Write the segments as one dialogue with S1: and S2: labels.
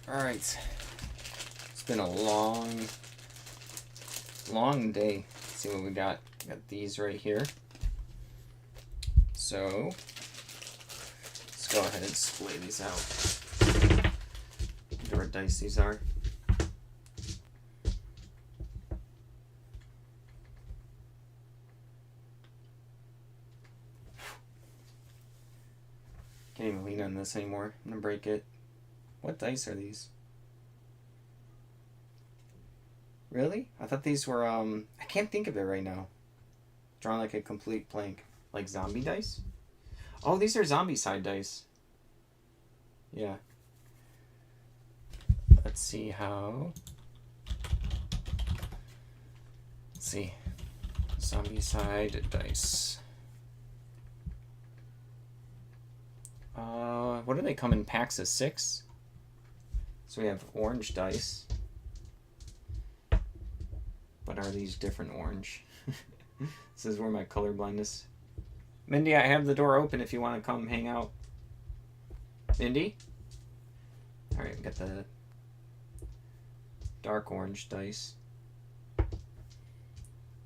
S1: Alright. It's been a long day. Let's see what we got. We got these right here. So let's go ahead and splay these out. Wonder what dice these are. Can't even lean on this anymore. I'm gonna break it. What dice are these? Really? I thought these were, I can't think of it right now. Drawing like a complete blank. Like zombie dice? Oh, these are Zombicide dice. Yeah. Let's see how... Let's see. Zombicide dice. What do they come in packs of 6? So we have orange dice. But are these different orange? This is where my color blindness. Mindy, I have the door open if you want to come hang out. Mindy? Alright, we got the dark orange dice.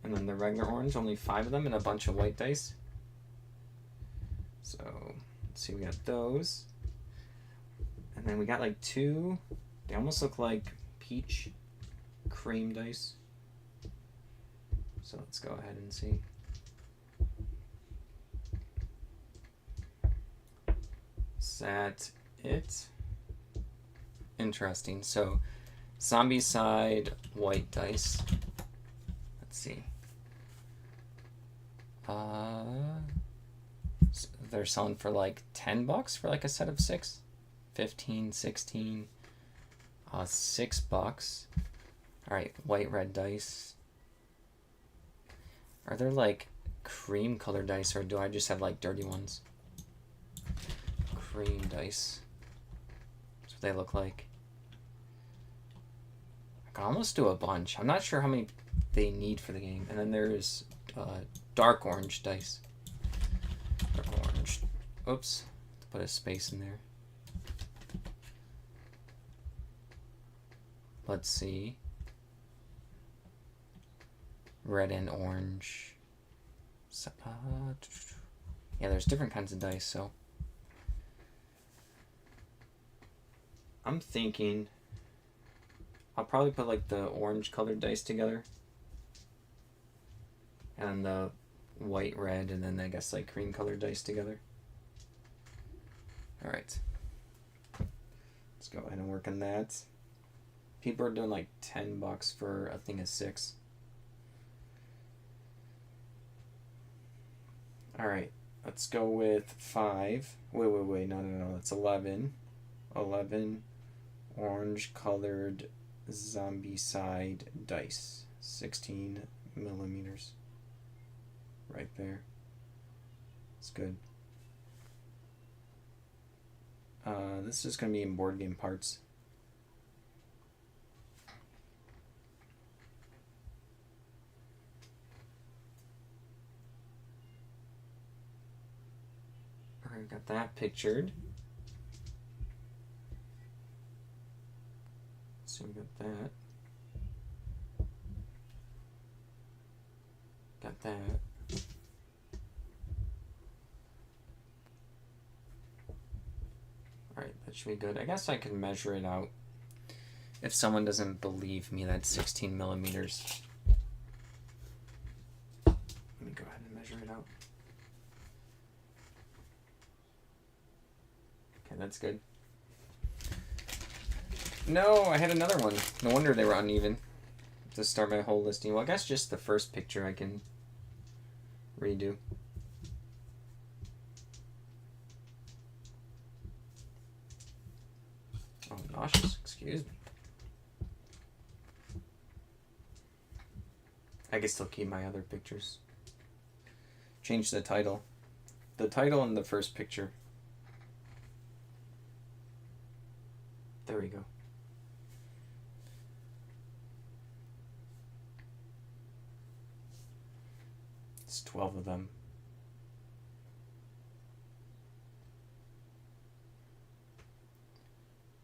S1: And then the regular orange, only 5 of them, and a bunch of white dice. So, let's see, we got those. And then we got like 2, they almost look like peach cream dice. So let's go ahead and see. Is that it? Interesting. So, Zombicide white dice. Let's see. They're selling for like $10 for like a set of 6. 15, 16, $6. Alright, white red dice. Are there like cream colored dice, or do I just have like dirty ones? Cream dice. That's what they look like. I can almost do a bunch. I'm not sure how many they need for the game. And then there's dark orange dice. Dark orange. Oops. Put a space in there. Let's see. Red and orange. Yeah, there's different kinds of dice, so I'm thinking I'll probably put like the orange colored dice together and the white, red, and then I guess like cream colored dice together. Alright. Let's go ahead and work on that. People are doing like $10 for a thing of 6. Alright, let's go with 5. Wait, no, that's 11. 11 orange colored Zombicide dice. 16 millimeters. Right there. It's good. This is going to be in board game parts. Alright, got that pictured. So we got that. Got that. Alright, that should be good. I guess I can measure it out. If someone doesn't believe me, that's 16 millimeters. Let me go ahead and measure it out. Okay, that's good. No, I had another one. No wonder they were uneven. To start my whole listing. Well, I guess just the first picture I can redo. Oh, nauseous. Excuse me. I can still keep my other pictures. Change the title. The title in the first picture. There we go. It's 12 of them.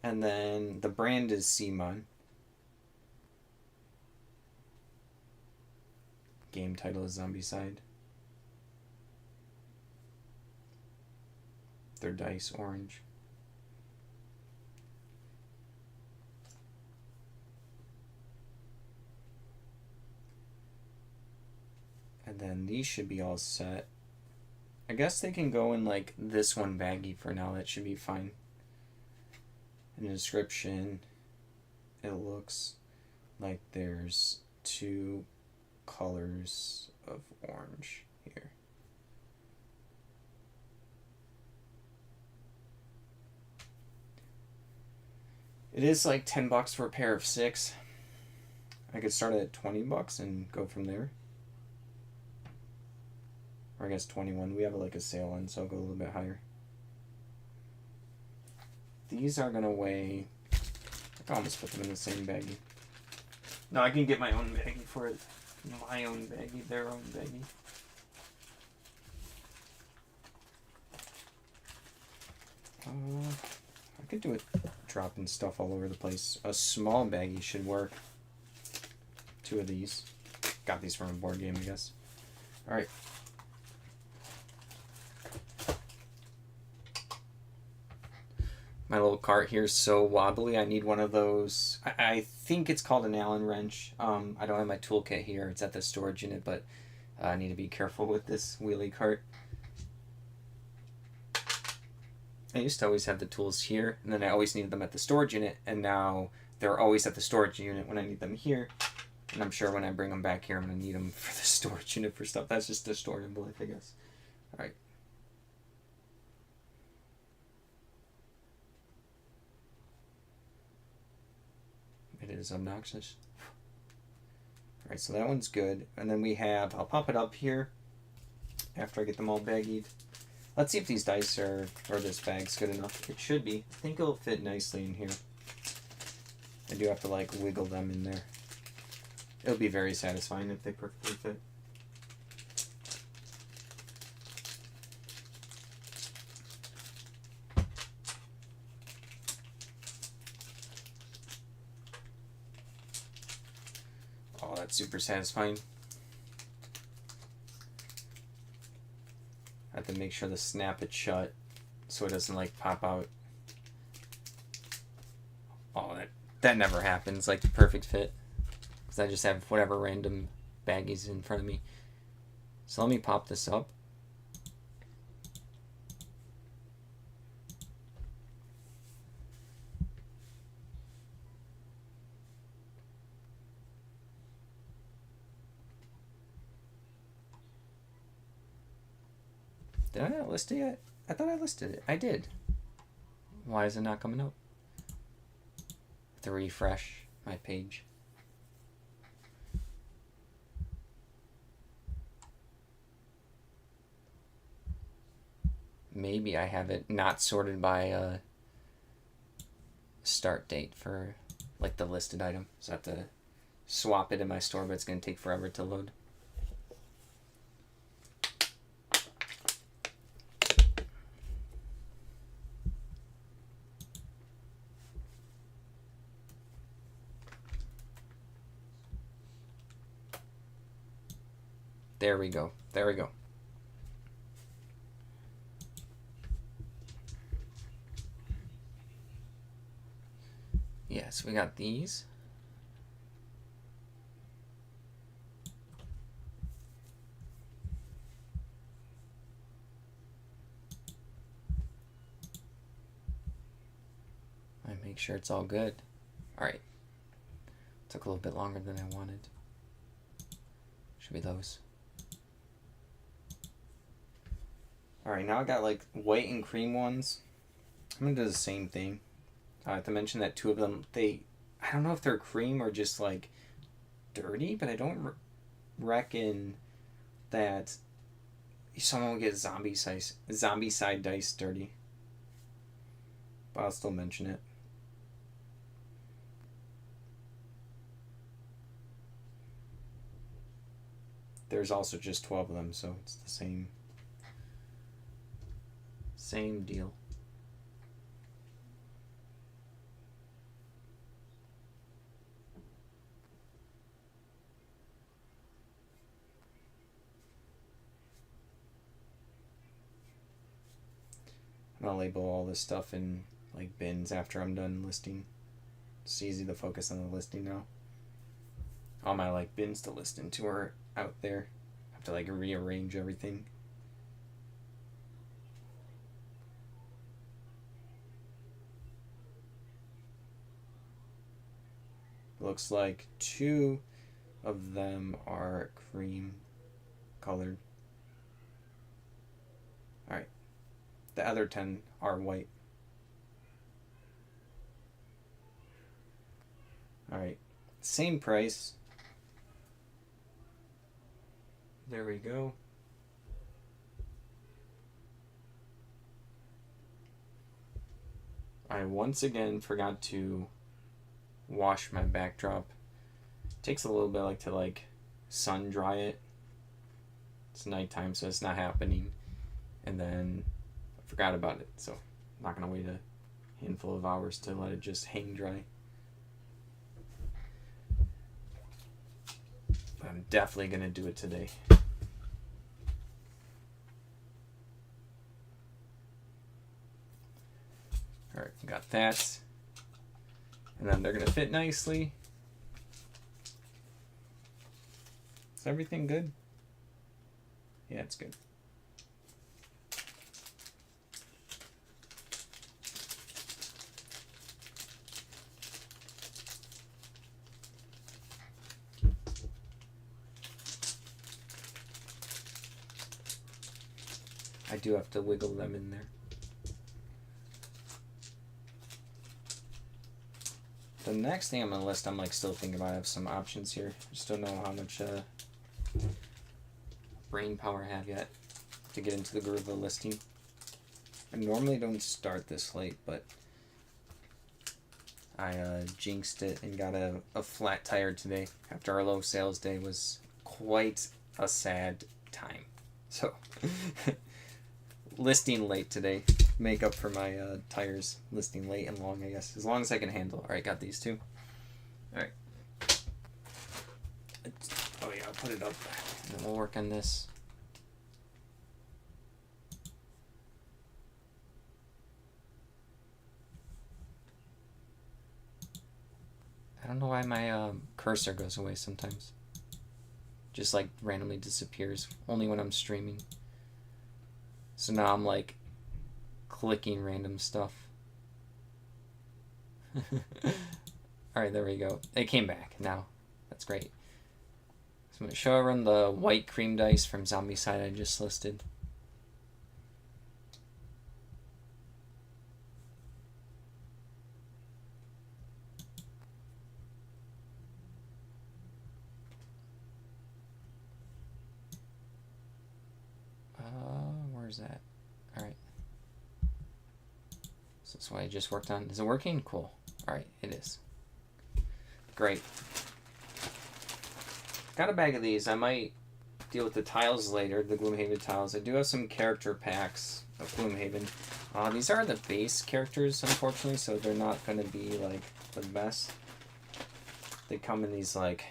S1: And then the brand is Simon. Game title is Zombicide. Their dice orange. And then these should be all set. I guess they can go in like this one baggie for now. That should be fine. In the description, it looks like there's 2 colors of orange here. It is like $10 for a pair of 6. I could start at $20 and go from there. Or I guess 21. We have like a sale on, so I'll go a little bit higher. These are gonna weigh. I can almost put them in the same baggie. No, I can get my own baggie for it. My own baggie, their own baggie. I could do it dropping stuff all over the place. A small baggie should work. 2 of these. Got these from a board game, I guess. Alright. My little cart here is so wobbly. I need one of those. I think it's called an Allen wrench. I don't have my toolkit here. It's at the storage unit, but I need to be careful with this wheelie cart. I used to always have the tools here, and then I always needed them at the storage unit, and now they're always at the storage unit when I need them here. And I'm sure when I bring them back here, I'm going to need them for the storage unit for stuff. That's just a story of life, I guess. All right. It is obnoxious. Alright, so that one's good. And then we have, I'll pop it up here after I get them all baggied. Let's see if these dice or this bag's good enough. It should be. I think it'll fit nicely in here. I do have to like wiggle them in there. It'll be very satisfying if they perfectly fit. Oh, that's super satisfying. I have to make sure to snap it shut so it doesn't like pop out. Oh, that never happens, like the perfect fit. Because I just have whatever random baggies in front of me. So let me pop this up. Did I not list it yet? I thought I listed it. I did. Why is it not coming up? To refresh my page. Maybe I have it not sorted by start date for like the listed item. So I have to swap it in my store, but it's going to take forever to load. There we go. There we go. Yes, we got these. I make sure it's all good. All right. Took a little bit longer than I wanted. Should be those. Alright, now I got like white and cream ones. I'm gonna do the same thing. I have to mention that 2 of them, I don't know if they're cream or just like dirty, but I don't reckon that someone will get Zombicide dice dirty. But I'll still mention it. There's also just 12 of them, so it's the same deal. I'll label all this stuff in like bins after I'm done listing. It's easy to focus on the listing now. All my like bins to list into are out there. I have to like rearrange everything. Looks like 2 of them are cream colored. Alright. The other 10 are white. Alright. Same price. There we go. I once again forgot to wash my backdrop. Takes a little bit like to like sun dry it. It's nighttime, so it's not happening. And then I forgot about it, so I'm not gonna wait a handful of hours to let it just hang dry. But I'm definitely gonna do it today. Alright, got that. And then they're gonna fit nicely. Is everything good? Yeah, it's good. I do have to wiggle them in there. The next thing on my list, I'm like still thinking about. I have some options here. I just don't know how much brain power I have yet to get into the groove of the listing. I normally don't start this late, but I jinxed it and got a flat tire today after our low sales day. Was quite a sad time. So listing late today. Make up for my tires listing late and long, I guess. As long as I can handle. Alright, got these two. Alright. Oh yeah, I'll put it up. And then we'll work on this. I don't know why my cursor goes away sometimes. Just like randomly disappears. Only when I'm streaming. So now I'm like clicking random stuff. Alright, there we go. It came back now. That's great. So I'm going to show everyone the white cream dice from Zombicide I just listed. Where's that? Alright. So that's what I just worked on. Is it working? Cool. Alright, it is. Great. Got a bag of these. I might deal with the tiles later, the Gloomhaven tiles. I do have some character packs of Gloomhaven. These are the base characters, unfortunately, so they're not going to be, like, the best. They come in these, like...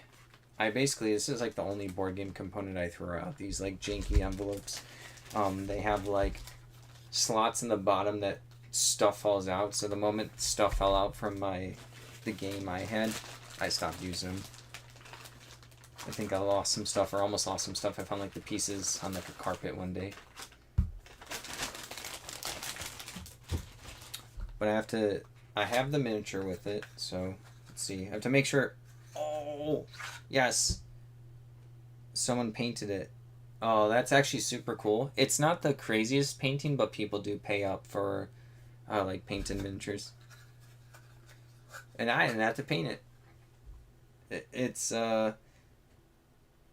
S1: this is, like, the only board game component I throw out. These, like, janky envelopes. They have, like, slots in the bottom that stuff falls out. So the moment stuff fell out from the game I had, I stopped using them. I think I lost some stuff, or almost lost some stuff. I found, like, the pieces on, like, a carpet one day. But I have the miniature with it, so let's see. I have to make sure. Oh, yes. Someone painted it. Oh, that's actually super cool. It's not the craziest painting, but people do pay up for, like, painted miniatures. And I didn't have to paint it. It's,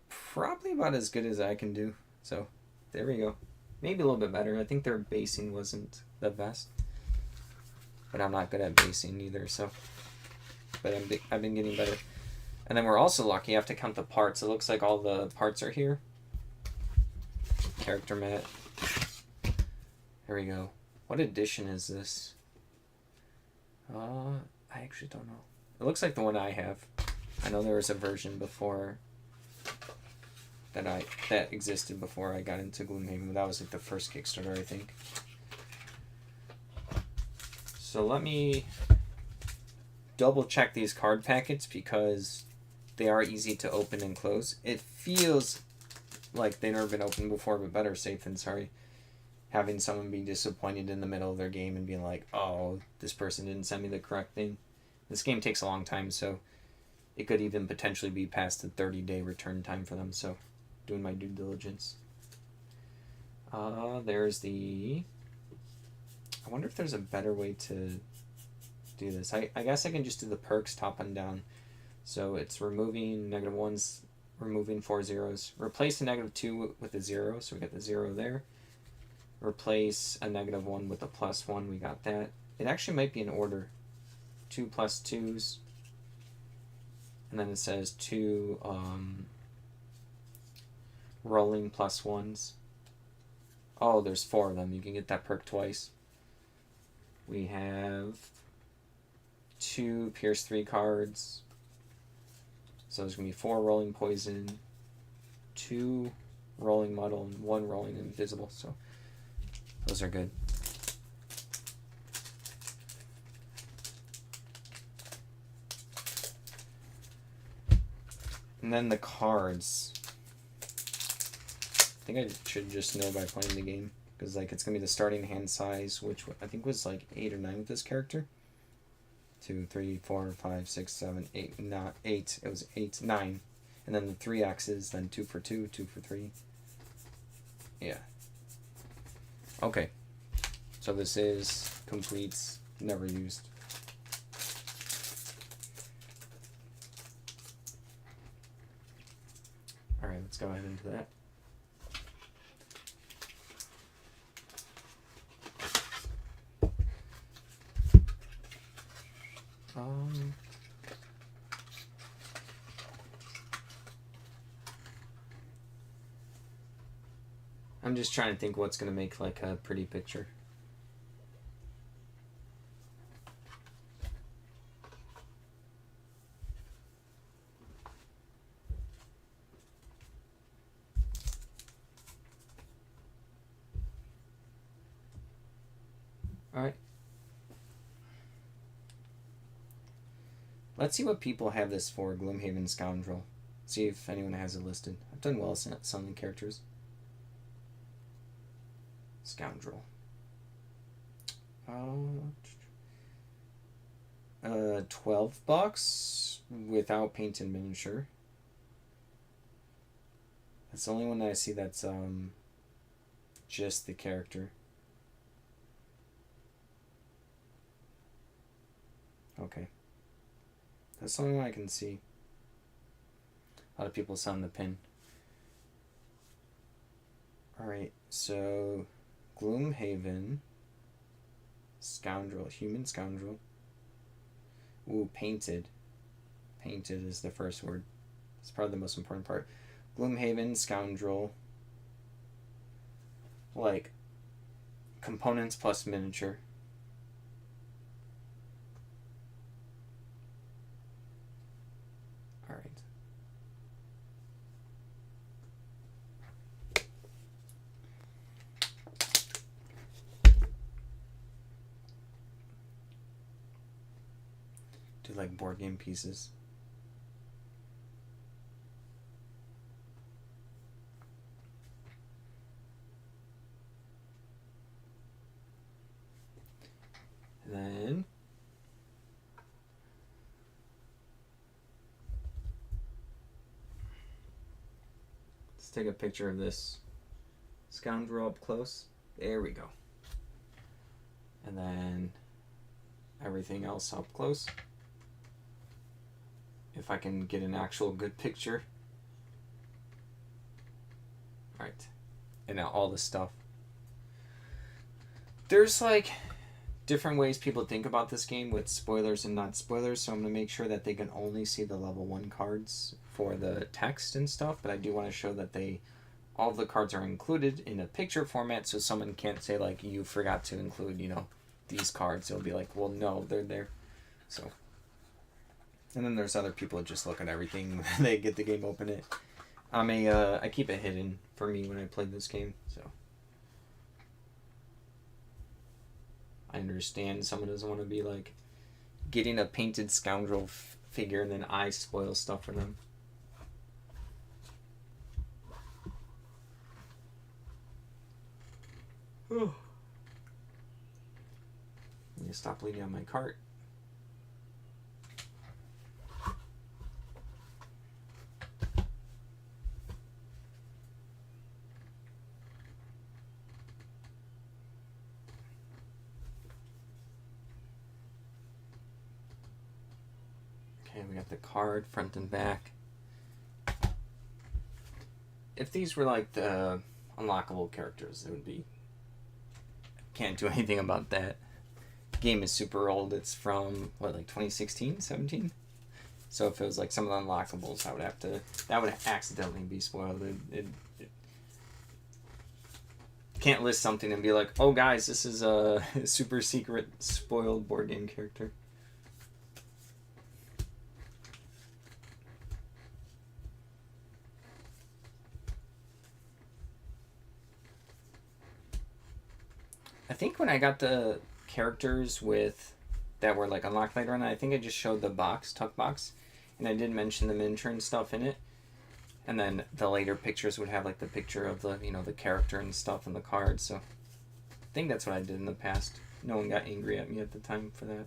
S1: probably about as good as I can do. So, there we go. Maybe a little bit better. I think their basing wasn't the best. But I'm not good at basing either, so... But I've been getting better. And then we're also lucky. I have to count the parts. It looks like all the parts are here. Character mat. There we go. What edition is this? I actually don't know. It looks like the one I have. I know there was a version before that existed before I got into Gloomhaven. That was like the first Kickstarter, I think. So let me double check these card packets because they are easy to open and close. It feels like they've never been opened before, but better safe than sorry. Having someone be disappointed in the middle of their game and being like, oh, this person didn't send me the correct thing. This game takes a long time, so it could even potentially be past the 30-day return time for them, so doing my due diligence. There's the... I wonder if there's a better way to do this. I guess I can just do the perks top and down. So it's removing -1s, removing 4 zeros. Replace a -2 with a 0, so we got the 0 there. Replace a -1 with a +1, we got that. It actually might be in order. 2 plus 2s. And then it says 2 rolling +1s. Oh, there's 4 of them. You can get that perk twice. We have 2 Pierce 3 cards. So there's going to be 4 rolling poison, 2 rolling muddle, and 1 rolling invisible. So those are good. And then the cards. I think I should just know by playing the game. Because like it's going to be the starting hand size, which I think was like 8 or 9 with this character. 2, 3, 4, 5, 6, 7, 8, not 8. It was 8, 9. And then the 3 X's, then 2 for 2, 2 for 3. Yeah. Okay. So this is complete, never used. Alright, let's go ahead into that. I'm just trying to think what's going to make like a pretty picture. Alright. Let's see what people have this for, Gloomhaven Scoundrel. See if anyone has it listed. I've done well with some of the characters. Scoundrel. 12 bucks without paint and miniature. That's the only one that I see that's just the character. Okay. That's the only one I can see. A lot of people selling the pin. Alright, so Gloomhaven Scoundrel, human scoundrel. Ooh, painted. Painted is the first word. It's probably the most important part. Gloomhaven Scoundrel. Like components plus miniature. Alright. Do like board game pieces. Then let's take a picture of this scoundrel up close. There we go. And then everything else up close. If I can get an actual good picture. Alright. And now all this stuff. There's like different ways people think about this game with spoilers and not spoilers, so I'm going to make sure that they can only see the level 1 cards for the text and stuff, but I do want to show that all of the cards are included in a picture format, so someone can't say like, you forgot to include, these cards. They'll be like, well, no, they're there. So, and then there's other people that just look at everything when they get the game, open it. I keep it hidden for me when I play this game, so. I understand someone doesn't want to be like getting a painted scoundrel figure and then I spoil stuff for them. I'm gonna stop bleeding on my cart. Okay, we got the card front and back. If these were like the unlockable characters, it would be... Can't do anything about that. Game is super old. It's from, what, like 2016, 17? So if it was like some of the unlockables, I would have to... That would accidentally be spoiled. It can't list something and be like, oh guys, this is a super secret spoiled board game character. I think when I got the characters with that were like unlocked later on, I think I just showed the tuck box, and I did mention the miniature and stuff in it. And then the later pictures would have like the picture of the, the character and stuff in the card. So I think that's what I did in the past. No one got angry at me at the time for that.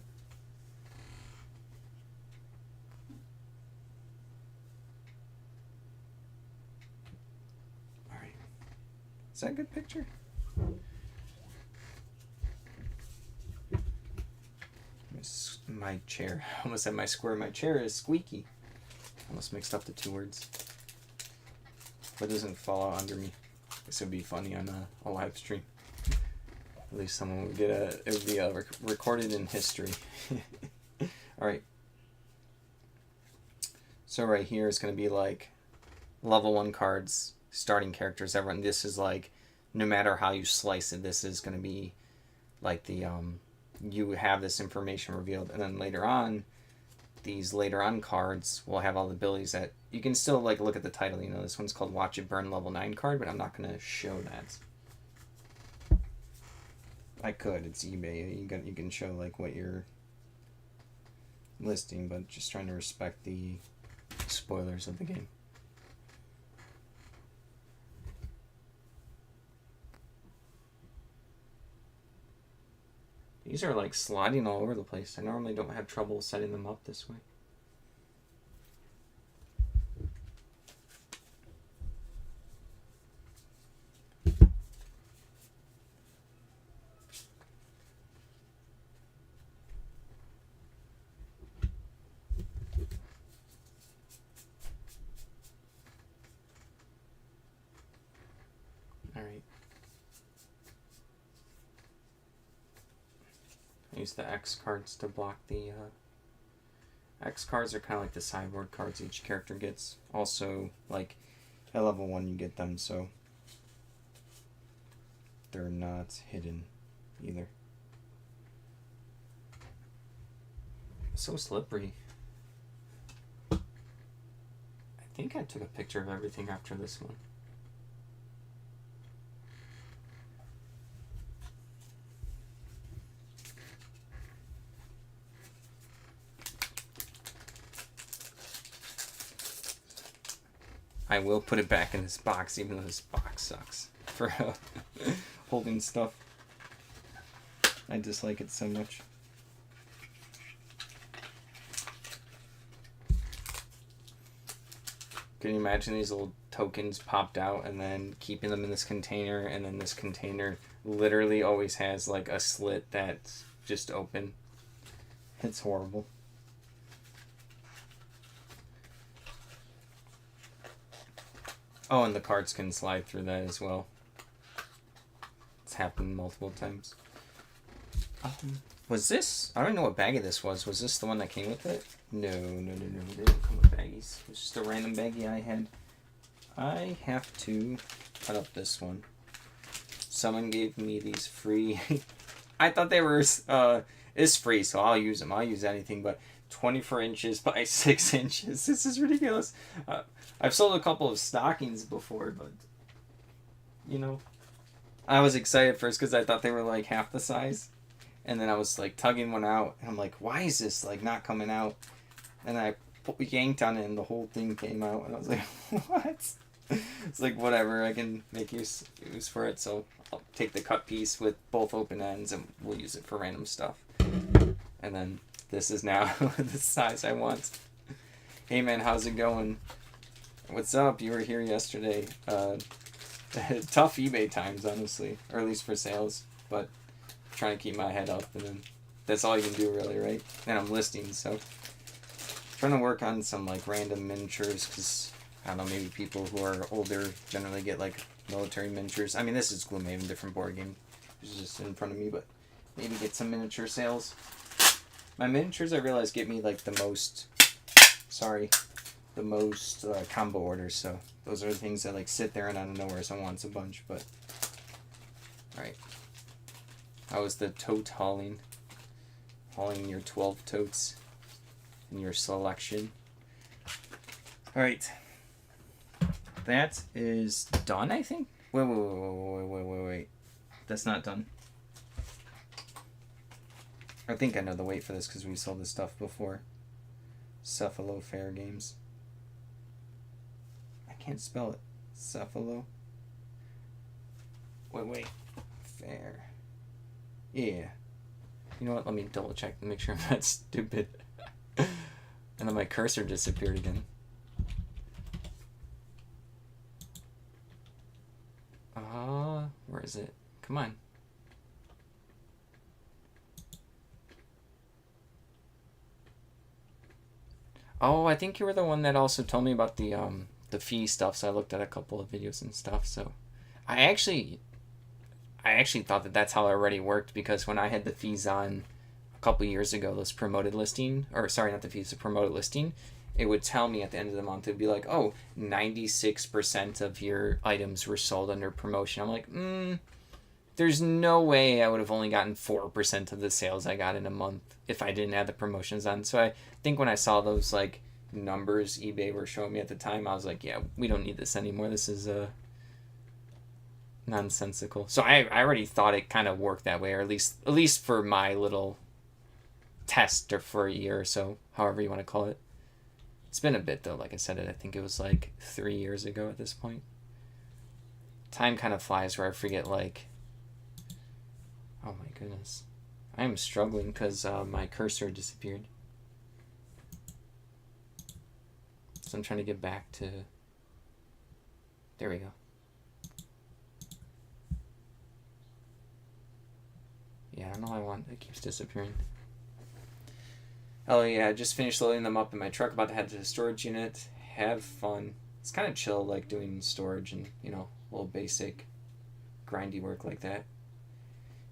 S1: All right. Is that a good picture? My chair. I almost said my square. My chair is squeaky. Almost mixed up the two words. But it doesn't fall out under me. This would be funny on a live stream. At least someone would get it would be recorded in history. Alright. So right here is going to be like level 1 cards, starting characters. Everyone, this is like, no matter how you slice it, this is going to be like the, you have this information revealed. And then later on, these later on cards will have all the abilities that you can still like look at the title. This one's called Watch It Burn level 9 card, but I'm not going to show that. I could. It's eBay. You can show like what you're listing, but just trying to respect the spoilers of the game. These are like sliding all over the place. I normally don't have trouble setting them up this way. Alright. Use the X cards to block the... X cards are kind of like the sideboard cards each character gets. Also, like, at level 1 you get them, so they're not hidden either. So slippery. I think I took a picture of everything after this one. I will put it back in this box, even though this box sucks for holding stuff. I dislike it so much. Can you imagine these little tokens popped out and then keeping them in this container, and then this container literally always has like a slit that's just open? It's horrible. Oh, and the cards can slide through that as well. It's happened multiple times. Was this... I don't know what baggie this was. Was this the one that came with it? No. They don't come with baggies. It's just a random baggie I had. I have to cut up this one. Someone gave me these free... I thought they were... it's free, so I'll use them. I'll use anything, but 24 inches by 6 inches. This is ridiculous. I've sold a couple of stockings before, but, I was excited first because I thought they were like half the size. And then I was like tugging one out, and I'm like, why is this like not coming out? And I yanked on it, and the whole thing came out, and I was like, what? It's like, whatever, I can make use for it, so I'll take the cut piece with both open ends, and we'll use it for random stuff. And then this is now the size I want. Hey man, how's it going? What's up? You were here yesterday. Tough eBay times, honestly, or at least for sales, but trying to keep my head up, and then that's all you can do, really, right? And I'm listing, so trying to work on some like random miniatures, because I don't know, maybe people who are older generally get like military miniatures. I mean, this is Gloomhaven, different board game. It's just in front of me, but maybe get some miniature sales. My miniatures, I realize, get me like the most combo orders, so those are the things that like sit there and out of nowhere someone wants a bunch. But alright, how was the tote hauling your 12 totes in your selection? Alright, that is done, I think. Wait, that's not done. I think I know the weight for this because we sold this stuff before. Cephalo Fair Games. I can't spell it. Cephalo. Wait. Fair. Yeah. You know what? Let me double check to make sure I'm not stupid. And then my cursor disappeared again. Where is it? Come on. Oh, I think you were the one that also told me about the fee stuff, so I looked at a couple of videos and stuff. So I actually thought that that's how it already worked, because when I had the fees on a couple years ago, those promoted listing, or sorry, not the fees, the promoted listing, it would tell me at the end of the month, it'd be like, oh, 96% of your items were sold under promotion. I'm like, there's no way I would have only gotten 4% of the sales I got in a month if I didn't have the promotions on. So I think when I saw those like numbers eBay were showing me at the time, I was like, yeah, we don't need this anymore. This is nonsensical. So I already thought it kind of worked that way, or at least for my little test, or for a year or so, however you want to call it. It's been a bit though, like I said, I think it was like 3 years ago at this point. Time kind of flies where I forget, like, oh my goodness. I am struggling because my cursor disappeared. So I'm trying to get back to... There we go. Yeah, I don't know why it keeps disappearing. Oh yeah, I just finished loading them up in my truck, about to head to the storage unit. Have fun. It's kind of chill, like doing storage and, you know, a little basic grindy work like that.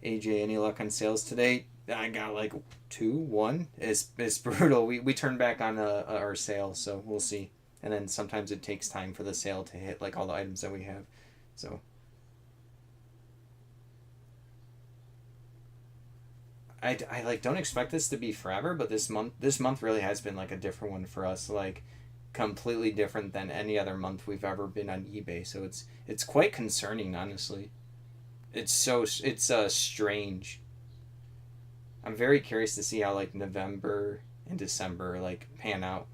S1: AJ, any luck on sales today? I got like 1. It's brutal. We turned back on our sale, so we'll see. And then sometimes it takes time for the sale to hit like all the items that we have. So I like don't expect this to be forever, but this month really has been like a different one for us, like completely different than any other month we've ever been on eBay. So it's quite concerning, honestly. It's strange. I'm very curious to see how like November and December like pan out.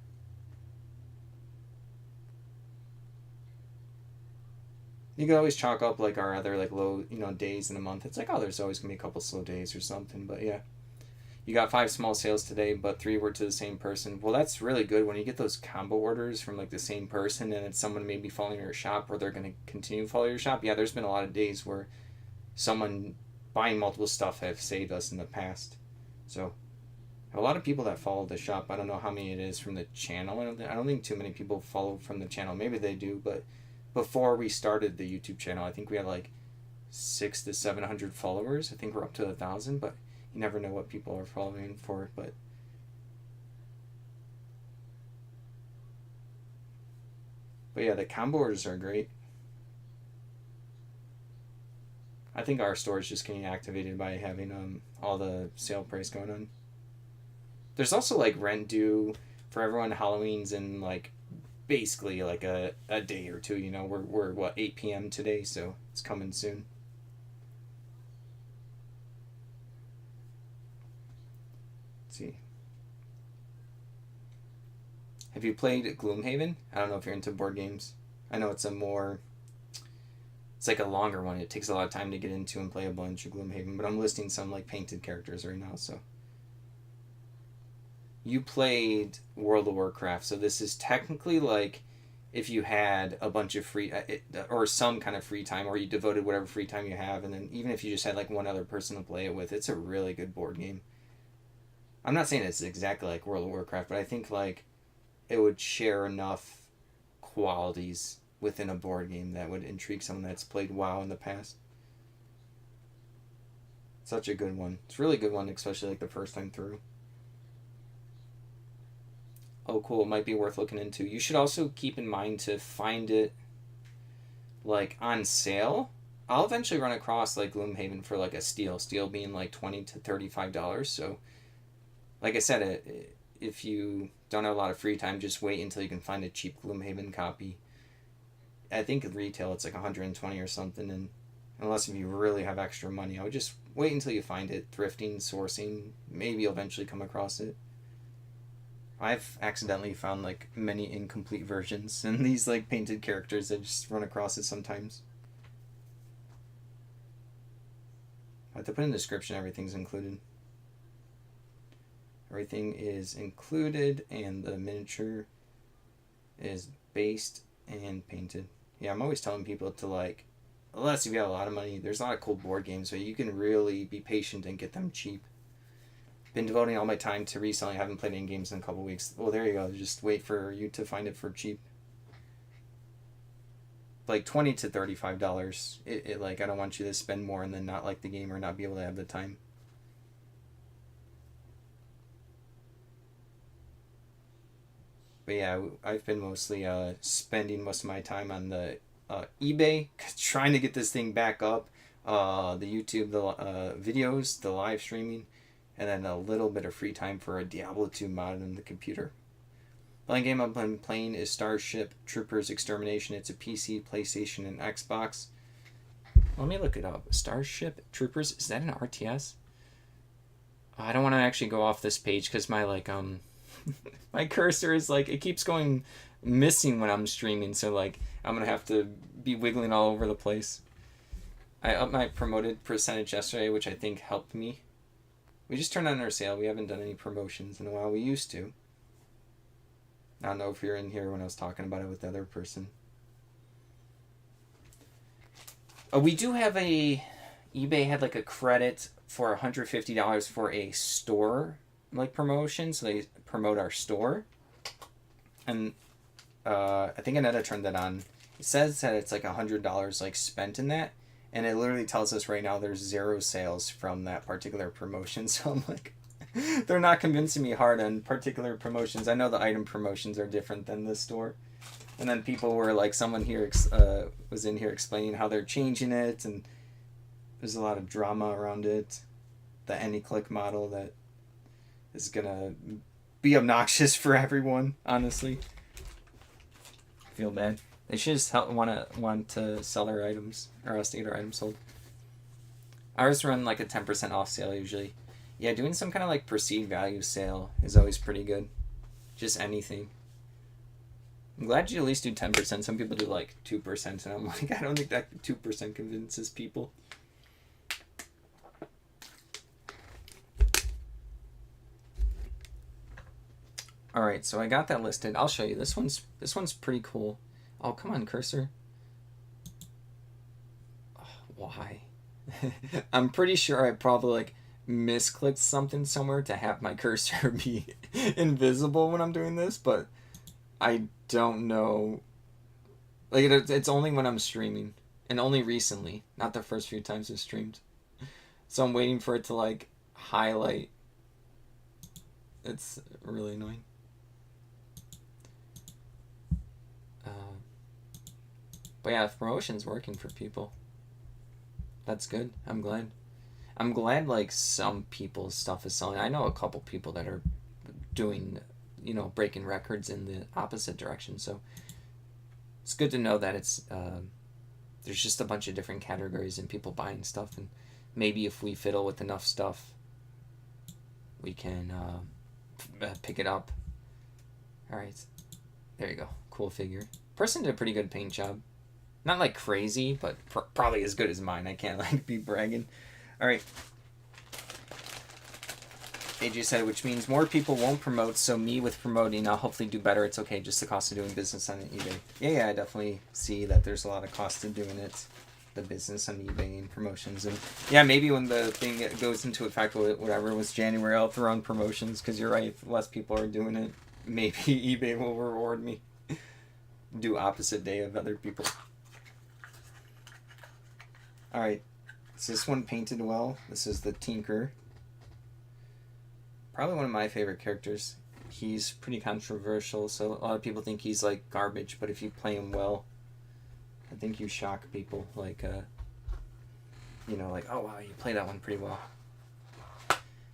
S1: You could always chalk up like our other like low, you know, days in a month. It's like, oh, there's always gonna be a couple slow days or something. But yeah, you got 5 small sales today, but 3 were to the same person. Well, that's really good when you get those combo orders from like the same person, and it's someone maybe following your shop, or they're gonna continue to follow your shop. Yeah, there's been a lot of days where someone buying multiple stuff have saved us in the past. So a lot of people that follow the shop. I don't know how many it is from the channel. I don't think too many people follow from the channel. Maybe they do, but before we started the YouTube channel, I think we had like 600 to 700 followers. I think we're up to 1,000, but you never know what people are following for. But yeah, the combo orders are great. I think our store is just getting activated by having all the sale price going on. There's also like rent due for everyone. Halloween's in like basically like a day or two, you know. We're what, 8 p.m. today, so it's coming soon. Have you played Gloomhaven? I don't know if you're into board games. I know it's like a longer one. It takes a lot of time to get into and play a bunch of Gloomhaven, but I'm listing some like painted characters right now, so. You played World of Warcraft, so this is technically like if you had a bunch of free, or some kind of free time, or you devoted whatever free time you have, and then even if you just had like one other person to play it with, it's a really good board game. I'm not saying it's exactly like World of Warcraft, but I think like it would share enough qualities within a board game that would intrigue someone that's played WoW in the past. Such a good one. It's a really good one, especially like the first time through. Oh, cool. It might be worth looking into. You should also keep in mind to find it like on sale. I'll eventually run across like Gloomhaven for like a steal. Steal being like $20 to $35. So, like I said, if you don't have a lot of free time, just wait until you can find a cheap Gloomhaven copy. I think at retail it's like 120 or something, and unless if you really have extra money, I would just wait until you find it. Thrifting, sourcing, maybe you'll eventually come across it. I've accidentally found like many incomplete versions and these like painted characters. I just run across it sometimes. I have to put in the description, everything's included. Everything is included and the miniature is based and painted. Yeah, I'm always telling people to like, unless you got a lot of money, there's a lot of cool board games, so you can really be patient and get them cheap. Been devoting all my time to reselling. I haven't played any games in a couple weeks. Well, there you go. Just wait for you to find it for cheap. Like $20 to $35. It like I don't want you to spend more and then not like the game or not be able to have the time. But yeah, I've been mostly spending most of my time on the eBay, trying to get this thing back up. The YouTube, the videos, the live streaming, and then a little bit of free time for a Diablo 2 mod on the computer. The only game I've been playing is Starship Troopers Extermination. It's a PC, PlayStation, and Xbox. Let me look it up. Starship Troopers, is that an RTS? I don't want to actually go off this page because my my cursor is like, it keeps going missing when I'm streaming, so like I'm gonna have to be wiggling all over the place. I upped my promoted percentage yesterday, which I think helped me. We just turned on our sale. We haven't done any promotions in a while. We used to. I don't know if you're in here when I was talking about it with the other person. We do have eBay had like a credit for $150 for a store like promotion, so they promote our store. And I think Aneta turned that on. It says that it's like $100 like spent in that. And it literally tells us right now there's 0 sales from that particular promotion. So I'm like, they're not convincing me hard on particular promotions. I know the item promotions are different than the store. And then people were like, someone here was in here explaining how they're changing it. And there's a lot of drama around it. The AnyClick model that is going to be obnoxious for everyone, honestly. I feel bad. They should just want to sell their items, or else to get our items sold. Ours run like a 10% off sale usually. Yeah, doing some kind of like perceived value sale is always pretty good. Just anything. I'm glad you at least do 10%. Some people do like 2%, and I'm like, I don't think that 2% convinces people. All right, so I got that listed. I'll show you. This one's pretty cool. Oh, come on, cursor. Oh, why? I'm pretty sure I probably like misclicked something somewhere to have my cursor be invisible when I'm doing this, but I don't know. Like it's only when I'm streaming, and only recently, not the first few times I've streamed. So I'm waiting for it to like highlight. It's really annoying. But yeah, if promotion's working for people, that's good. I'm glad like some people's stuff is selling. I know a couple people that are doing, breaking records in the opposite direction. So it's good to know that it's there's just a bunch of different categories and people buying stuff, and maybe if we fiddle with enough stuff, we can pick it up. All right. There you go. Cool figure. Person did a pretty good paint job. Not like crazy, but probably as good as mine. I can't like be bragging. All right. AJ said, which means more people won't promote, so me with promoting, I'll hopefully do better. It's okay, just the cost of doing business on eBay. Yeah, I definitely see that there's a lot of cost in doing it. The business on eBay and promotions. And yeah, maybe when the thing goes into effect, whatever was January, I'll throw on promotions, because you're right, if less people are doing it, maybe eBay will reward me. Do opposite day of other people. Alright, is this one painted well? This is the Tinker. Probably one of my favorite characters. He's pretty controversial, so a lot of people think he's like garbage, but if you play him well, I think you shock people. Like, you know, like, oh wow, you play that one pretty well.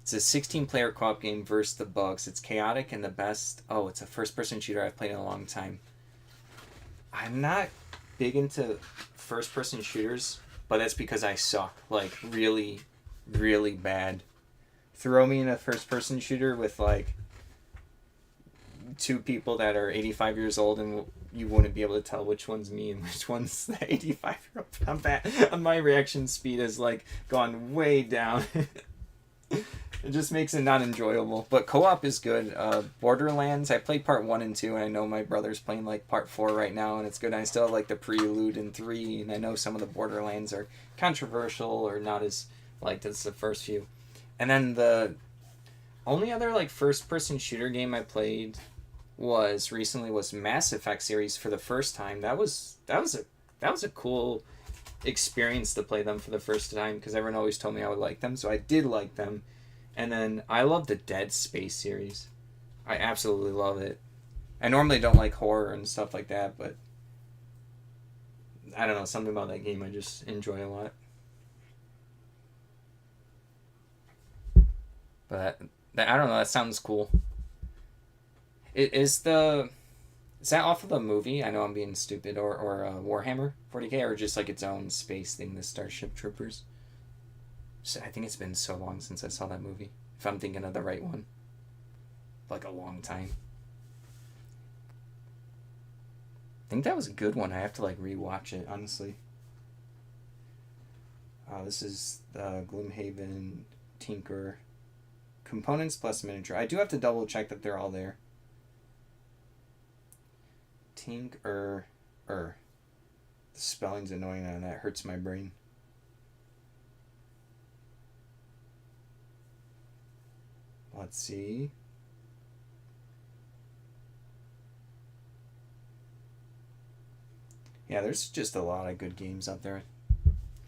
S1: It's a 16-player co-op game versus the bugs. It's chaotic and the best. Oh, it's a first-person shooter I've played in a long time. I'm not big into first-person shooters, but that's because I suck. Like, really, really bad. Throw me in a first-person shooter with, like, 2 people that are 85 years old, and you wouldn't be able to tell which one's me and which one's the 85-year-old. I'm bad. My reaction speed has, like, gone way down. It just makes it not enjoyable. But co-op is good. Borderlands, I played part 1 and 2, and I know my brother's playing, like, part 4 right now, and it's good. I still have, like, the Prelude in 3, and I know some of the Borderlands are controversial or not as liked as the first few. And then the only other, like, first-person shooter game I played was Mass Effect series for the first time. That was a cool experience to play them for the first time, because everyone always told me I would like them, so I did like them. And then I love the Dead Space series. I absolutely love it. I normally don't like horror and stuff like that, but I don't know, something about that game I just enjoy a lot. But I don't know, that sounds cool. Is that off of the movie? I know I'm being stupid. Or Warhammer 40k, or just like its own space thing, the Starship Troopers? So I think it's been so long since I saw that movie. If I'm thinking of the right one. Like a long time. I think that was a good one. I have to like rewatch it, honestly. This is Gloomhaven Tinker. Components plus miniature. I do have to double check that they're all there. Tinker. The spelling's annoying and that hurts my brain. Let's see. Yeah, there's just a lot of good games out there.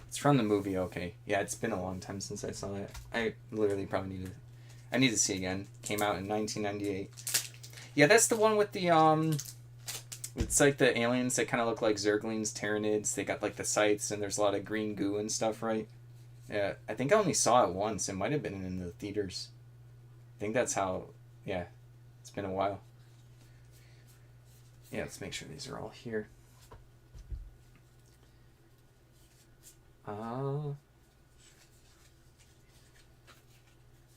S1: It's from the movie, okay. Yeah, it's been a long time since I saw it. I literally probably need to see it again. Came out in 1998. Yeah, that's the one with the, it's like the aliens that kind of look like Zerglings, Tyranids. They got like the sights and there's a lot of green goo and stuff, right? Yeah, I think I only saw it once. It might have been in the theaters. I think that's how, yeah, it's been a while. Yeah, let's make sure these are all here.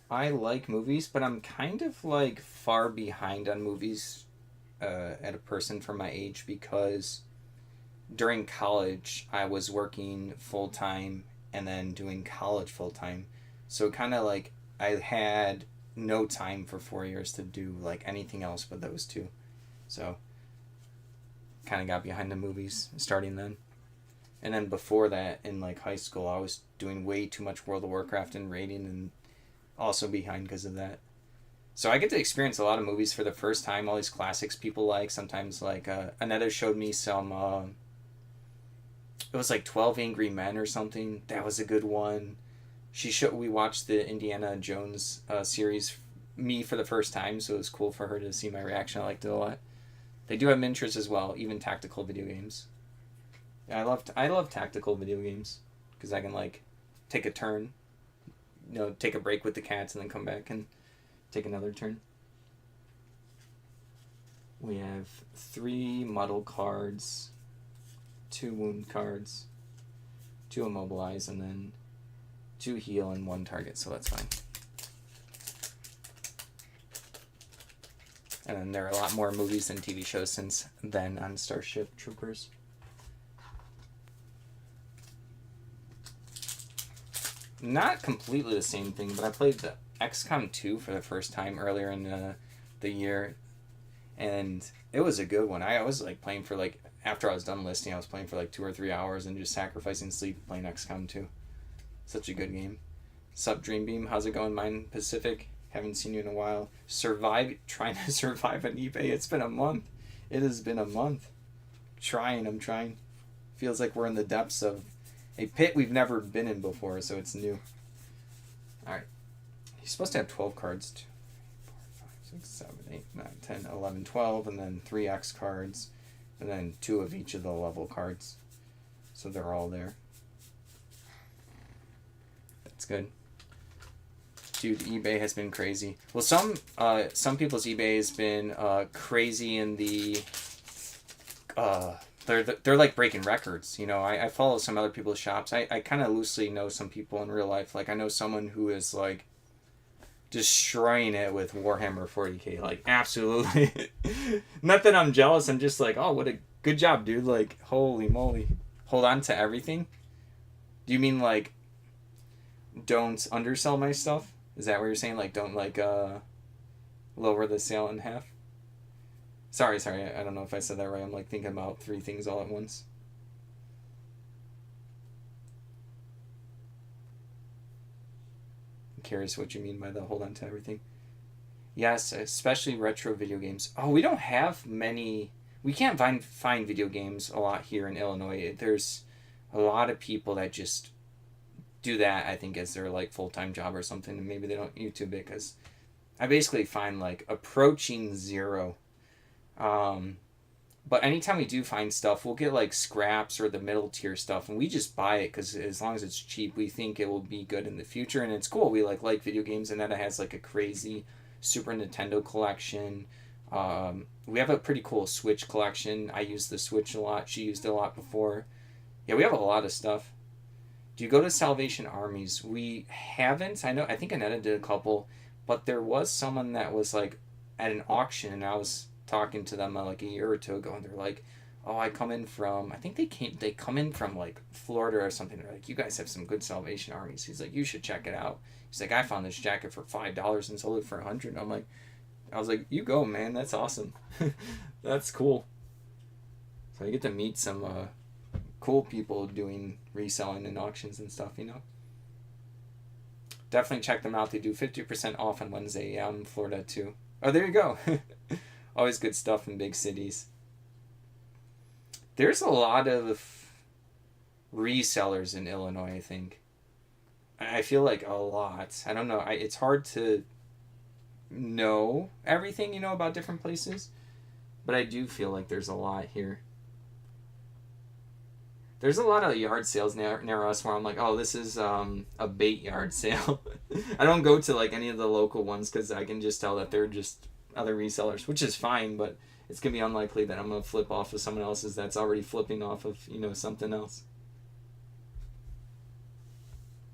S1: I like movies, but I'm kind of like far behind on movies at a person for my age, because during college I was working full-time and then doing college full-time. So kind of like I had no time for 4 years to do like anything else but those two. So kind of got behind the movies starting then. And then before that, in like high school, I was doing way too much World of Warcraft and raiding, and also behind because of that. So I get to experience a lot of movies for the first time, all these classics people like. Sometimes like Aneta showed me some, it was like 12 Angry Men or something. That was a good one. We watched the Indiana Jones series, me for the first time, so it was cool for her to see my reaction. I liked it a lot. They do have miniatures as well, even tactical video games. Yeah, I love tactical video games, because I can like take a turn, take a break with the cats and then come back and take another turn. We have 3 muddle cards, 2 wound cards, 2 immobilize, and then 2 heal and 1 target, so that's fine. And then there are a lot more movies and TV shows since then on Starship Troopers. Not completely the same thing, but I played the XCOM 2 for the first time earlier in the year, and it was a good one. I was like playing for like, after I was done listing, I was playing for like 2 or 3 hours and just sacrificing sleep playing XCOM 2. Such a good game. Sup Dreambeam, how's it going? Mine Pacific, haven't seen you in a while. Trying to survive on eBay. It's been a month. It has been a month. I'm trying. Feels like we're in the depths of a pit we've never been in before, so it's new. Alright. He's supposed to have 12 cards. 2, 3, 4, 5, 6, 7, 8, 9, 10, 11, 12, and then 3 X cards, and then 2 of each of the level cards. So they're all there. That's good. Dude, eBay has been crazy. Well, some people's eBay has been crazy in the... They're like breaking records, you know. I follow some other people's shops. I kind of loosely know some people in real life. Like, I know someone who is like destroying it with Warhammer 40k, like absolutely. Not that I'm jealous, I'm just like, oh, what a good job, dude. Like, holy moly. Hold on to everything? Do you mean like don't undersell my stuff? Is that what you're saying? Like, don't like lower the sale in half? Sorry, I don't know if I said that right. I'm like thinking about 3 things all at once. I'm curious what you mean by the hold on to everything. Yes, especially retro video games. Oh, we don't have many... We can't find video games a lot here in Illinois. There's a lot of people that just do that, I think, as their like full-time job or something, and maybe they don't YouTube it, because I basically find like approaching 0. But anytime we do find stuff, we'll get like scraps or the middle tier stuff, and we just buy it because as long as it's cheap, we think it will be good in the future, and it's cool. We like video games, and Netta has like a crazy Super Nintendo collection. We have a pretty cool Switch collection. I use the Switch a lot. She used it a lot before. Yeah, we have a lot of stuff. Do you go to Salvation Armies? We haven't. I think Annetta did a couple, but there was someone that was like at an auction, and I was talking to them like a year or 2 ago, and they're like, oh, I come in from, I think they come in from like Florida or something. They're like, you guys have some good Salvation Armies. He's like, you should check it out. He's like, I found this jacket for $5 and sold it for $100. I was like, you go, man. That's awesome. That's cool. So I get to meet some cool people doing reselling and auctions and stuff, you know. Definitely check them out. They do 50% off on Wednesday. Yeah, I'm in Florida too. Oh, there you go. Always good stuff in big cities. There's a lot of resellers in Illinois, I think. I feel like a lot. I don't know. It's hard to know everything, you know, about different places. But I do feel like there's a lot here. There's a lot of yard sales near us where I'm like, oh, this is a bait yard sale. I don't go to like any of the local ones because I can just tell that they're just other resellers, which is fine, but it's going to be unlikely that I'm going to flip off of someone else's that's already flipping off of, you know, something else.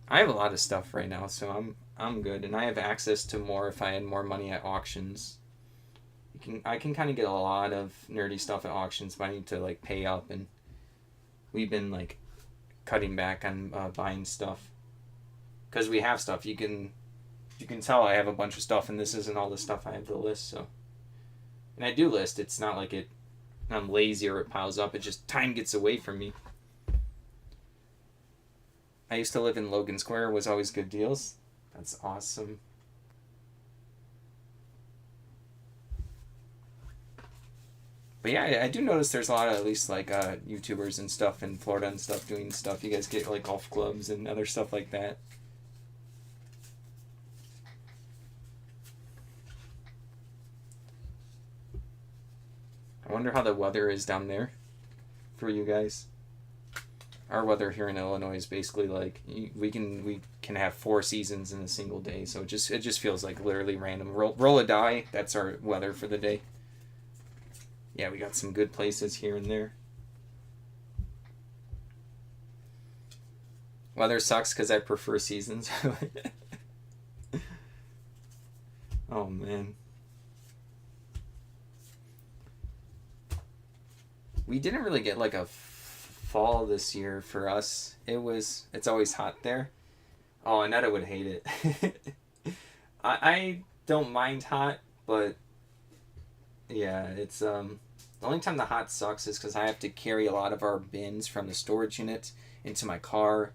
S1: I have a lot of stuff right now, so I'm good, and I have access to more if I had more money at auctions. I can kind of get a lot of nerdy stuff at auctions, but I need to like pay up, and we've been like cutting back on buying stuff because we have stuff. You can tell I have a bunch of stuff, and this isn't all the stuff I have to list. So, and I do list. It's not like I'm lazy or it piles up. It just time gets away from me. I used to live in Logan Square. It was always good deals. That's awesome. But yeah, I do notice there's a lot of at least like YouTubers and stuff in Florida and stuff doing stuff. You guys get like golf clubs and other stuff like that. I wonder how the weather is down there for you guys. Our weather here in Illinois is basically like we can have 4 seasons in a single day, so it just feels like literally random. Roll a die. That's our weather for the day. Yeah, we got some good places here and there. Weather sucks because I prefer seasons. Oh man. We didn't really get like a fall this year for us. It's always hot there. Oh, Annetta would hate it. I don't mind hot, but yeah, it's the only time the hot sucks is because I have to carry a lot of our bins from the storage unit into my car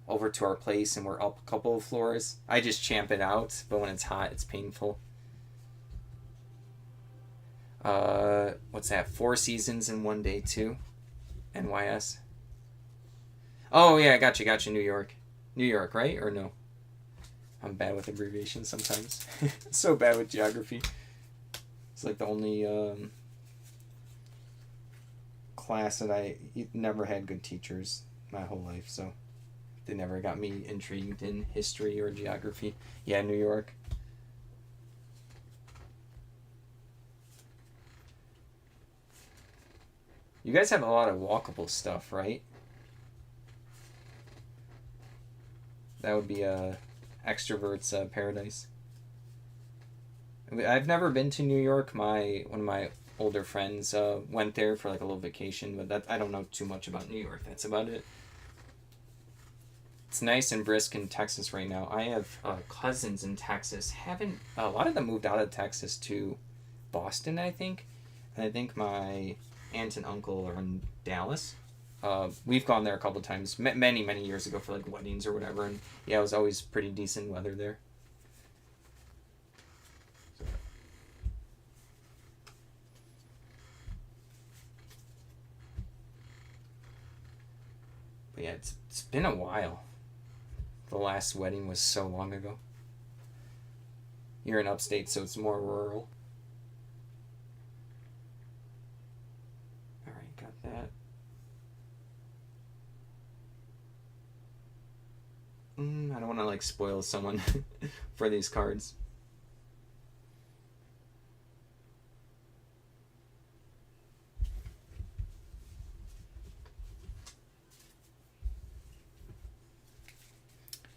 S1: over to our place, and we're up a couple of floors. I just champ it out, but when it's hot, it's painful. What's that? 4 seasons in one day too. NYS. Oh yeah, gotcha. New York. New York, right? Or no? I'm bad with abbreviations sometimes. So bad with geography. It's like the only class that I never had good teachers my whole life, so they never got me intrigued in history or geography. Yeah, New York. You guys have a lot of walkable stuff, right? That would be a extrovert's paradise. I've never been to New York. One of my older friends went there for like a little vacation, but I don't know too much about New York. That's about it. It's nice and brisk in Texas right now. I have cousins in Texas. Haven't a lot of them moved out of Texas to Boston, I think, and I think my aunt and uncle are in Dallas. We've gone there a couple times, many years ago for like weddings or whatever, and yeah, it was always pretty decent weather there. But yeah, it's been a while. The last wedding was so long ago. You're in upstate, so it's more rural. Alright, got that. I don't want to like spoil someone for these cards.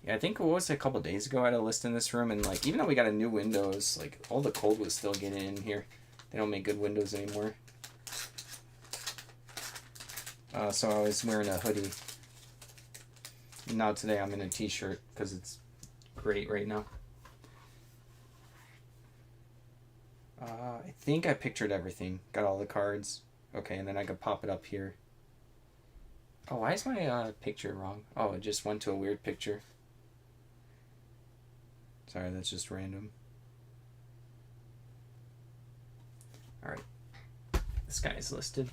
S1: Yeah, I think it was a couple days ago I had a list in this room, and like even though we got a new Windows, like all the cold was still getting in here. They don't make good windows anymore. So I was wearing a hoodie. And now today I'm in a t-shirt because it's great right now. I think I pictured everything. Got all the cards. Okay, and then I could pop it up here. Oh, why is my picture wrong? Oh, it just went to a weird picture. Sorry, that's just random. Alright. This guy is listed.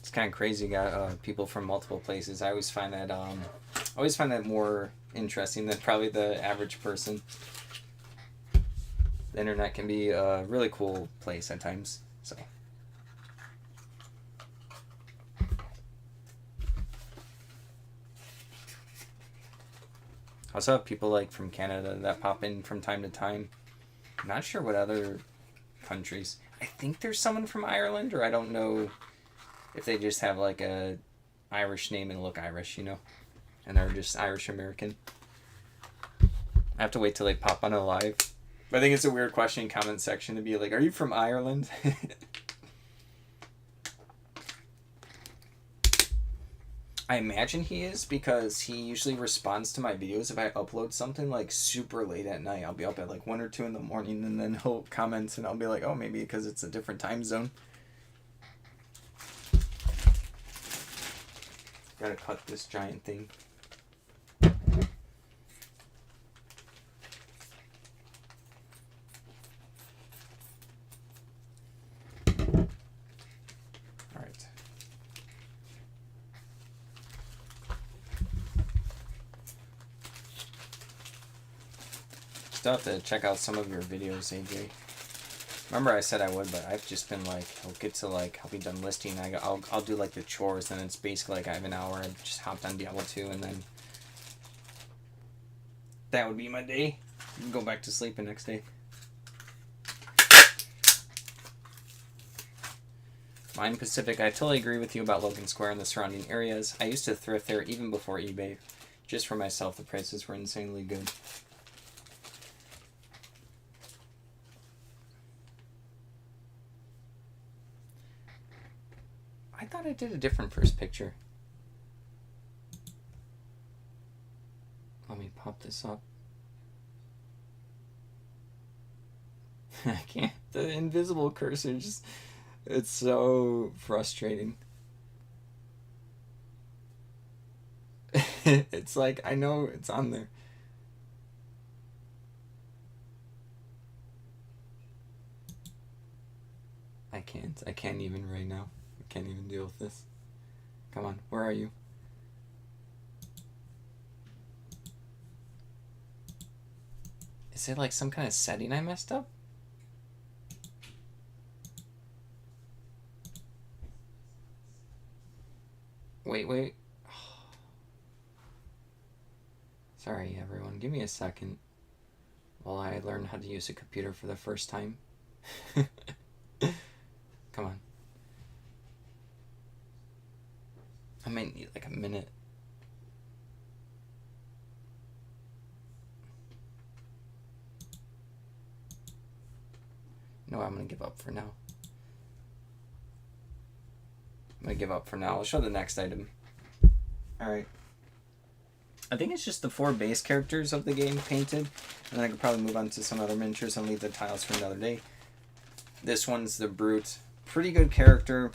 S1: It's kind of crazy. You got people from multiple places. I always find that more interesting than probably the average person. The internet can be a really cool place at times. So. I also have people like from Canada that pop in from time to time. I'm not sure what other countries. I think there's someone from Ireland, or I don't know if they just have like a Irish name and look Irish, you know, and they're just Irish American. I have to wait till they pop on a live. But I think it's a weird question in comment section to be like, are you from Ireland? I imagine he is, because he usually responds to my videos if I upload something like super late at night. I'll be up at like 1 or 2 in the morning, and then he'll comment and I'll be like, oh, maybe because it's a different time zone. Gotta cut this giant thing. Alright. Still have to check out some of your videos, AJ. Remember I said I would, but I've just been like, I'll be done listing, I'll do like the chores, and it's basically like I have an hour, I just hopped on Diablo 2, and then that would be my day. Go back to sleep the next day. Mine Pacific, I totally agree with you about Logan Square and the surrounding areas. I used to thrift there even before eBay. Just for myself, the prices were insanely good. I thought I did a different first picture. Let me pop this up. I can't. The invisible cursor just... It's so frustrating. It's like, I know it's on there. I can't. I can't even right now. I can't even deal with this. Come on, where are you? Is it like some kind of setting I messed up? Wait. Sorry, everyone. Give me a second while I learn how to use a computer for the first time. Come on. I might need like a minute. No, I'm gonna give up for now. I'm gonna give up for now. I'll show the next item. Alright. I think it's just the 4 base characters of the game painted. And then I could probably move on to some other miniatures and leave the tiles for another day. This one's the Brute. Pretty good character.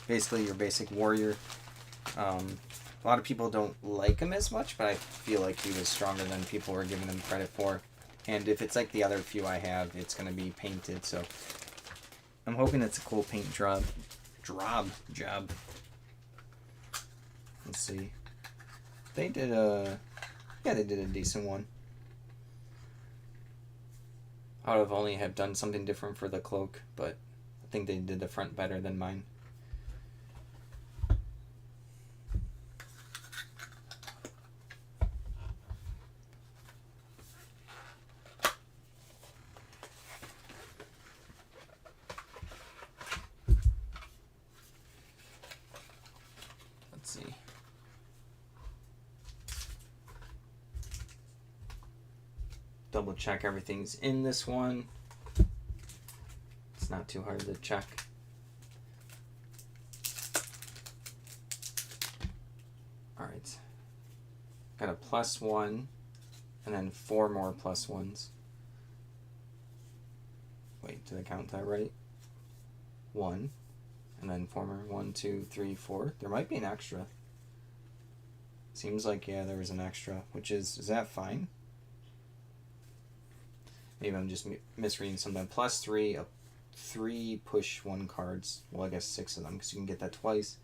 S1: Basically your basic warrior. A lot of people don't like him as much, but I feel like he was stronger than people were giving him credit for. And if it's like the other few I have, it's going to be painted, so I'm hoping it's a cool paint job. Let's see. They did they did a decent one. I would have only have done something different for the cloak, but I think they did the front better than mine. Double check everything's in this one. It's not too hard to check. Alright. Got a +1 and then 4 more +1s. Wait, did I count that right? 1 and then 4 more. 1, 2, 3, 4. There might be an extra. Seems like, yeah, there was an extra, which is that fine? Maybe I'm just misreading something. +3, 3 push 1 cards. Well, I guess 6 of them, because you can get that twice.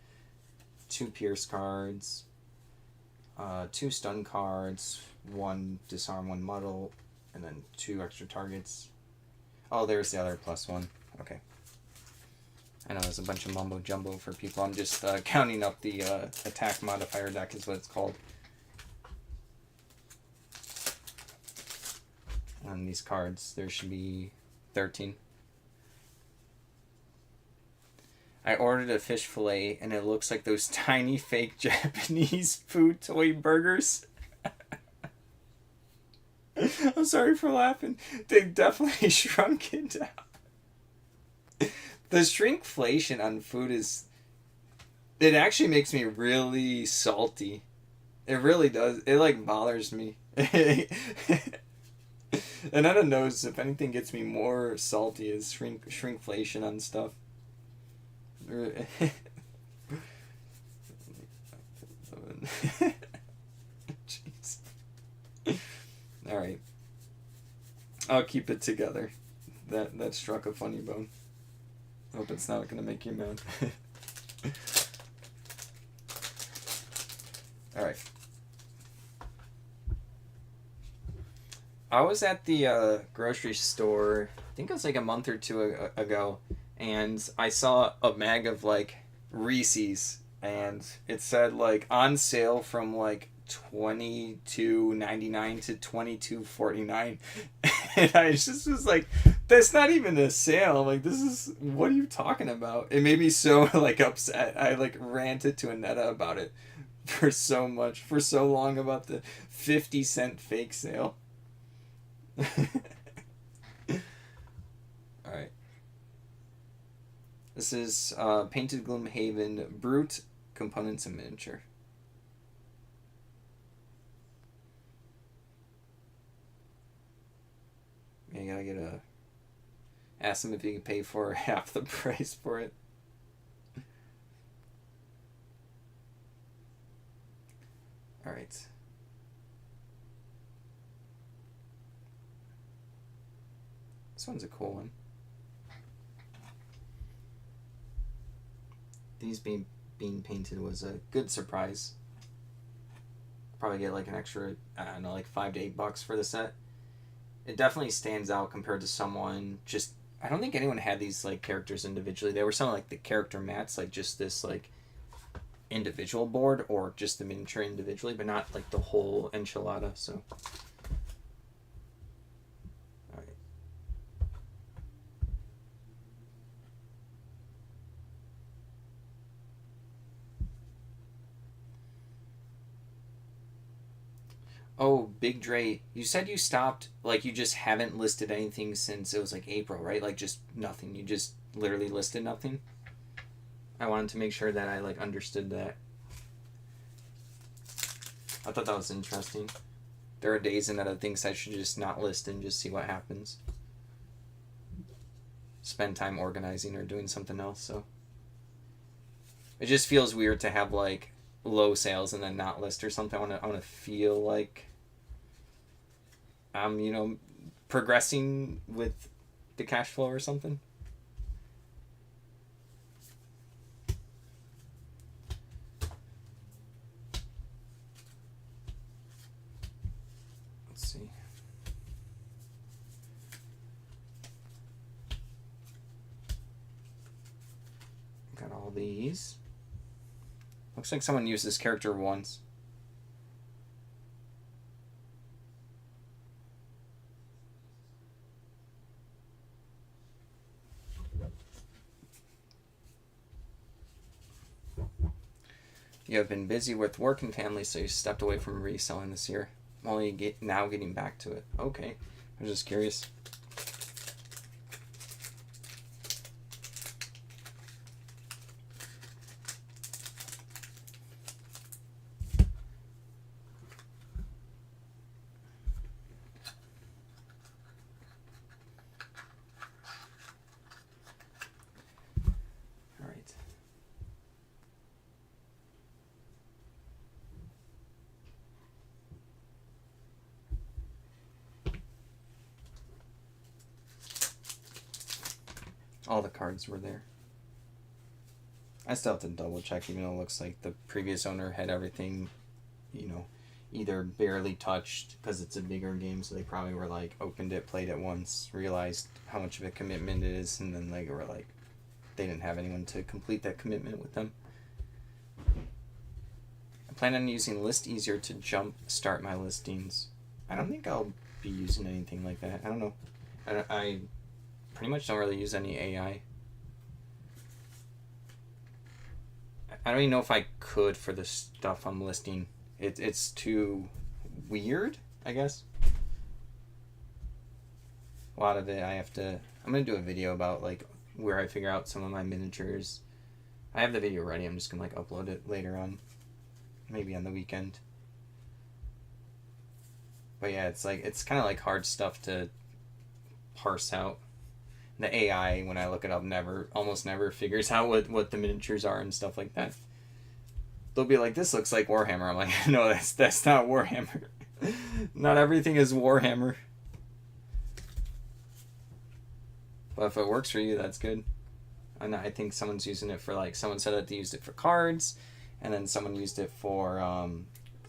S1: 2 pierce cards. 2 stun cards. 1 disarm, 1 muddle. And then 2 extra targets. Oh, there's the other +1. Okay. I know there's a bunch of mumbo jumbo for people. I'm just counting up the attack modifier deck is what it's called. On these cards, there should be 13. I ordered a fish fillet, and it looks like those tiny fake Japanese food toy burgers. I'm sorry for laughing. They definitely shrunk it down. The shrinkflation on food is... It actually makes me really salty. It really does. It, like, bothers me. And I don't know if anything gets me more salty is shrinkflation on stuff. Jeez. Alright. I'll keep it together. That struck a funny bone. Hope it's not gonna make you mad. Alright. I was at the grocery store, I think it was like a month or two ago, and I saw a bag of like Reese's, and it said like on sale from like $22.99 to $22.49, and I just was like, That's not even a sale. I'm like, this is, what are you talking about? It made me so like upset. I like ranted to Aneta about it for so long about the 50-cent fake sale. Alright. This is Painted Gloomhaven Brute Components and Miniature. Yeah, you gotta get a... Ask them if you can pay for half the price for it. Alright. This one's a cool one. These being painted was a good surprise. Probably get like an extra, I don't know, like $5 to $8 for the set. It definitely stands out compared to someone just... I don't think anyone had these like characters individually. They were some like the character mats, like just this like individual board or just the miniature individually, but not like the whole enchilada. So, all right. Oh, Big Dre, you said you stopped, like you just haven't listed anything since it was like April, right? Like just nothing. You just literally listed nothing. I wanted to make sure that I like understood that. I thought that was interesting. There are days and other things I should just not list and just see what happens. Spend time organizing or doing something else, so. It just feels weird to have like low sales and then not list or something. I want to feel like I'm, you know, progressing with the cash flow or something. Let's see. Got all these. Looks like someone used this character once. You have been busy with work and family, so you stepped away from reselling this year. I'm only now getting back to it. Okay. I was just curious. All the cards were there. I still have to double check, even though it looks like the previous owner had everything, you know, either barely touched because it's a bigger game, so they probably were like opened it, played it once, realized how much of a commitment it is, and then they were like, they didn't have anyone to complete that commitment with them. I plan on using List Easier to jump start my listings. I don't think I'll be using anything like that. I don't know. I pretty much don't really use any AI. I don't even know if I could for the stuff I'm listing. It's too weird, I guess. A lot of it I have to... I'm going to do a video about like where I figure out some of my miniatures. I have the video ready. I'm just going to like upload it later on. Maybe on the weekend. But yeah, it's like it's kind of like hard stuff to parse out. The AI, when I look it up, almost never figures out what the miniatures are and stuff like that. They'll be like, this looks like Warhammer. I'm like, no, that's not Warhammer. Not everything is Warhammer. But if it works for you, that's good. And I think someone's using it for like, someone said that they used it for cards, and then someone used it for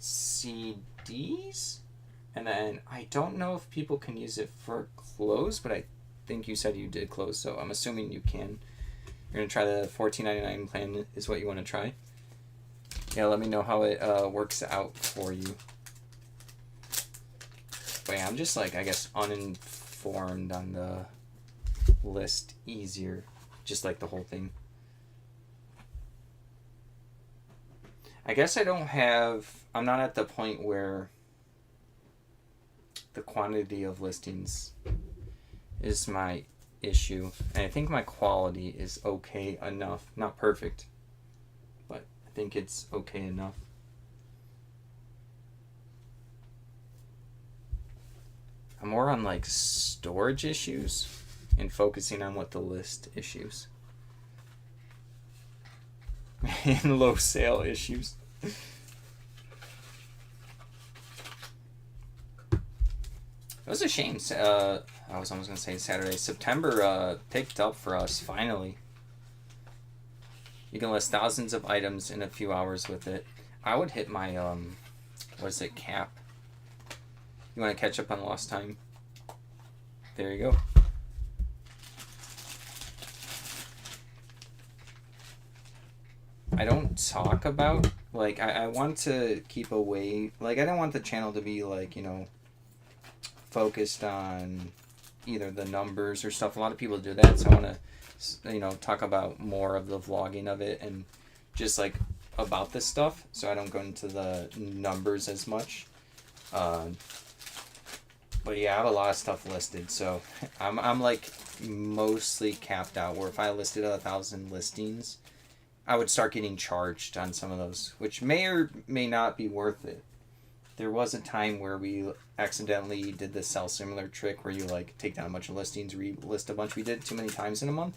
S1: CDs. And then I don't know if people can use it for clothes, but I think you said you did clothes, so I'm assuming you can. You're going to try the $14.99 plan is what you want to try. Yeah, let me know how it works out for you. But yeah, I'm just like, I guess, uninformed on the list easier, just like the whole thing. I guess I'm not at the point where the quantity of listings is my issue. And I think my quality is okay enough. Not perfect, but I think it's okay enough. I'm more on like storage issues and focusing on what the list issues. And low sale issues. It was a shame. I was almost going to say Saturday. September picked up for us, finally. You can list thousands of items in a few hours with it. I would hit my, cap. You want to catch up on lost time? There you go. I don't talk about, like, I want to keep away, like, I don't want the channel to be, like, focused on either the numbers or stuff. A lot of people do that, so I want to, talk about more of the vlogging of it and just, like, about this stuff, so I don't go into the numbers as much. But yeah, I have a lot of stuff listed, so I'm like mostly capped out, where if I listed 1,000 listings, I would start getting charged on some of those, which may or may not be worth it. There was a time where we accidentally did the sell similar trick where you like take down a bunch of listings, relist a bunch. We did it too many times in a month,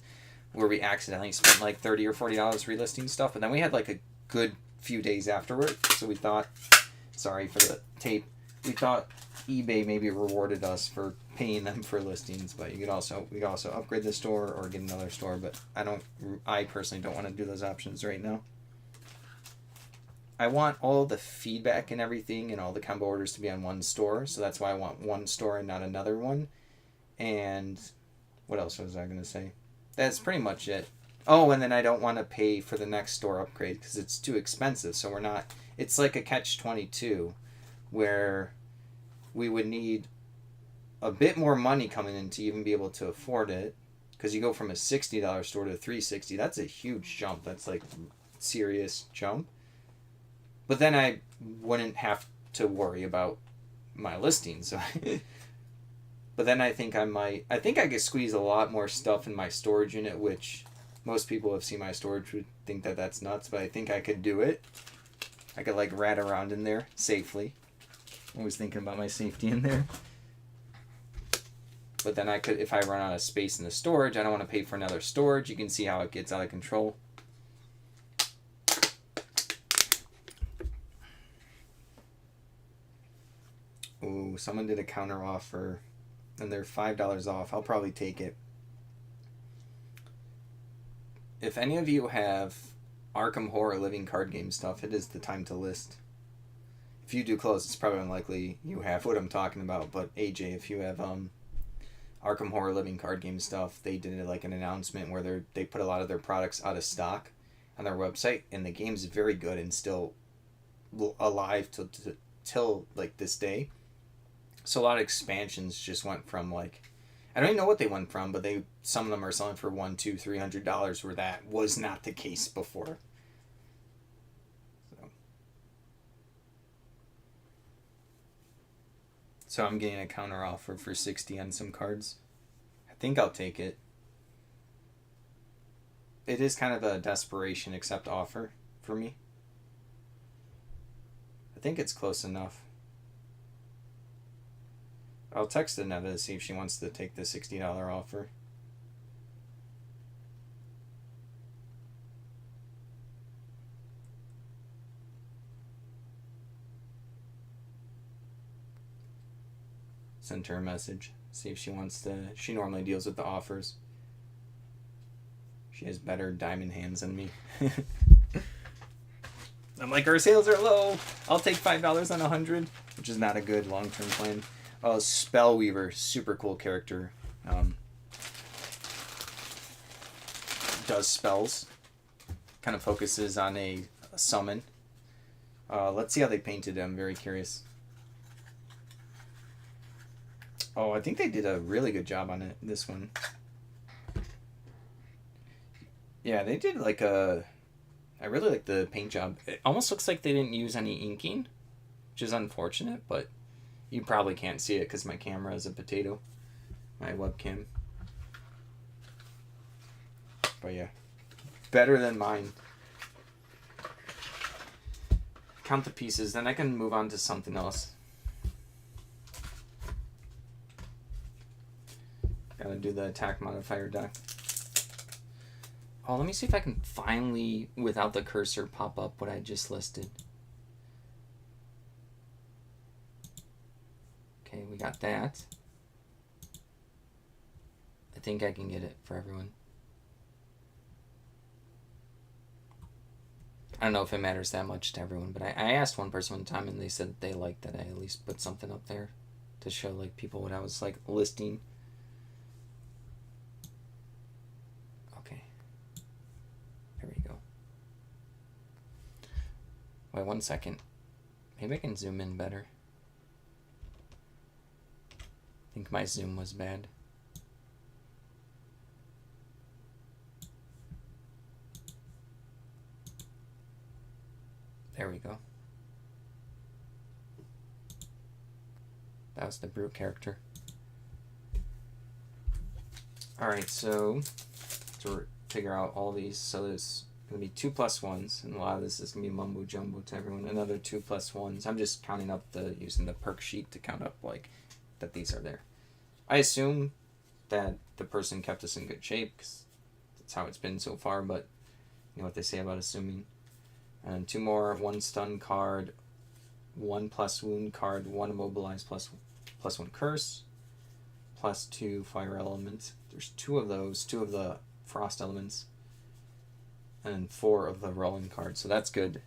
S1: where we accidentally spent like $30 or $40 relisting stuff, but then we had like a good few days afterward, so we thought, sorry for the tape, we thought eBay maybe rewarded us for paying them for listings, but we could also upgrade the store or get another store, but I personally don't want to do those options right now. I want all the feedback and everything and all the combo orders to be on one store, so that's why I want one store and not another one. And what else was I going to say? That's pretty much it. Oh, and then I don't want to pay for the next store upgrade because it's too expensive, so it's like a catch-22 where we would need a bit more money coming in to even be able to afford it, because you go from a $60 store to a $360. That's a huge jump. That's like serious jump. But then I wouldn't have to worry about my listings. But then I think I could squeeze a lot more stuff in my storage unit, which most people who have seen my storage would think that that's nuts, but I think I could do it. I could like rat around in there safely. Always thinking about my safety in there. But then I could, if I run out of space in the storage, I don't want to pay for another storage. You can see how it gets out of control. Ooh, someone did a counter offer and they're $5 off. I'll probably take it. If any of you have Arkham Horror Living card game stuff, it is the time to list. If you do close, it's probably unlikely you have what I'm talking about, but AJ, if you have Arkham Horror Living card game stuff, they did like an announcement where they put a lot of their products out of stock on their website, and the game's very good and still alive till like this day. So a lot of expansions just went from like, I don't even know what they went from, but some of them are selling for $100, $200, $300, where that was not the case before. So I'm getting a counter offer for $60 on some cards. I think I'll take it. It is kind of a desperation accept offer for me. I think it's close enough. I'll text Aneta to see if she wants to take the $60 offer. Send her a message. See if she wants to. She normally deals with the offers. She has better diamond hands than me. I'm like, our sales are low. I'll take $5 on 100, which is not a good long-term plan. Oh, Spellweaver, super cool character. Does spells. Kind of focuses on a summon. Let's see how they painted it. I'm very curious. Oh, I think they did a really good job on it, this one. Yeah, they did like a. I really like the paint job. It almost looks like they didn't use any inking, which is unfortunate, but you probably can't see it because my camera is a potato. My webcam. But yeah, better than mine. Count the pieces, then I can move on to something else. Gotta do the attack modifier deck. Oh, let me see if I can finally, without the cursor, pop up what I just listed. Okay, we got that. I think I can get it for everyone. I don't know if it matters that much to everyone, but I asked one person one time and they said they liked that I at least put something up there to show like people what I was like listing. Okay. There we go. Wait 1 second. Maybe I can zoom in better. I think my zoom was bad. There we go. That was the brute character. Alright, so to figure out all these, so there's going to be 2+1s, and a lot of this is going to be mumbo jumbo to everyone. Another 2+1s. I'm just counting up using the perk sheet to count up like that these are there. I assume that the person kept us in good shape because that's how it's been so far, but you know what they say about assuming. And 2 more, 1 stun card, 1 plus wound card, 1 immobilize plus 1 curse, plus 2 fire element. There's 2 of those, 2 of the frost elements, and 4 of the rolling cards. So that's good.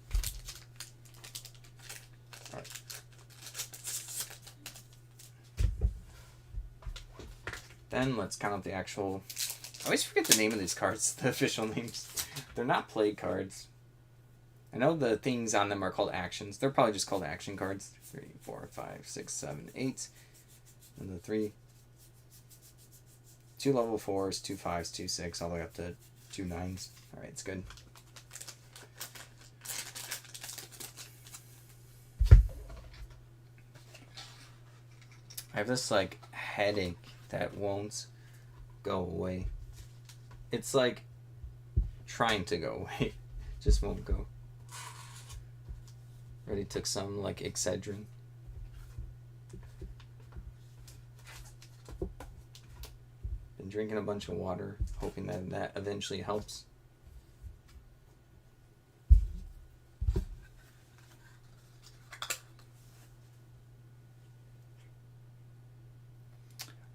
S1: All right. Then let's count up the actual. I always forget the name of these cards, the official names. They're not play cards. I know the things on them are called actions. They're probably just called action cards. 3, 4, 5, 6, 7, 8. And the 3. 2 level 4s, 2 5s, 2 6, all the way up to 2 9s. Alright, it's good. I have this like headache that won't go away. It's like trying to go away. Just won't go. Already took some like Excedrin. Been drinking a bunch of water, hoping that that eventually helps.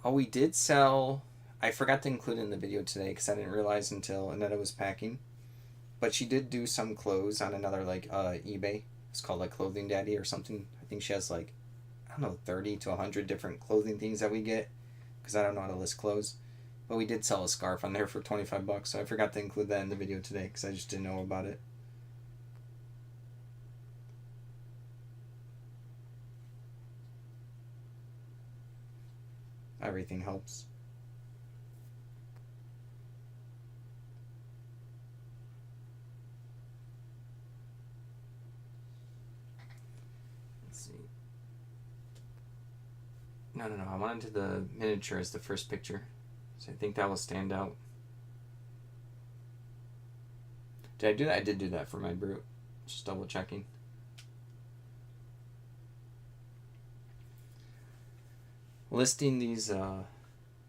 S1: Oh, we did sell. I forgot to include it in the video today because I didn't realize until Annetta was packing. But she did do some clothes on another like eBay. It's called like Clothing Daddy or something. I think she has like, I don't know, 30 to 100 different clothing things that we get because I don't know how to list clothes. But we did sell a scarf on there for $25, so I forgot to include that in the video today because I just didn't know about it. Everything helps. Let's see. No. I wanted to the miniature as the first picture. So I think that will stand out. Did I do that? I did do that for my brute. Just double checking. Listing these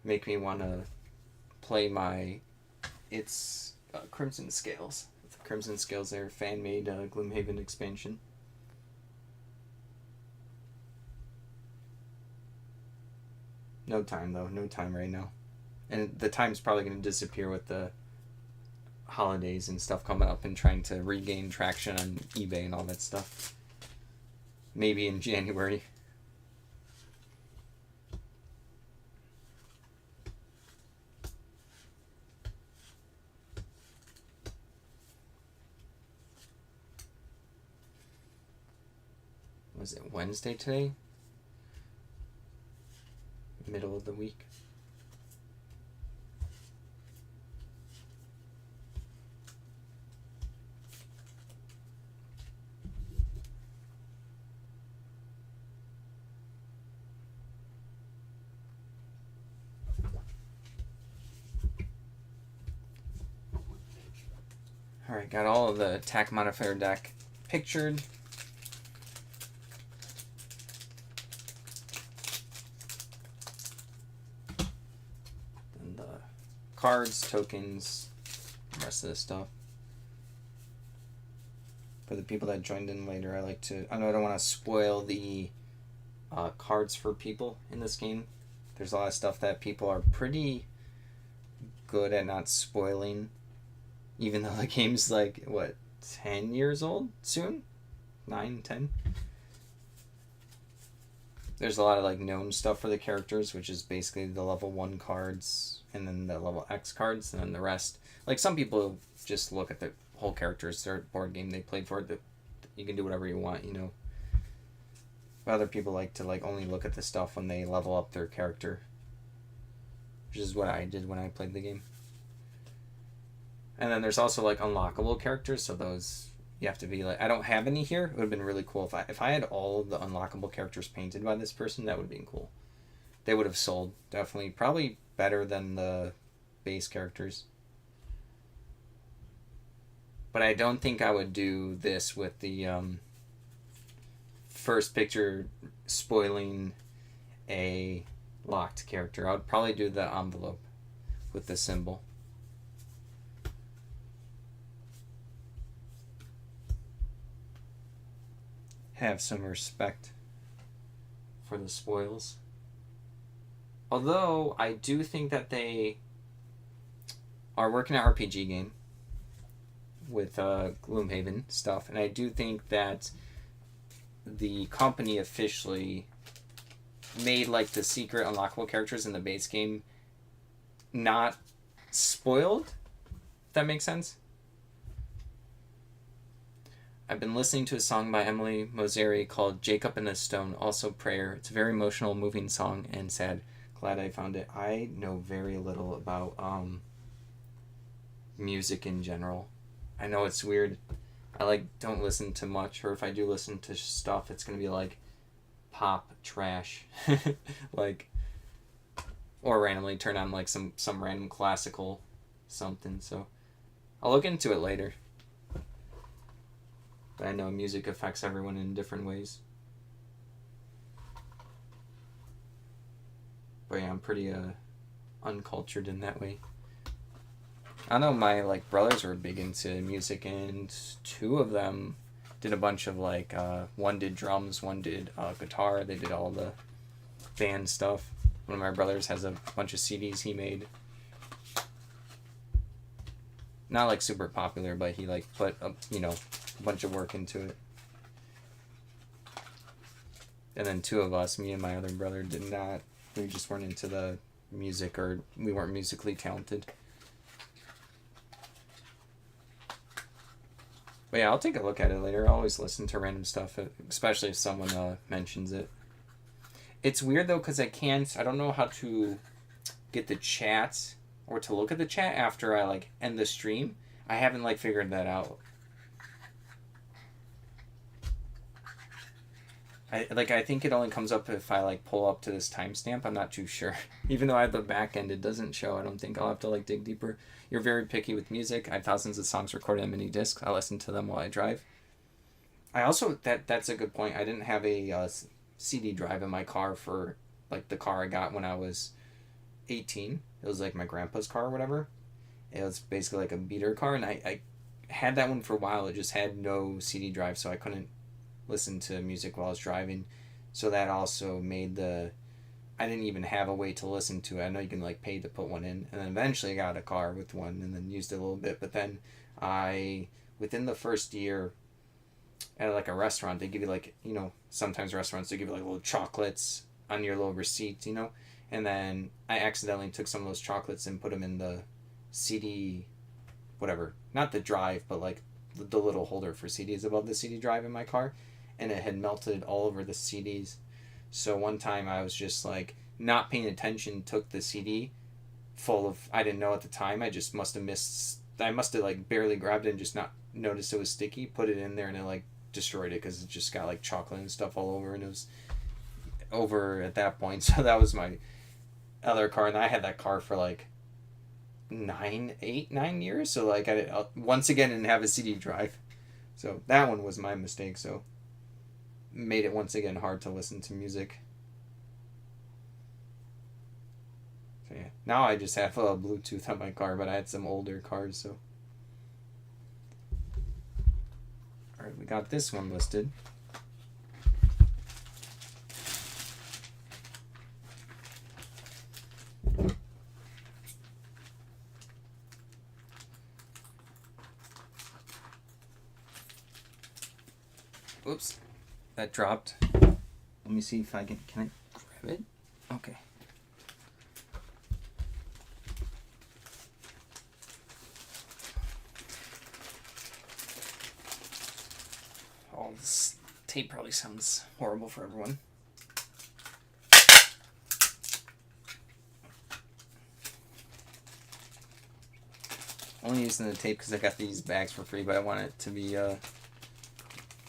S1: make me want to play my Crimson Scales. The Crimson Scales are fan-made Gloomhaven expansion. No time though, no time right now. And the time's probably going to disappear with the holidays and stuff coming up and trying to regain traction on eBay and all that stuff. Maybe in January. Was it Wednesday today? Middle of the week. Alright, got all of the attack modifier deck pictured. Then the cards, tokens, the rest of the stuff. For the people that joined in later, I know I don't want to spoil the cards for people in this game. There's a lot of stuff that people are pretty good at not spoiling, even though the game's like, what, 10 years old soon? 9, 10? There's a lot of like known stuff for the characters, which is basically the level 1 cards and then the level X cards, and then the rest. Like, some people just look at the whole characters, their board game they played for it, you can do whatever you want, you know. Other people like to like only look at the stuff when they level up their character, which is what I did when I played the game. And then there's also like unlockable characters, so those you have to be like, I don't have any here. It would have been really cool if I had all of the unlockable characters painted by this person. That would have been cool. They would have sold, definitely, probably better than the base characters. But I don't think I would do this with the first picture spoiling a locked character. I would probably do the envelope with the symbol. Have some respect for the spoils. Although I do think that they are working an RPG game with Gloomhaven stuff, and I do think that the company officially made like the secret unlockable characters in the base game not spoiled, if that makes sense. I've been listening to a song by Emily Moseri called Jacob and the Stone, also prayer. It's a very emotional, moving song and sad. Glad I found it. I know very little about music in general. I know it's weird. I don't listen to much, or if I do listen to stuff, it's gonna be like pop trash, or randomly turn on like some random classical something. So I'll look into it later. But I know music affects everyone in different ways. But yeah, I'm pretty uncultured in that way. I know my brothers were big into music, and 2 of them did a bunch of one did drums, one did guitar. They did all the band stuff. One of my brothers has a bunch of CDs he made. Not super popular, but he put a bunch of work into it. And then 2 of us, me and my other brother, did not. We just weren't into the music, or we weren't musically talented. But yeah, I'll take a look at it later. I always listen to random stuff, especially if someone mentions it. It's weird though, because I don't know how to get the chat or to look at the chat after I end the stream. I haven't figured that out. I think it only comes up if I pull up to this timestamp. I'm not too sure. Even though I have the back end, it doesn't show. I don't think I'll have to dig deeper. You're very picky with music. I have thousands of songs recorded on mini discs. I listen to them while I drive. I also that's a good point. I didn't have a CD drive in my car for the car I got when I was 18. It was my grandpa's car or whatever. It was basically a beater car, and I had that one for a while. It just had no CD drive, so I couldn't listen to music while I was driving. So that also made I didn't even have a way to listen to it. I know you can pay to put one in, and then eventually I got a car with one and then used it a little bit. But then within the first year at a restaurant, they give you sometimes restaurants, they give you little chocolates on your little receipt, and then I accidentally took some of those chocolates and put them in the CD, whatever, not the drive, but the little holder for CDs above the CD drive in my car, and it had melted all over the CDs. So one time I was just not paying attention, took the CD full of, I didn't know at the time, I just must have barely grabbed it and just not noticed it was sticky, put it in there, and it destroyed it because it just got chocolate and stuff all over, and it was over at that point. So that was my other car, and I had that car for 9 years. So like I once again didn't have a CD drive, so that one was my mistake. So made it once again hard to listen to music. So yeah, now I just have a Bluetooth on my car, but I had some older cars. So all right, we got this one listed. Oops, that dropped. Let me see if I can I grab it? Okay. Oh, this tape probably sounds horrible for everyone. Only using the tape because I got these bags for free, but I want it to be,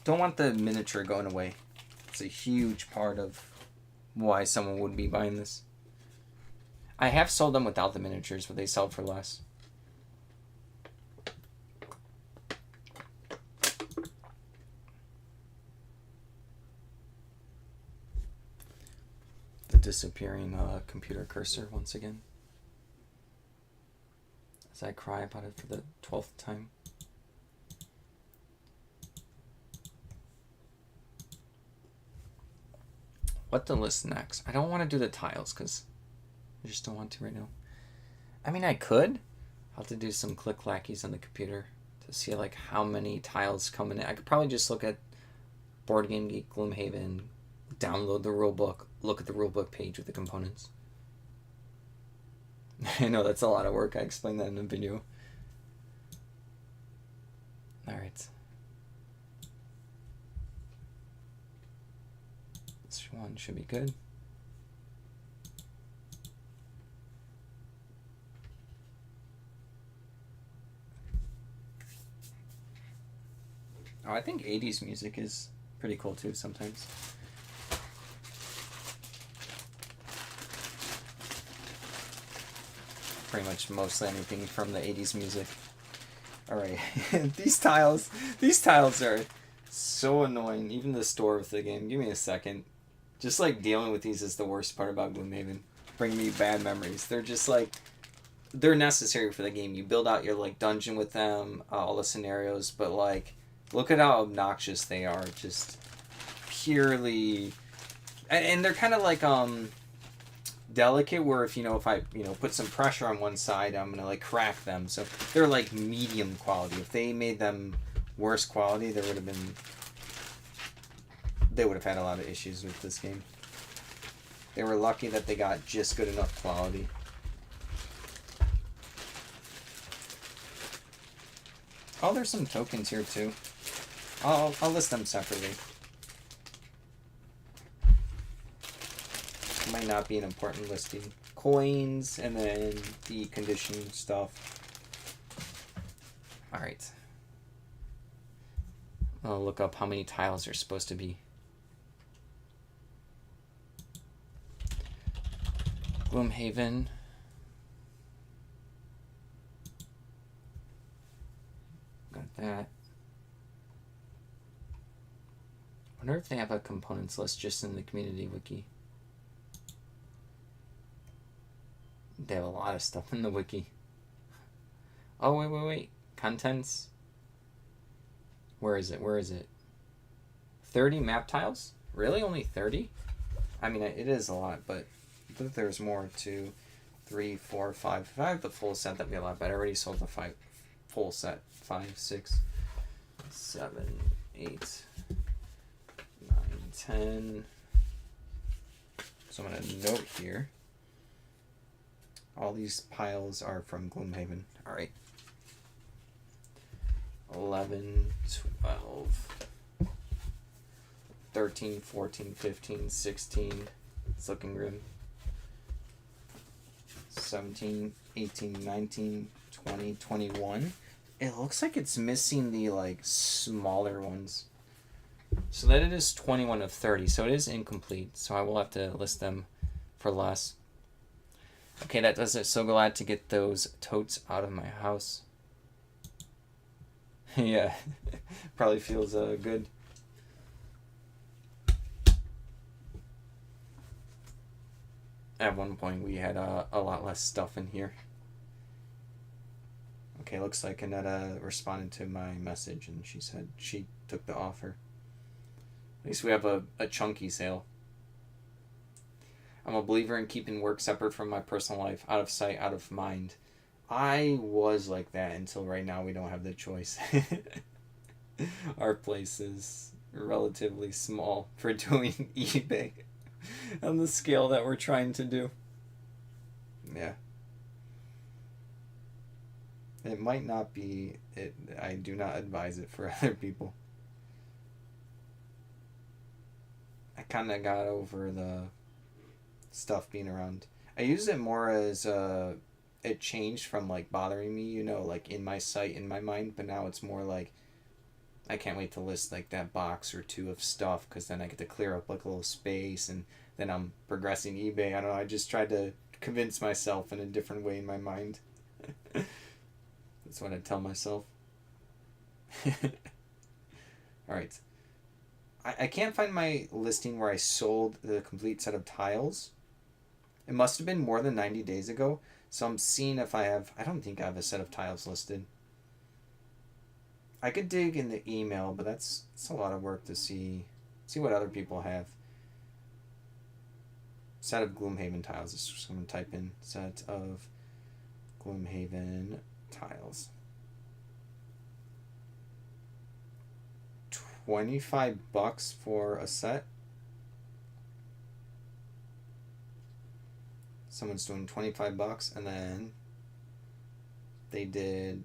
S1: don't want the miniature going away. It's a huge part of why someone would be buying this. I have sold them without the miniatures, but they sell for less. The disappearing computer cursor once again. As I cry about it for the 12th time. What to list next? I don't want to do the tiles because I just don't want to right now. I mean, I could. I'll have to do some click-lackies on the computer to see like how many tiles come in. I could probably just look at Board Game Geek, Gloomhaven, download the rulebook, look at the rulebook page with the components. I know that's a lot of work. I explained that in a video. Alright. This one should be good. Oh, I think 80s music is pretty cool too sometimes. Pretty much mostly anything from the 80s music. Alright, these tiles are so annoying. Even the store with the game. Give me a second. Just like dealing with these is the worst part about Gloomhaven. Bring me bad memories. They're just like, they're necessary for the game. You build out your like dungeon with them, all the scenarios, but like, look at how obnoxious they are. Just purely, and they're kind of like delicate. Where if I put some pressure on one side, I'm gonna like crack them. So they're like medium quality. If they made them worse quality, they would have had a lot of issues with this game. They were lucky that they got just good enough quality. Oh, there's some tokens here too. I'll list them separately. Might not be an important listing. Coins and then the condition stuff. Alright. I'll look up how many tiles are supposed to be. Gloomhaven. Got that. I wonder if they have a components list just in the community wiki. They have a lot of stuff in the wiki. Oh, wait. Contents. Where is it? 30 map tiles? Really? Only 30? I mean, it is a lot, but there's more. 2, 3, 4, 5. If I have the full set, that'd be a lot better. I already sold the full set. 5, 6, 7, 8, 9, 10. So I'm going to note here. All these piles are from Gloomhaven. Alright. 11, 12, 13, 14, 15, 16. It's looking grim. 17, 18, 19, 20, 21. It looks like it's missing the like smaller ones. So that it is 21 of 30. So it is incomplete. So I will have to list them for less. Okay, that does it. So glad to get those totes out of my house. Yeah, probably feels good. At one point, we had a lot less stuff in here. Okay, looks like Annetta responded to my message and she said she took the offer. At least we have a chunky sale. I'm a believer in keeping work separate from my personal life, out of sight, out of mind. I was like that until right now we don't have the choice. Our place is relatively small for doing eBay on the scale that we're trying to do. Yeah. It might not be it. I do not advise it for other people. I kind of got over the stuff being around. I use it more as it changed from like bothering me, like in my sight, in my mind, but now it's more like I can't wait to list like that box or two of stuff because then I get to clear up like a little space and then I'm progressing eBay. I don't know. I just tried to convince myself in a different way in my mind. That's what I tell myself. All right. I can't find my listing where I sold the complete set of tiles. It must have been more than 90 days ago. So I'm seeing if I have... I don't think I have a set of tiles listed. I could dig in the email, but that's a lot of work to see what other people have. Set of Gloomhaven tiles. This is just going to type in set of Gloomhaven tiles. $25 for a set. Someone's doing $25, and then they did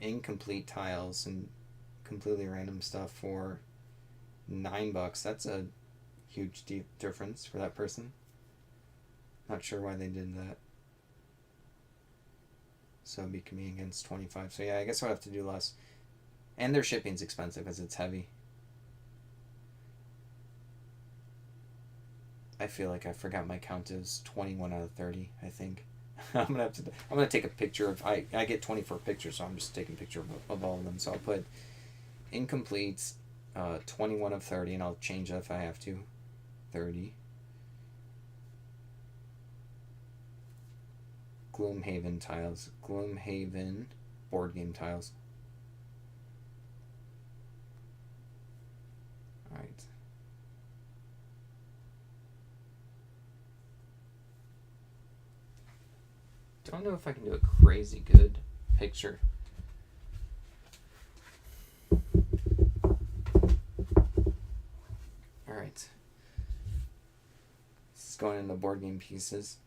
S1: incomplete tiles and completely random stuff for $9. That's a huge difference for that person. Not sure why they did that. So it'd be competing against 25. So yeah, I guess I'll have to do less. And their shipping's expensive because it's heavy. I feel like I forgot my count is 21 out of 30, I think. I'm gonna take a picture of I get 24 pictures, so I'm just taking a picture of all of them. So I'll put incomplete 21 of 30, and I'll change that if I have to. 30. Gloomhaven tiles. Gloomhaven board game tiles. Alright. Don't know if I can do a crazy good picture. Alright. This is going into board game pieces.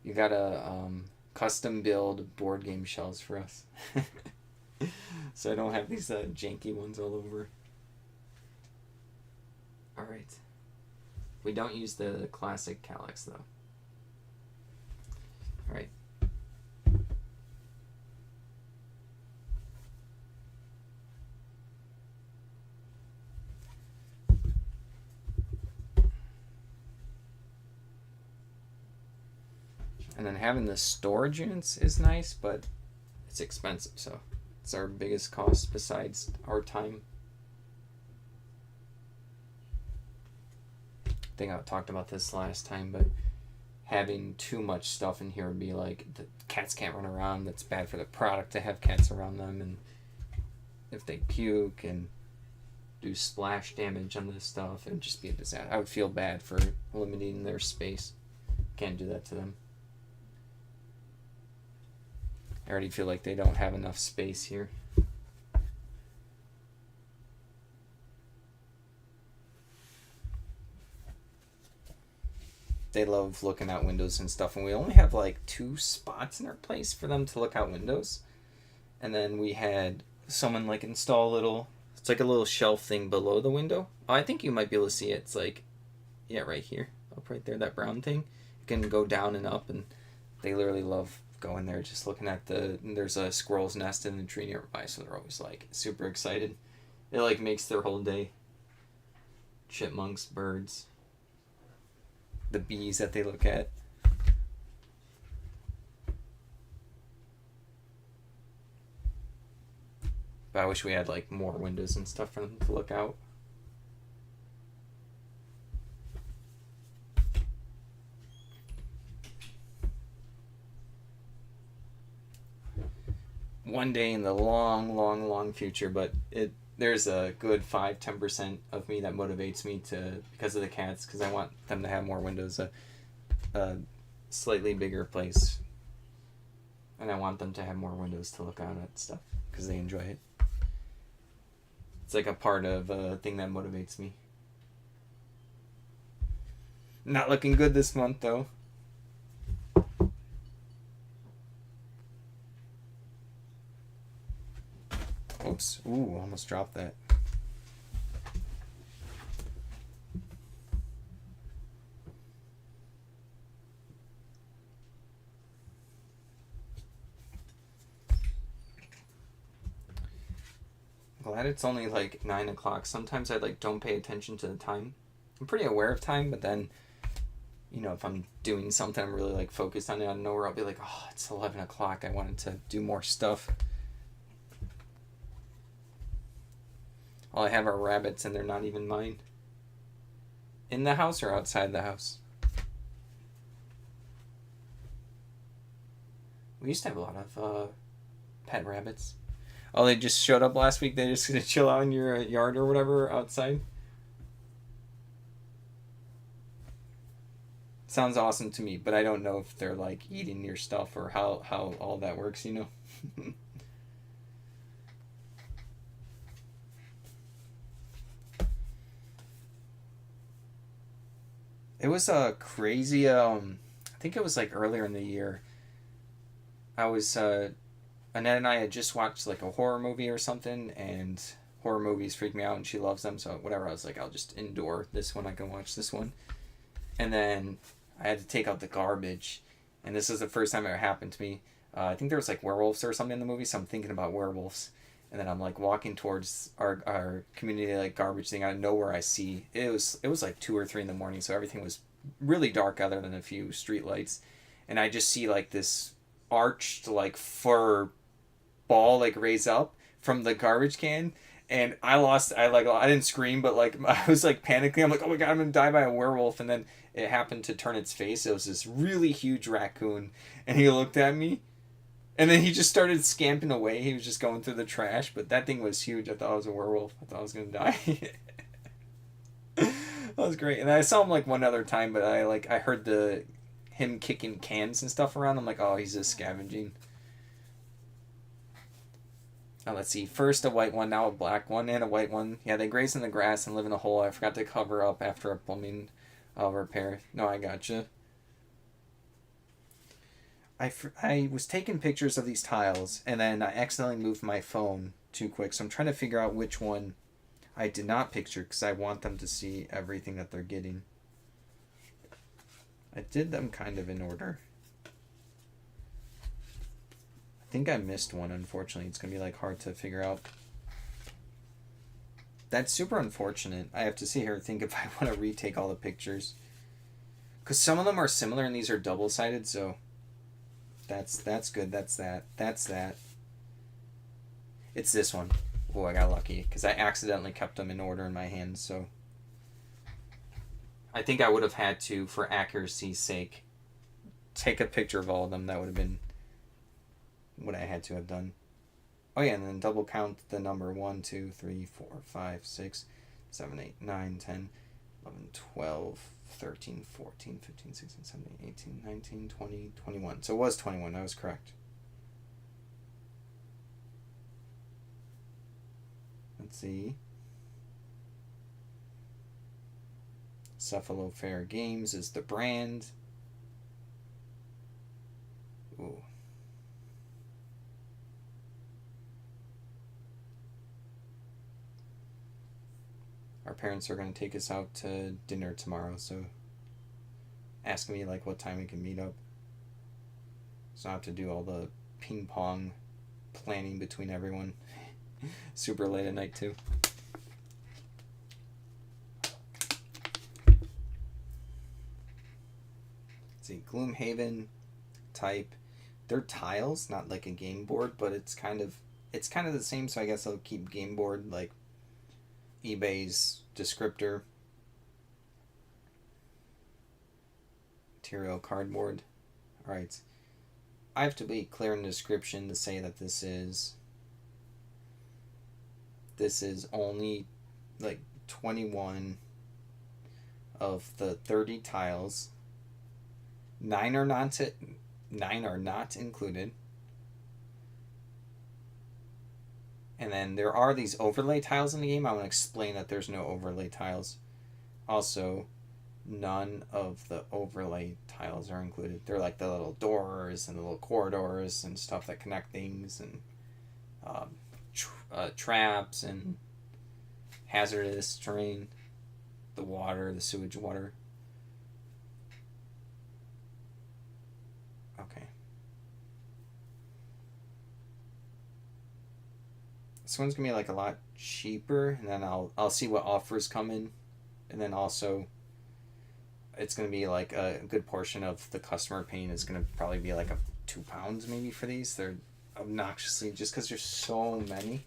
S1: You gotta custom build board game shells for us. So I don't have these janky ones all over. Alright. We don't use the classic Kallax though. Alright. And then having the storage units is nice, but it's expensive, so it's our biggest cost besides our time. I think I talked about this last time, but having too much stuff in here would be like the cats can't run around. That's bad for the product to have cats around them, and if they puke and do splash damage on this stuff, it would just be a disaster. I would feel bad for limiting their space. Can't do that to them. I already feel like they don't have enough space here. They love looking out windows and stuff, and we only have like 2 spots in our place for them to look out windows. And then we had someone like install it's like a little shelf thing below the window. Oh, I think you might be able to see it. It's like, yeah, right here, up right there, that brown thing. You can go down and up, and they literally love going there just looking at there's a squirrel's nest in the tree nearby, so they're always like super excited. It like makes their whole day. Chipmunks, birds. the bees that they look at. But I wish we had like more windows and stuff for them to look out. One day in the long future, but there's a good 5-10% of me that motivates me to, because of the cats, because I want them to have more windows, a slightly bigger place, and I want them to have more windows to look out at stuff because they enjoy it. It's like a part of a thing that motivates me. Not looking good this month though. Oops. Ooh, almost dropped that. Glad it's only like 9 o'clock. Sometimes I like don't pay attention to the time. I'm pretty aware of time, but then, you know, if I'm doing something I'm really like focused on it, out of nowhere I'll be like, oh, it's 11 o'clock. I wanted to do more stuff. All I have are rabbits, and they're not even mine. In the house or outside the house? We used to have a lot of pet rabbits. Oh, they just showed up last week? They just gonna chill out in your yard or whatever outside? Sounds awesome to me, but I don't know if they're like eating your stuff or how all that works, you know? It was a crazy. I think it was like earlier in the year. I was Annette and I had just watched like a horror movie or something, and horror movies freak me out, and she loves them. So whatever, I was like, I'll just endure this one. I can watch this one, and then I had to take out the garbage, and this is the first time it ever happened to me. I think there was like werewolves or something in the movie, so I'm thinking about werewolves. And then I'm like walking towards our community like garbage thing. Out of nowhere, I see it was like 2 or 3 in the morning, so everything was really dark other than a few street lights, and I just see like this arched like fur ball like raise up from the garbage can, and I didn't scream, but like I was like panicking. I'm like, oh my god, I'm gonna die by a werewolf, and then it happened to turn its face. It was this really huge raccoon, and he looked at me. And then he just started scamping away. He was just going through the trash, but that thing was huge. I thought it was a werewolf. I thought I was gonna die. That was great. And I saw him like one other time, but I heard him kicking cans and stuff around. I'm like, oh, he's just scavenging. Now let's see. First a white one, now a black one, and a white one. Yeah, they graze in the grass and live in a hole. I forgot to cover up after a plumbing repair. No, I gotcha. I was taking pictures of these tiles, and then I accidentally moved my phone too quick, so I'm trying to figure out which one I did not picture, because I want them to see everything that they're getting. I did them kind of in order. I think I missed one, unfortunately. It's going to be like hard to figure out. That's super unfortunate. I have to sit here and think if I want to retake all the pictures. Because some of them are similar, and these are double-sided, so... That's good. That's that. It's this one. Oh, I got lucky because I accidentally kept them in order in my hands. So I think I would have had to, for accuracy's sake, take a picture of all of them. That would have been what I had to have done. Oh yeah, and then double count the number 1, 2, 3, 4, 5, 6, 7, 8, 9, 10, 11, 12. 13, 14, 15, 16, 17, 18, 19, 20, 21. So it was 21. I was correct. Let's see. Cephalo Fair Games is the brand. Ooh. Our parents are going to take us out to dinner tomorrow, so ask me like what time we can meet up. So I have to do all the ping pong planning between everyone. Super late at night too. see, Gloomhaven type. They're tiles, not like a game board, but it's kind of the same. So I guess I'll keep game board, like eBay's descriptor. Material cardboard. All right. I have to be clear in the description to say that this is only like 21 of the 30 tiles. 9 are not included. And then there are these overlay tiles in the game. I want to explain that there's no overlay tiles. Also, none of the overlay tiles are included. They're like the little doors and the little corridors and stuff that connect things, and traps and hazardous terrain, the water, the sewage water. Okay. This one's gonna be like a lot cheaper, and then I'll see what offers come in, and then also it's gonna be like a good portion of the customer paying is gonna probably be like £2 maybe for these. They're obnoxiously, just because there's so many.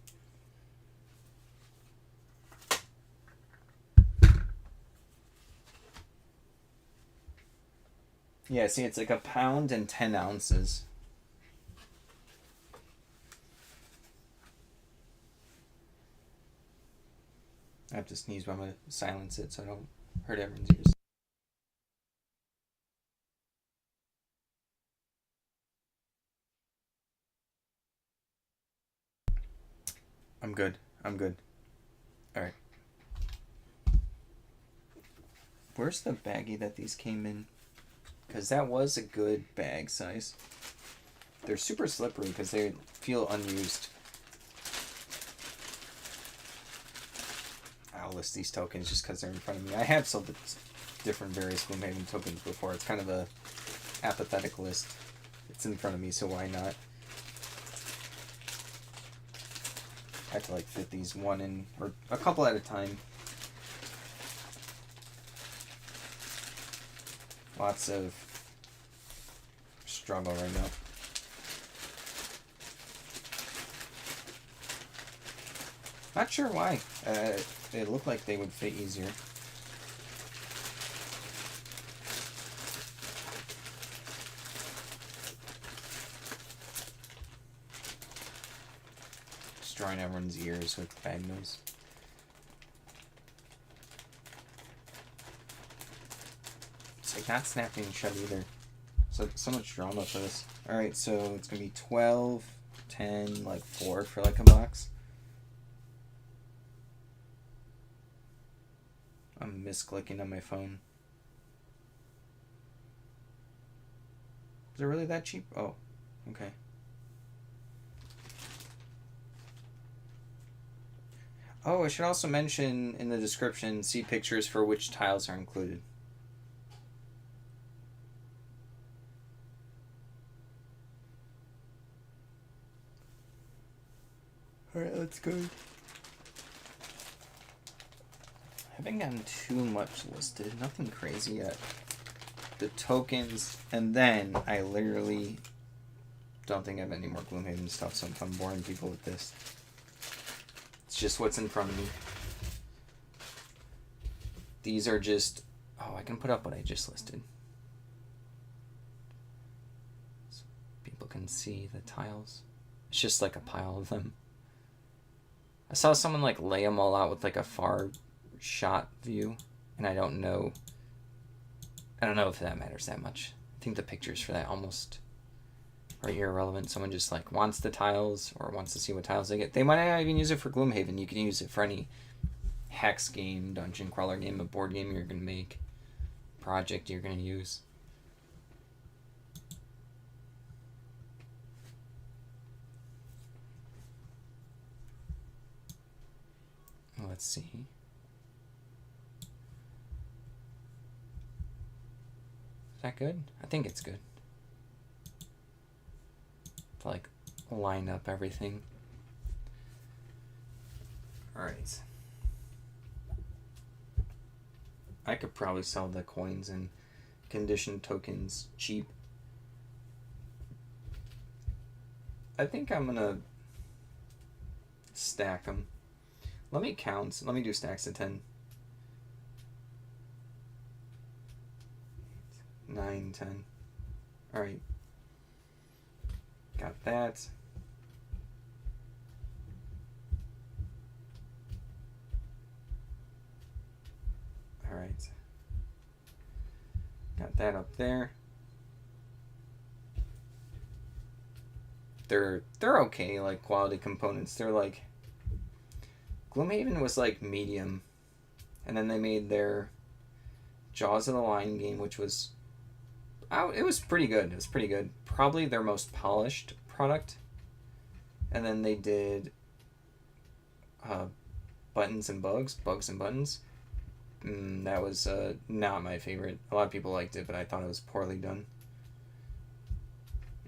S1: Yeah, see, it's like £1 and 10 ounces. I have to sneeze, but I'm going to silence it so I don't hurt everyone's ears. I'm good. Alright. Where's the baggie that these came in? Because that was a good bag size. They're super slippery because they feel unused. I'll list these tokens just because they're in front of me. I have sold the different various Gloomhaven tokens before. It's kind of a apathetic list. It's in front of me, so why not? I have to like fit these one in, or a couple at a time. Lots of struggle right now. Not sure why. It looked like they would fit easier. Destroying everyone's ears with bag noise. It's like not snapping shut either. So much drama for this. Alright, so it's gonna be 12, 10, like 4 for like a box. I'm misclicking on my phone. Is it really that cheap? Oh, okay. Oh, I should also mention in the description, see pictures for which tiles are included. Alright, let's go. I haven't gotten too much listed. Nothing crazy yet. The tokens, and then I literally don't think I have any more Gloomhaven stuff, so I'm boring people with this. It's just what's in front of me. These are just... Oh, I can put up what I just listed. So people can see the tiles. It's just like a pile of them. I saw someone like lay them all out with like a far shot view, and I don't know if that matters that much. I think the pictures for that almost are irrelevant. Someone just like wants the tiles or wants to see what tiles they get. They might not even use it for Gloomhaven. You can use it for any hex game, dungeon crawler game, a board game you're gonna make, project you're gonna use. Let's see. Is that good? I think it's good. To like line up everything. Alright. I could probably sell the coins and condition tokens cheap. I think I'm gonna stack them. Let me count. Let me do stacks of 10. 9, 10. Alright. Got that. Alright. Got that up there. They're okay, like quality components. They're like Gloomhaven was like medium, and then they made their Jaws of the Lion game, which was it was pretty good. It was pretty good. Probably their most polished product. And then they did Buttons and Bugs, Bugs and Buttons. That was not my favorite. A lot of people liked it, but I thought it was poorly done.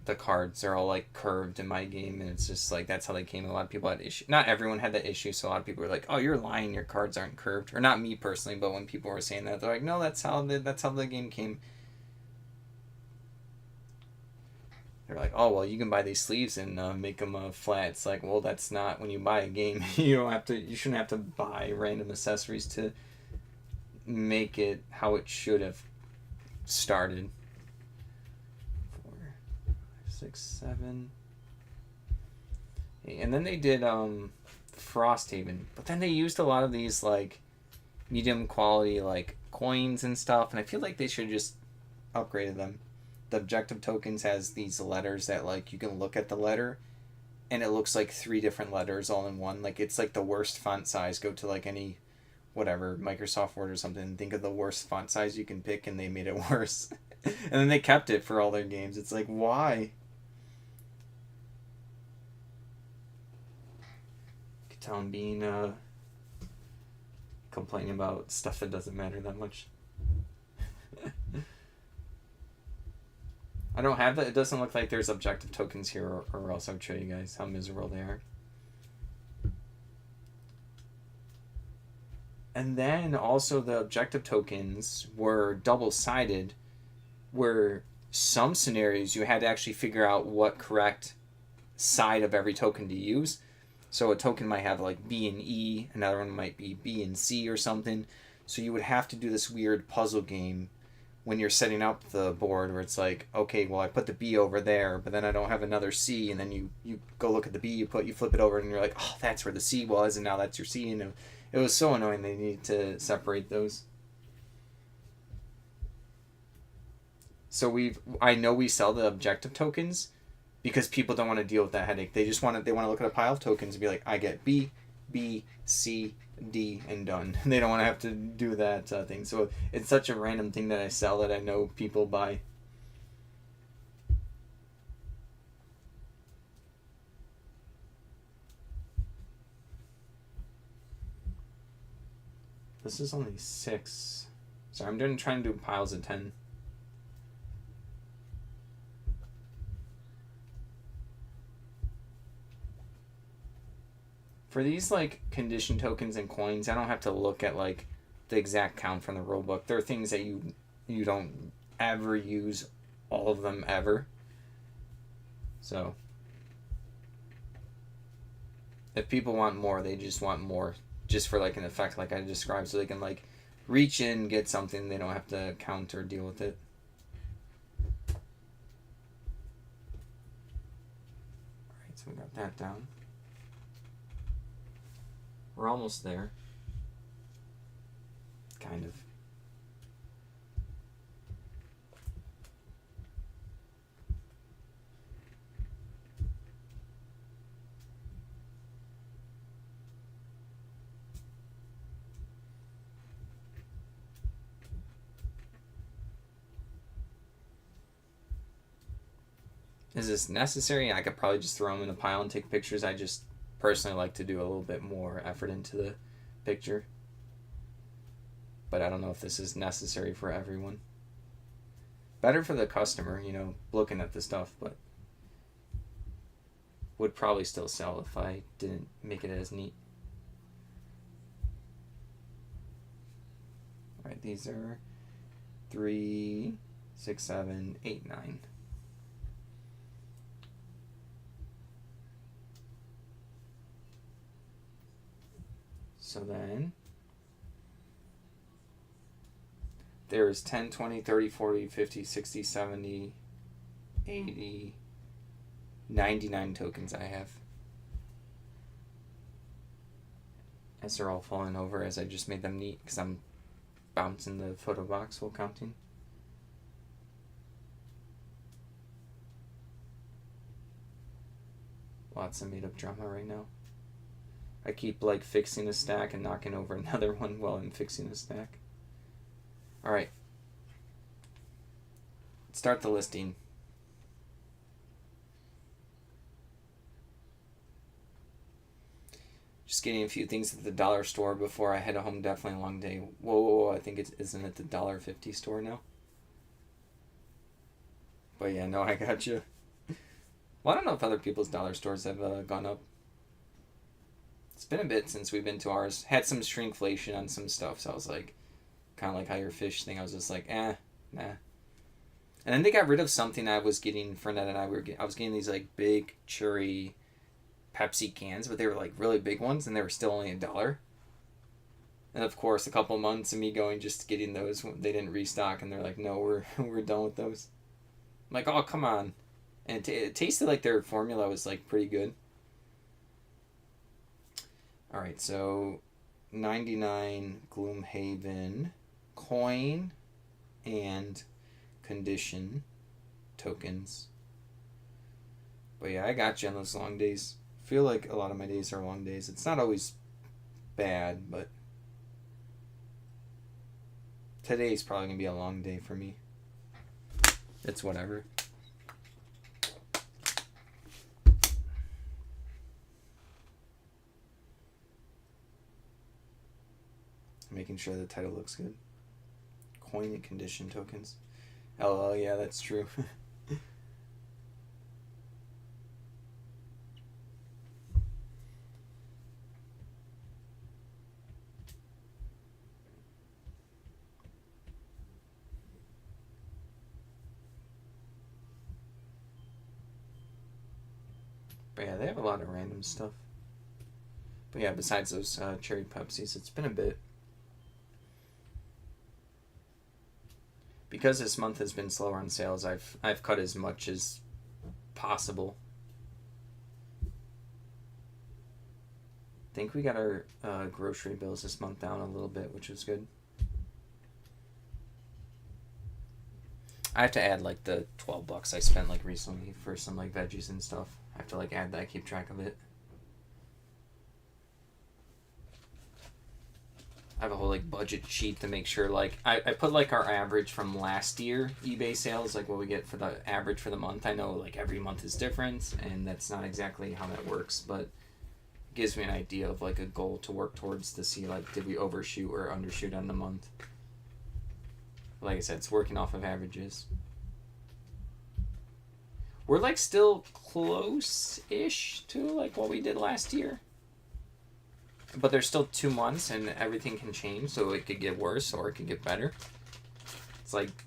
S1: The cards are all like curved in my game, and it's just like that's how they came. A lot of people had issue. Not everyone had that issue, so a lot of people were like, "Oh, you're lying. Your cards aren't curved." Or not me personally, but when people were saying that, they're like, "No, that's how the game came." They're like, "Oh, well, you can buy these sleeves and make them flat." It's like, well, that's not when you buy a game. You shouldn't have to buy random accessories to make it how it should have started. 4, 5, 6, 7. And then they did Frosthaven, but then they used a lot of these like medium quality like coins and stuff, and I feel like they should just upgraded them. The objective tokens has these letters that like you can look at the letter and it looks like 3 different letters all in one. Like it's like the worst font size. Go to like any whatever Microsoft Word or something, think of the worst font size you can pick, and they made it worse. And then they kept it for all their games. It's like, why? You can tell I'm being complaining about stuff that doesn't matter that much. I don't have that. It doesn't look like there's objective tokens here, or else I would show you guys how miserable they are. And then also the objective tokens were double-sided, where some scenarios you had to actually figure out what correct side of every token to use. So a token might have like B and E, another one might be B and C or something. So you would have to do this weird puzzle game when you're setting up the board where it's like, okay, well, I put the B over there, but then I don't have another C, and then you go look at the B, you flip it over, and you're like, oh, that's where the C was, and now that's your C, and it was so annoying. They needed to separate those. So I know we sell the objective tokens because people don't want to deal with that headache. They want to look at a pile of tokens and be like, I get B, C, D, and done. They don't want to have to do that thing. So it's such a random thing that I sell that I know people buy. This is only 6. Sorry, I'm trying to do piles of 10. For these like condition tokens and coins, I don't have to look at like the exact count from the rulebook. There are things that you don't ever use all of them ever. So if people want more, they just want more just for like an effect like I described, so they can like reach in, get something, they don't have to count or deal with it. Alright, so we got that down. We're almost there. Kind of. Is this necessary? I could probably just throw them in a pile and take pictures. I just personally like to do a little bit more effort into the picture. But I don't know if this is necessary for everyone. Better for the customer, looking at the stuff, but would probably still sell if I didn't make it as neat. Alright, these are 3, 6, 7, 8, 9. So then there's 10, 20, 30, 40, 50, 60, 70, 80, 99 tokens I have. As they're all falling over as I just made them neat because I'm bouncing the photo box while counting. Lots of made up drama right now. I keep like fixing a stack and knocking over another one while I'm fixing a stack. Alright. Start the listing. Just getting a few things at the dollar store before I head home. Definitely a long day. Whoa, I think isn't it the $1.50 store now? But yeah, no, I got you. Well, I don't know if other people's dollar stores have gone up. It's been a bit since we've been to ours. Had some shrinkflation on some stuff, so I was like, kind of like how your fish thing. I was just like, nah. And then they got rid of something I was getting. Fernette and I I was getting these like big cherry Pepsi cans, but they were like really big ones, and they were still only $1. And of course, a couple months of me going just getting those, they didn't restock, and they're like, no, we're done with those. I'm like, oh, come on. And it tasted like their formula was like pretty good. Alright, so 99 Gloomhaven coin and condition tokens. But yeah, I got you on those long days. I feel like a lot of my days are long days. It's not always bad, but today's probably going to be a long day for me. It's whatever. Making sure the title looks good. Coin and condition tokens. LOL, yeah, that's true. But yeah, they have a lot of random stuff. But yeah, besides those cherry Pepsis, it's been a bit. Because this month has been slower on sales, I've cut as much as possible. I think we got our grocery bills this month down a little bit, which was good. I have to add like the $12 I spent like recently for some like veggies and stuff. I have to like add that, keep track of it. I have a whole like budget sheet to make sure like I put like our average from last year eBay sales, like what we get for the average for the month. I know like every month is different and that's not exactly how that works, but it gives me an idea of like a goal to work towards to see like did we overshoot or undershoot on the month. Like I said, it's working off of averages. We're like still close-ish to like what we did last year. But there's still 2 months and everything can change, so it could get worse or it could get better. It's like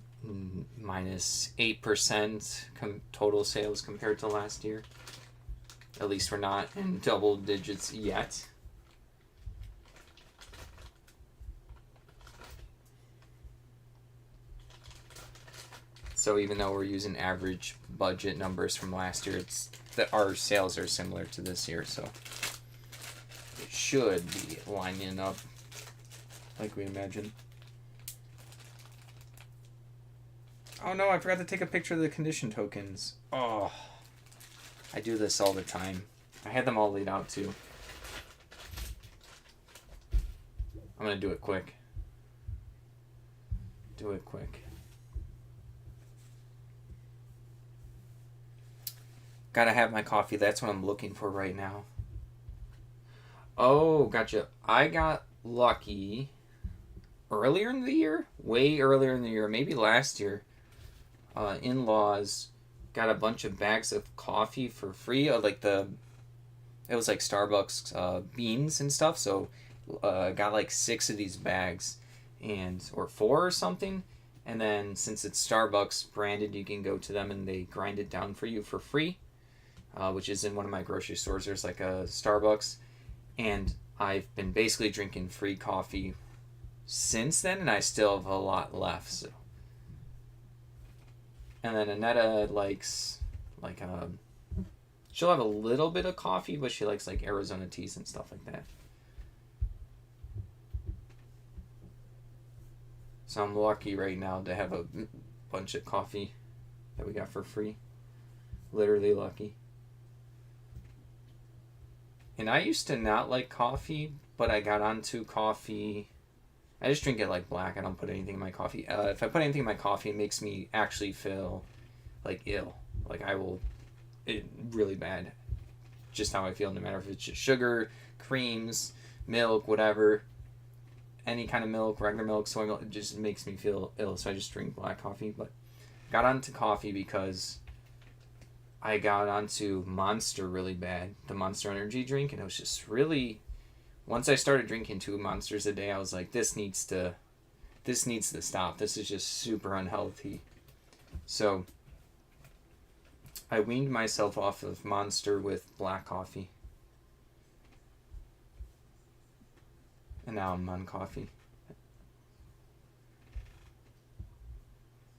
S1: minus 8% total sales compared to last year. At least we're not in double digits yet. So even though we're using average budget numbers from last year, it's that our sales are similar to this year, so it should be lining up like we imagine. Oh no, I forgot to take a picture of the condition tokens. Oh, I do this all the time. I had them all laid out too. I'm gonna do it quick. Do it quick. Gotta have my coffee. That's what I'm looking for right now. Oh, gotcha. I got lucky earlier in the year. Way earlier in the year. Maybe last year. In-laws got a bunch of bags of coffee for free. It was like Starbucks beans and stuff. So got like 6 of these bags. Or 4 or something. And then since it's Starbucks branded, you can go to them and they grind it down for you for free, which is in one of my grocery stores. There's like a Starbucks, and I've been basically drinking free coffee since then, and I still have a lot left. So. And then Anetta likes like she'll have a little bit of coffee, but she likes like Arizona teas and stuff like that. So I'm lucky right now to have a bunch of coffee that we got for free. Literally lucky. And I used to not like coffee, but I got onto coffee. I just drink it like black. I don't put anything in my coffee. If I put anything in my coffee, it makes me actually feel like ill. Like really bad. Just how I feel, no matter if it's just sugar, creams, milk, whatever. Any kind of milk, regular milk, soy milk, it just makes me feel ill. So I just drink black coffee. But got onto coffee because I got onto Monster really bad. The Monster Energy drink. And it was just really... Once I started drinking 2 Monsters a day, I was like, this needs to stop. This is just super unhealthy. So I weaned myself off of Monster with black coffee. And now I'm on coffee.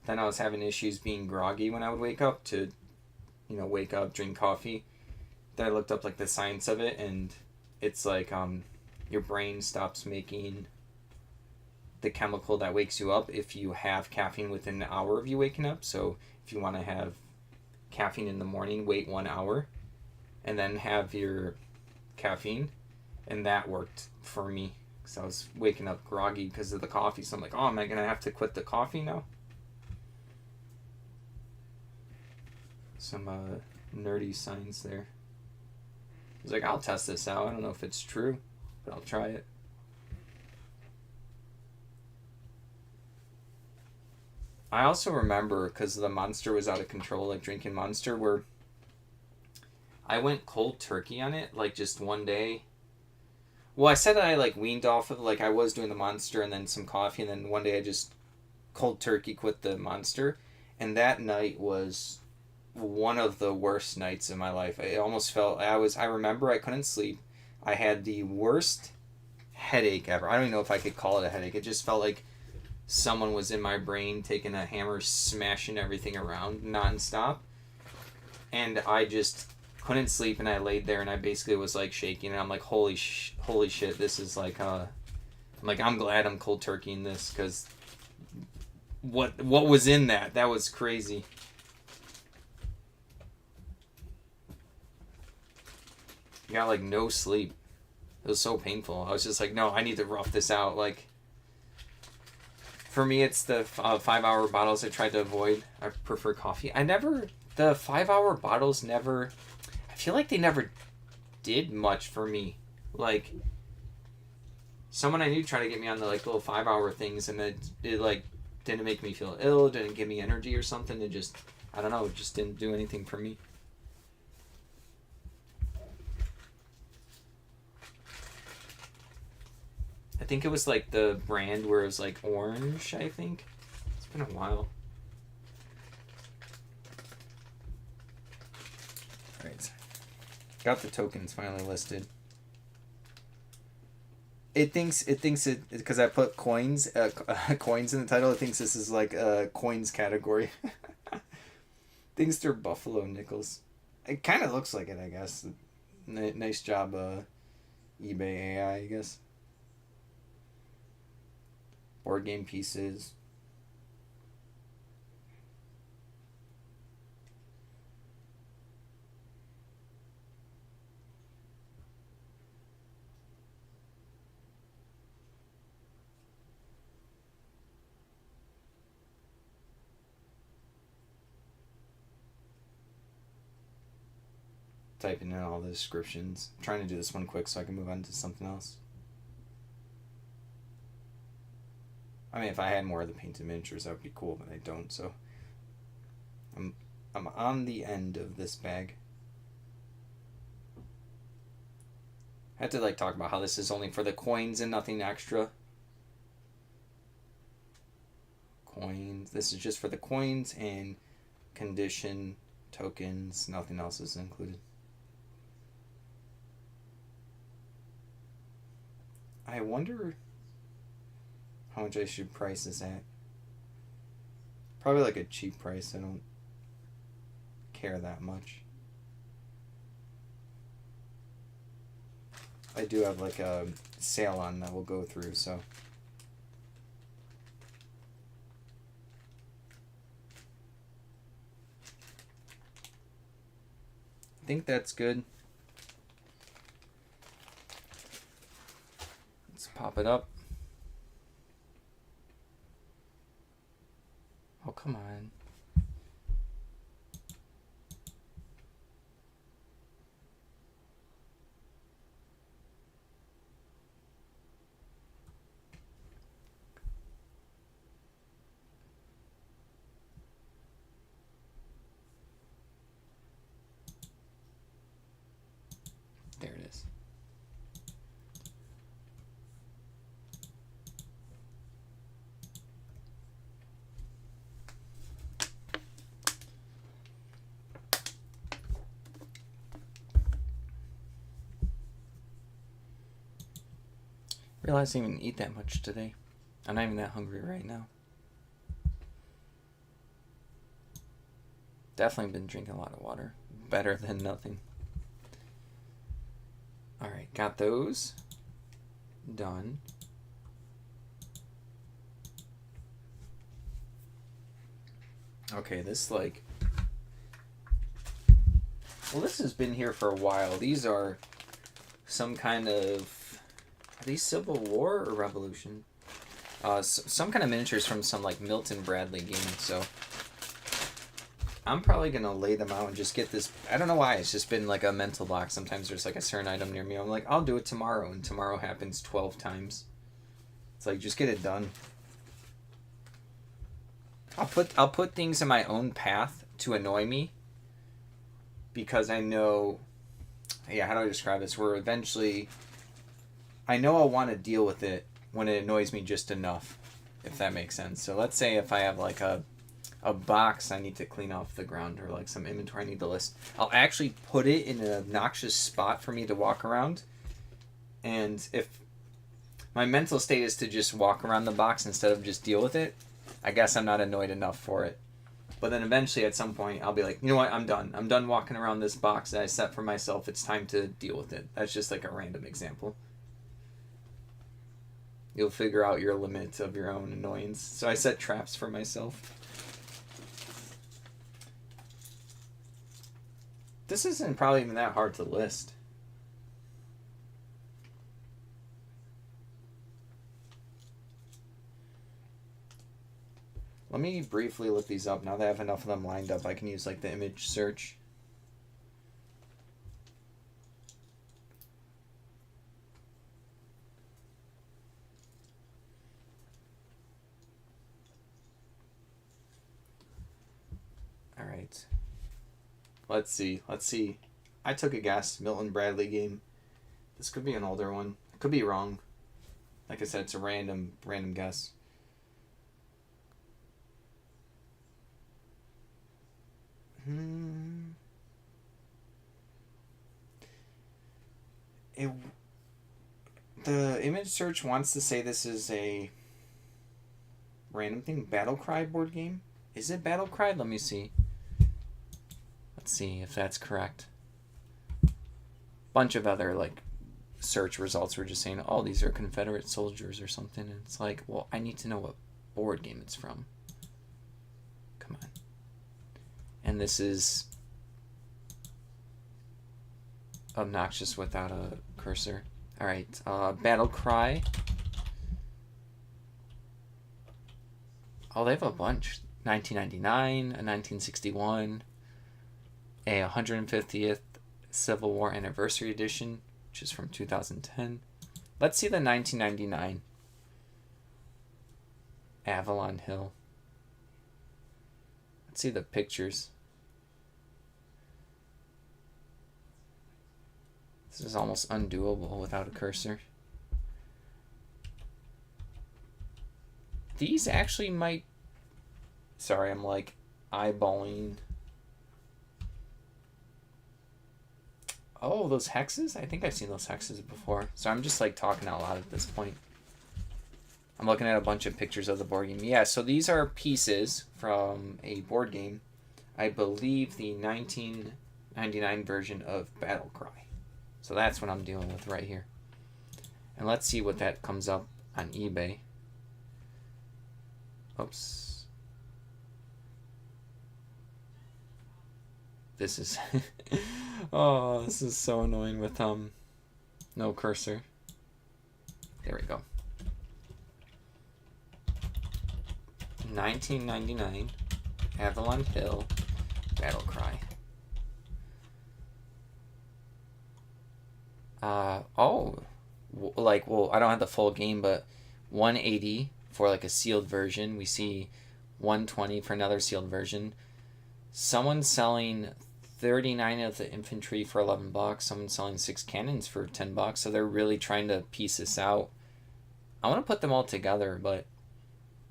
S1: Then I was having issues being groggy when I would wake up wake up, drink coffee. Then I looked up like the science of it, and it's like your brain stops making the chemical that wakes you up if you have caffeine within an hour of you waking up. So if you want to have caffeine in the morning, wait 1 hour and then have your caffeine. And that worked for me because I was waking up groggy because of the coffee. So I'm like, oh, am I going to have to quit the coffee now? Some nerdy science there. I was like, I'll test this out. I don't know if it's true, but I'll try it. I also remember, because the Monster was out of control, like drinking Monster, where I went cold turkey on it, like just one day. Well, I said that I like weaned off of, like I was doing the Monster and then some coffee, and then one day I just cold turkey quit the Monster. And that night was one of the worst nights in my life. I almost felt, I remember I couldn't sleep. I had the worst headache ever. I don't even know if I could call it a headache. It just felt like someone was in my brain taking a hammer, smashing everything around nonstop. And I just couldn't sleep, and I laid there, and I basically was like shaking, and I'm like, holy shit, this is like, I'm like, I'm glad I'm cold turkeying this, because what was in that was crazy. I got like no sleep. It was so painful. I was just like, no, I need to rough this out. Like, for me, it's the 5-hour bottles I tried to avoid. I prefer coffee. The 5-hour bottles never, I feel like they never did much for me. Like, someone I knew tried to get me on the like little 5-hour things, and it like didn't make me feel ill, didn't give me energy or something. It just, I don't know, it just didn't do anything for me. I think it was like the brand where it was like orange, I think. It's been a while. Alright. Got the tokens finally listed. It thinks it because I put coins coins in the title. It thinks this is like a coins category. Thinks they're buffalo nickels. It kind of looks like it, I guess. Nice job, eBay AI, I guess. Board game pieces. Typing in all the descriptions. I'm trying to do this one quick so I can move on to something else. I mean, if I had more of the painted miniatures, that would be cool, but I don't, so I'm on the end of this bag. I had to like talk about how this is only for the coins and nothing extra. coins. This is just for the coins and condition tokens. Nothing else is included. I wonder how much I should price this at. Probably like a cheap price. I don't care that much. I do have like a sale on that we'll go through, so. I think that's good. Let's pop it up. Oh, come on. There it is. Realized I didn't even eat that much today. I'm not even that hungry right now. Definitely been drinking a lot of water. Better than nothing. Alright, got those. Done. Okay, this like... Well, this has been here for a while. These are some kind of... Are these Civil War or Revolution? Some kind of miniatures from some like Milton Bradley game, so... I'm probably going to lay them out and just get this... I don't know why, it's just been like a mental block. Sometimes there's like a certain item near me. I'm like, I'll do it tomorrow, and tomorrow happens 12 times. It's like, just get it done. I'll put things in my own path to annoy me, because I know... Yeah, how do I describe this? Where eventually... I know I'll want to deal with it when it annoys me just enough, if that makes sense. So let's say if I have like a box I need to clean off the ground, or like some inventory I need to list, I'll actually put it in an obnoxious spot for me to walk around. And if my mental state is to just walk around the box instead of just deal with it, I guess I'm not annoyed enough for it. But then eventually at some point I'll be like, you know what, I'm done. I'm done walking around this box that I set for myself. It's time to deal with it. That's just like a random example. You'll figure out your limit of your own annoyance. So I set traps for myself. This isn't probably even that hard to list. Let me briefly look these up. Now that I have enough of them lined up, I can use like the image search. All right. Let's see. I took a guess. Milton Bradley game. This could be an older one. I could be wrong. Like I said, it's a random guess. The image search wants to say this is a random thing. Battle Cry board game? Is it Battle Cry? Let me see. Let's see if that's correct. Bunch of other like search results were just saying, oh, these are Confederate soldiers or something. And it's like, well, I need to know what board game it's from. Come on. And this is obnoxious without a cursor. All right, Battle Cry. Oh, they have a bunch. 1999, a 1961, a 150th Civil War Anniversary Edition, which is from 2010. Let's see the 1999 Avalon Hill. Let's see the pictures. This is almost undoable without a cursor. These actually might Sorry, I'm like eyeballing. Oh, those hexes? I think I've seen those hexes before. So I'm just like talking out loud at this point. I'm looking at a bunch of pictures of the board game. Yeah, so these are pieces from a board game. I believe the 1999 version of Battle Cry. So that's what I'm dealing with right here. And let's see what that comes up on eBay. Oops. This is oh, this is so annoying with no cursor. There we go. 1999 Avalon Hill Battle Cry. Well, I don't have the full game, but 180 for like a sealed version. We see 120 for another sealed version. Someone's selling 39 of the infantry for $11. Someone's selling 6 cannons for $10. So they're really trying to piece this out. I want to put them all together, but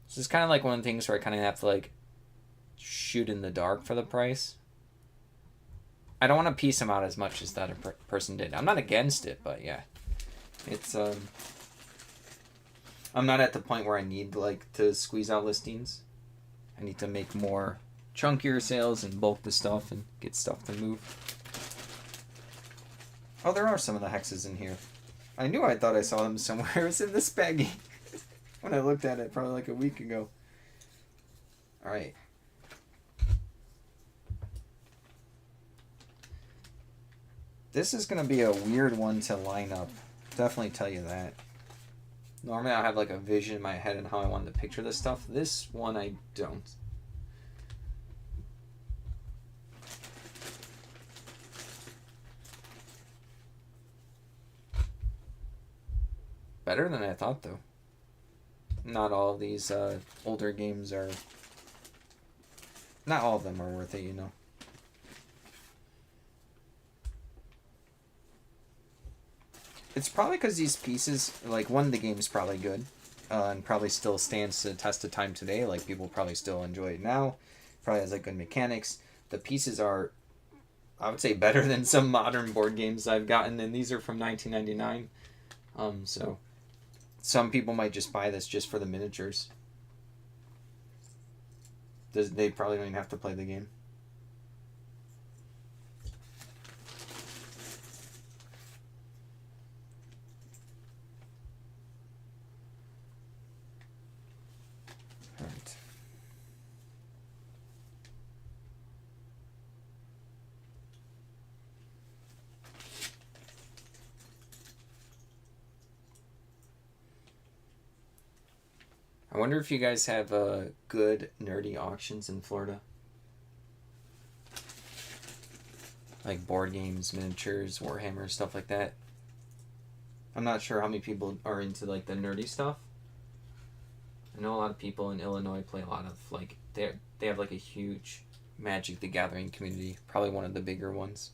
S1: this is kind of like one of the things where I kind of have to like shoot in the dark for the price. I don't want to piece them out as much as that person did. I'm not against it, but yeah, it's I'm not at the point where I need like to squeeze out listings. I need to make more chunkier sales and bulk the stuff and get stuff to move. Oh, there are some of the hexes in here. I thought I saw them somewhere. It was in this baggie when I looked at it probably like a week ago. All right. This is going to be a weird one to line up. Definitely tell you that. Normally I have like a vision in my head and how I wanted to picture this stuff. This one I don't. Better than I thought though. Not all of these older games are... Not all of them are worth it, you know. It's probably because these pieces, like, one, the game's probably good, and probably still stands the test of time today. Like, people probably still enjoy it now. Probably has, like, good mechanics. The pieces are, I would say, better than some modern board games I've gotten, and these are from 1999. So, some people might just buy this just for the miniatures. They probably don't even have to play the game. I wonder if you guys have good nerdy auctions in Florida. Like board games, miniatures, Warhammer, stuff like that. I'm not sure how many people are into like the nerdy stuff. I know a lot of people in Illinois play a lot of like they have like a huge Magic the Gathering community, probably one of the bigger ones.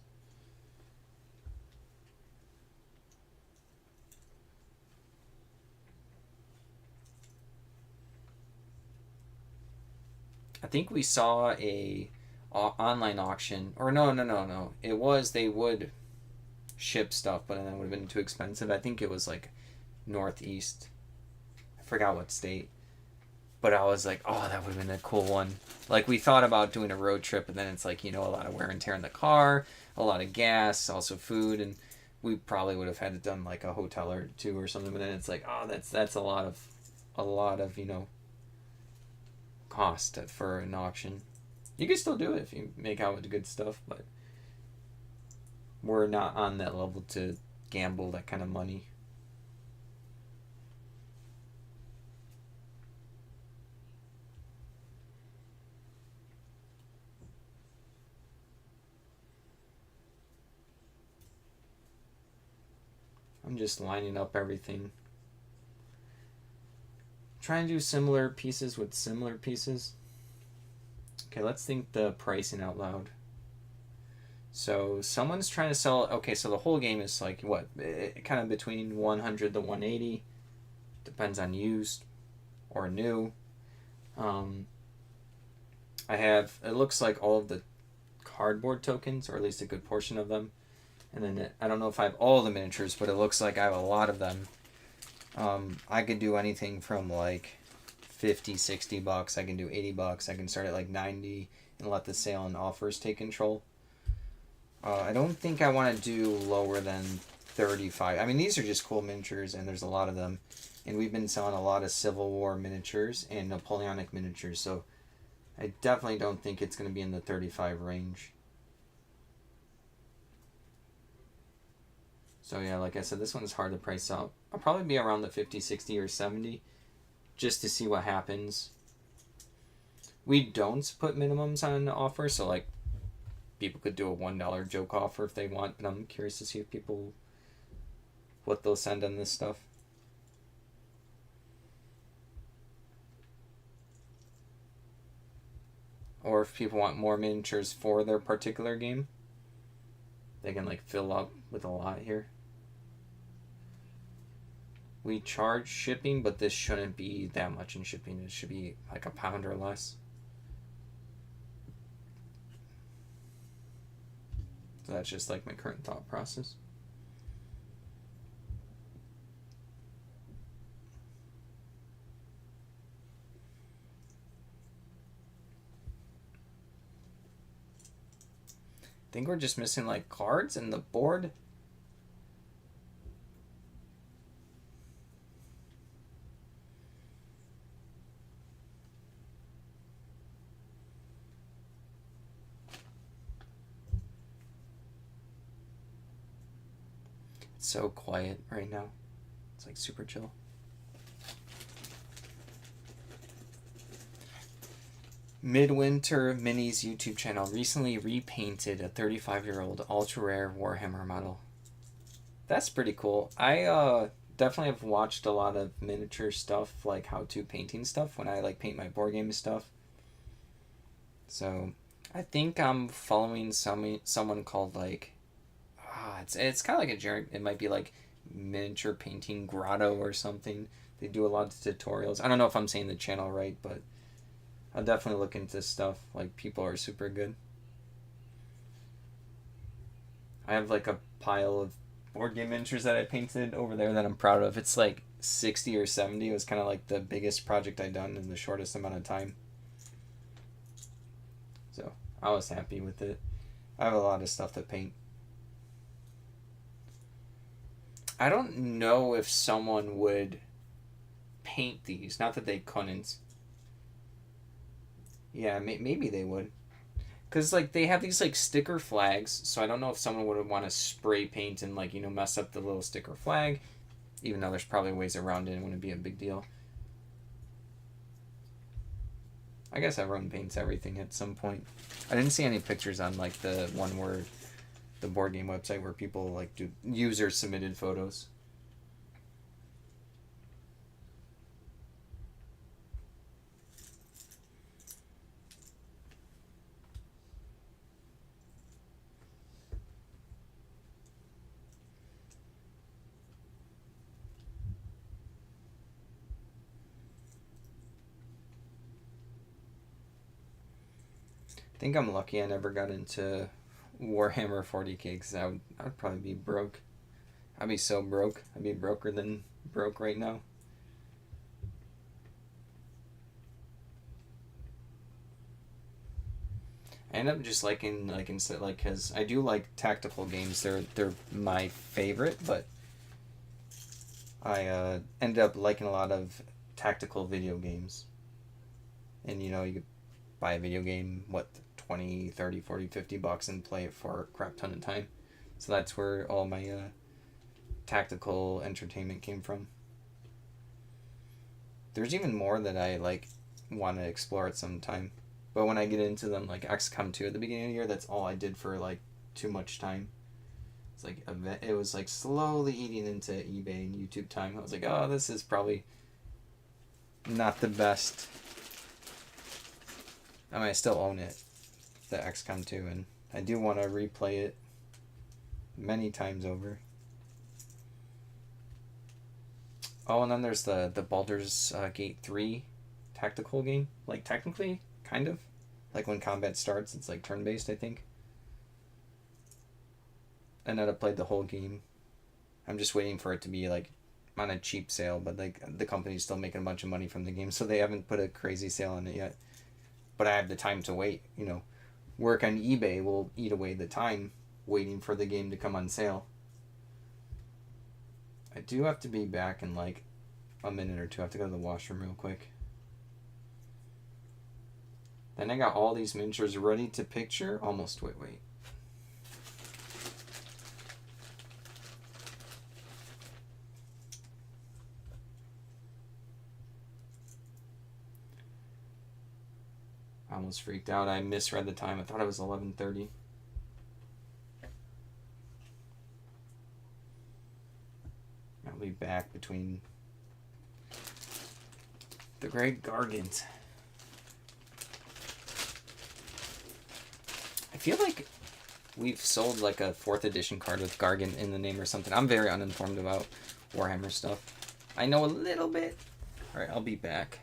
S1: I think we saw a online auction, or no. It was they would ship stuff, but then it would have been too expensive. I think it was like Northeast. I forgot what state. But I was like, oh, that would have been a cool one. Like, we thought about doing a road trip, and then it's like, you know, a lot of wear and tear in the car, a lot of gas, also food, and we probably would have had it done like a hotel or two or something. But then it's like, oh, that's a lot of you know, cost for an auction. You can still do it if you make out with the good stuff, but we're not on that level to gamble that kind of money. I'm just lining up everything. Trying to do similar pieces with similar pieces. Okay, let's think the pricing out loud. So someone's trying to sell... Okay, so the whole game is like, what? Kind of between 100 to 180. Depends on used or new. I have, it looks like all of the cardboard tokens, or at least a good portion of them. And then I don't know if I have all the miniatures, but it looks like I have a lot of them. I could do anything from like 50, 60 bucks. I can do 80 bucks. I can start at like 90 and let the sale and offers take control. I don't think I want to do lower than 35. I mean, these are just cool miniatures, and there's a lot of them. And we've been selling a lot of Civil War miniatures and Napoleonic miniatures, so I definitely don't think it's going to be in the 35 range. So yeah, like I said, this one is hard to price out. I'll probably be around the 50, 60, or 70 just to see what happens. We don't put minimums on the offer, so like people could do a $1 joke offer if they want, but I'm curious to see if people, what they'll send on this stuff. Or if people want more miniatures for their particular game, they can like fill up with a lot here. We charge shipping, but this shouldn't be that much in shipping. It should be like £1 or less. So that's just like my current thought process. I think we're just missing like cards and the board. It's so quiet right now. It's like super chill. Midwinter Minis YouTube channel recently repainted a 35-year-old ultra rare Warhammer model. That's pretty cool. I definitely have watched a lot of miniature stuff, like how-to painting stuff, when I like paint my board game stuff. So I think I'm following someone called like it's kind of like a generic. It might be like Miniature Painting Grotto or something. They do a lot of tutorials. I don't know if I'm saying the channel right, but I'll definitely look into stuff. Like, people are super good. I have like a pile of board game miniatures that I painted over there that I'm proud of. It's like 60 or 70. It was kind of like the biggest project I'd done in the shortest amount of time. So I was happy with it. I have a lot of stuff to paint. I don't know if someone would paint these. Not that they couldn't. Yeah, maybe they would. Because, like, they have these, like, sticker flags, so I don't know if someone would want to spray paint and, like, mess up the little sticker flag, even though there's probably ways around it. It wouldn't be a big deal. I guess everyone paints everything at some point. I didn't see any pictures on, like, the one where the board game website where people, like, do user-submitted photos. I think I'm lucky I never got into Warhammer 40k, because I would probably be broke. I'd be so broke. I'd be broker than broke right now. I end up just liking, like, instead, like, because I do like tactical games. They're my favorite, but I ended up liking a lot of tactical video games. And you could buy a video game, what, 20, 30, 40, 50 bucks and play it for a crap ton of time. So that's where all my tactical entertainment came from. There's even more that I like want to explore at some time. But when I get into them, like XCOM 2 at the beginning of the year, that's all I did for like too much time. It's like it was like slowly eating into eBay and YouTube time. I was like, oh, this is probably not the best. I mean, I still own it, the XCOM 2, and I do want to replay it many times over. Oh, and then there's the Baldur's Gate 3 tactical game. Like, technically, kind of. Like when combat starts, it's like turn based, I think. I know I played the whole game. I'm just waiting for it to be like on a cheap sale, but like the company's still making a bunch of money from the game, so they haven't put a crazy sale on it yet. But I have the time to wait. Work on eBay will eat away the time waiting for the game to come on sale. I do have to be back in like a minute or two. I have to go to the washroom real quick. Then I got all these miniatures ready to picture. Almost. Wait. I almost freaked out. I misread the time. I thought it was 11:30. I'll be back between the Great Gargant. I feel like we've sold like a 4th edition card with Gargant in the name or something. I'm very uninformed about Warhammer stuff. I know a little bit. Alright, I'll be back.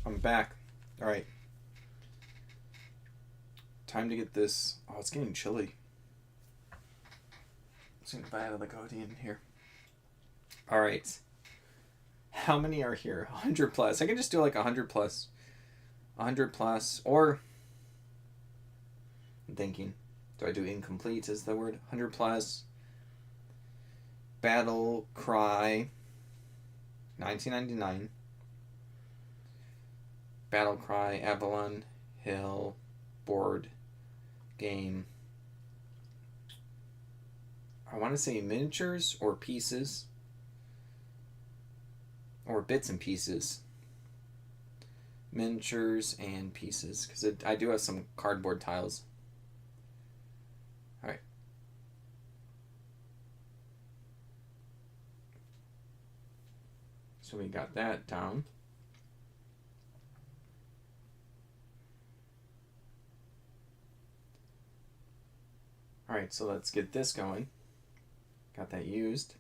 S1: I'm back. All right. Time to get this. Oh, it's getting chilly. Let's get out of the Guardian here. All right. How many are here? 100 plus. I can just do like 100 plus. 100 plus. Or, I'm thinking, do I do incomplete is the word? 100 plus. Battle Cry. 1999. Battle Cry, Avalon Hill, board game. I want to say miniatures or pieces. Or bits and pieces. Miniatures and pieces. Because I do have some cardboard tiles. Alright. So we got that down. Alright, so let's get this going. Got that used.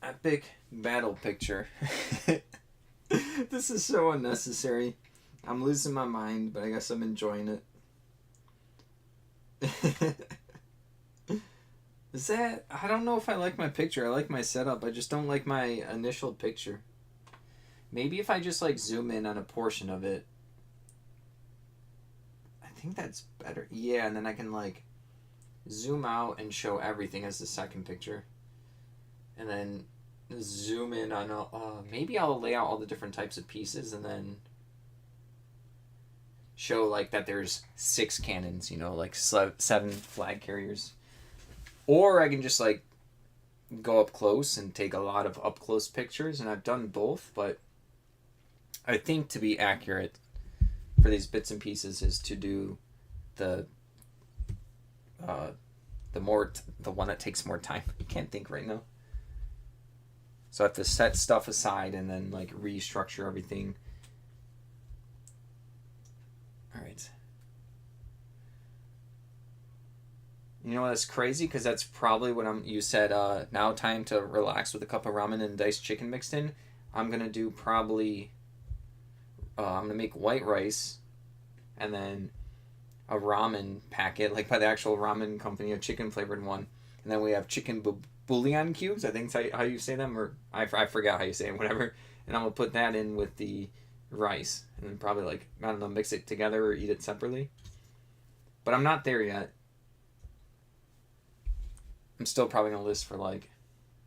S1: Epic battle picture. This is so unnecessary. I'm losing my mind, but I guess I'm enjoying it. Is that... I don't know if I like my picture. I like my setup. I just don't like my initial picture. Maybe if I just like zoom in on a portion of it. I think that's better. Yeah, and then I can like zoom out and show everything as the second picture. And then zoom in on... maybe I'll lay out all the different types of pieces and then show like that there's 6 cannons, you know, like 7 flag carriers. Or I can just like go up close and take a lot of up close pictures, and I've done both, but I think to be accurate for these bits and pieces is to do the one that takes more time. I can't think right now. So I have to set stuff aside and then like restructure everything. All right. You know what's crazy? Because that's probably what you said, now time to relax with a cup of ramen and diced chicken mixed in. I'm going to do probably, I'm going to make white rice and then a ramen packet, like by the actual ramen company, a chicken flavored one. And then we have chicken bouillon cubes, I think that's how you say them, or I forgot how you say it, whatever. And I'm going to put that in with the rice and then probably like, I don't know, mix it together or eat it separately. But I'm not there yet. I'm still probably going to list for like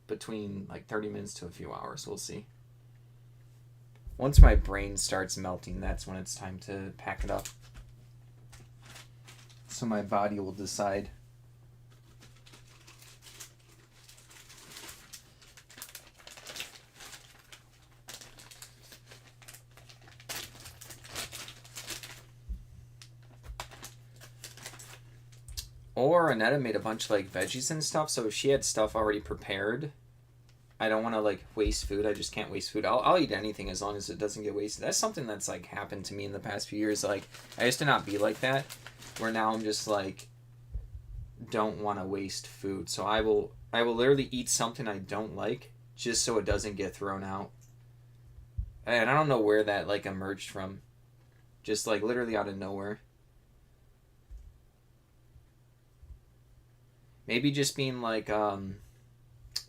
S1: between like 30 minutes to a few hours. We'll see. Once my brain starts melting, that's when it's time to pack it up. So my body will decide. Or Annetta made a bunch of like veggies and stuff, so she had stuff already prepared. I don't want to like waste food. I just can't waste food. I'll eat anything as long as it doesn't get wasted. That's something that's like happened to me in the past few years. Like I used to not be like that, where now I'm just like don't want to waste food. So I will literally eat something I don't like just so it doesn't get thrown out. And I don't know where that like emerged from. Just like literally out of nowhere. Maybe just being like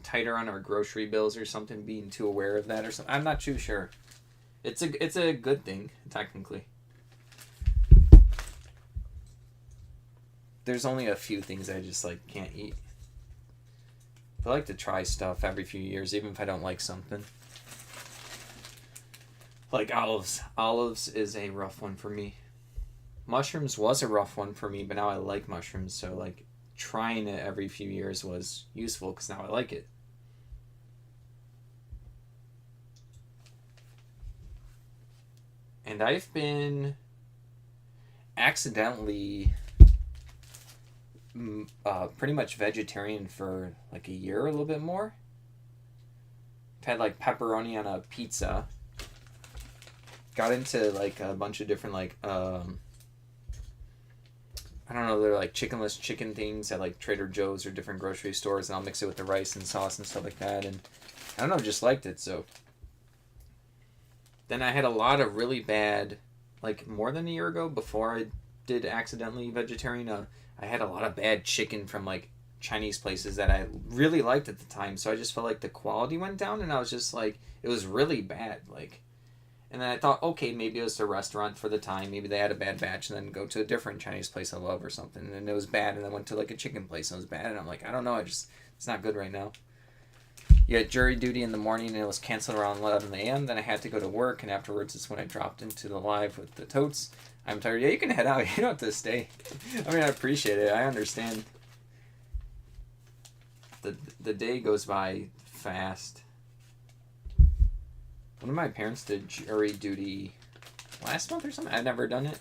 S1: tighter on our grocery bills or something, being too aware of that or something. I'm not too sure. It's a good thing, technically. There's only a few things I just like can't eat. I like to try stuff every few years, even if I don't like something. Like olives. Olives is a rough one for me. Mushrooms was a rough one for me, but now I like mushrooms, so like trying it every few years was useful because now I like it. And I've been accidentally pretty much vegetarian for like a year, a little bit more. I've had like pepperoni on a pizza. Got into like a bunch of different like I don't know, they're like chickenless chicken things at like Trader Joe's or different grocery stores, and I'll mix it with the rice and sauce and stuff like that, and I don't know, just liked it. So Then I had a lot of really bad, like more than a year ago, before I did accidentally vegetarian. I had a lot of bad chicken from like Chinese places that I really liked at the time. So I just felt like the quality went down, and I was just like, it was really bad. Like, and then I thought, okay, maybe it was the restaurant for the time. Maybe they had a bad batch, and then go to a different Chinese place I love or something. And it was bad, and then went to like a chicken place, and it was bad. And I'm like, I don't know, it's not good right now. You had jury duty in the morning, and it was canceled around 11 a.m. Then I had to go to work, and afterwards is when I dropped into the live with the totes. I'm tired. Yeah, you can head out. You don't have to stay. I mean, I appreciate it. I understand. The day goes by fast. One of my parents did jury duty last month or something. I've never done it.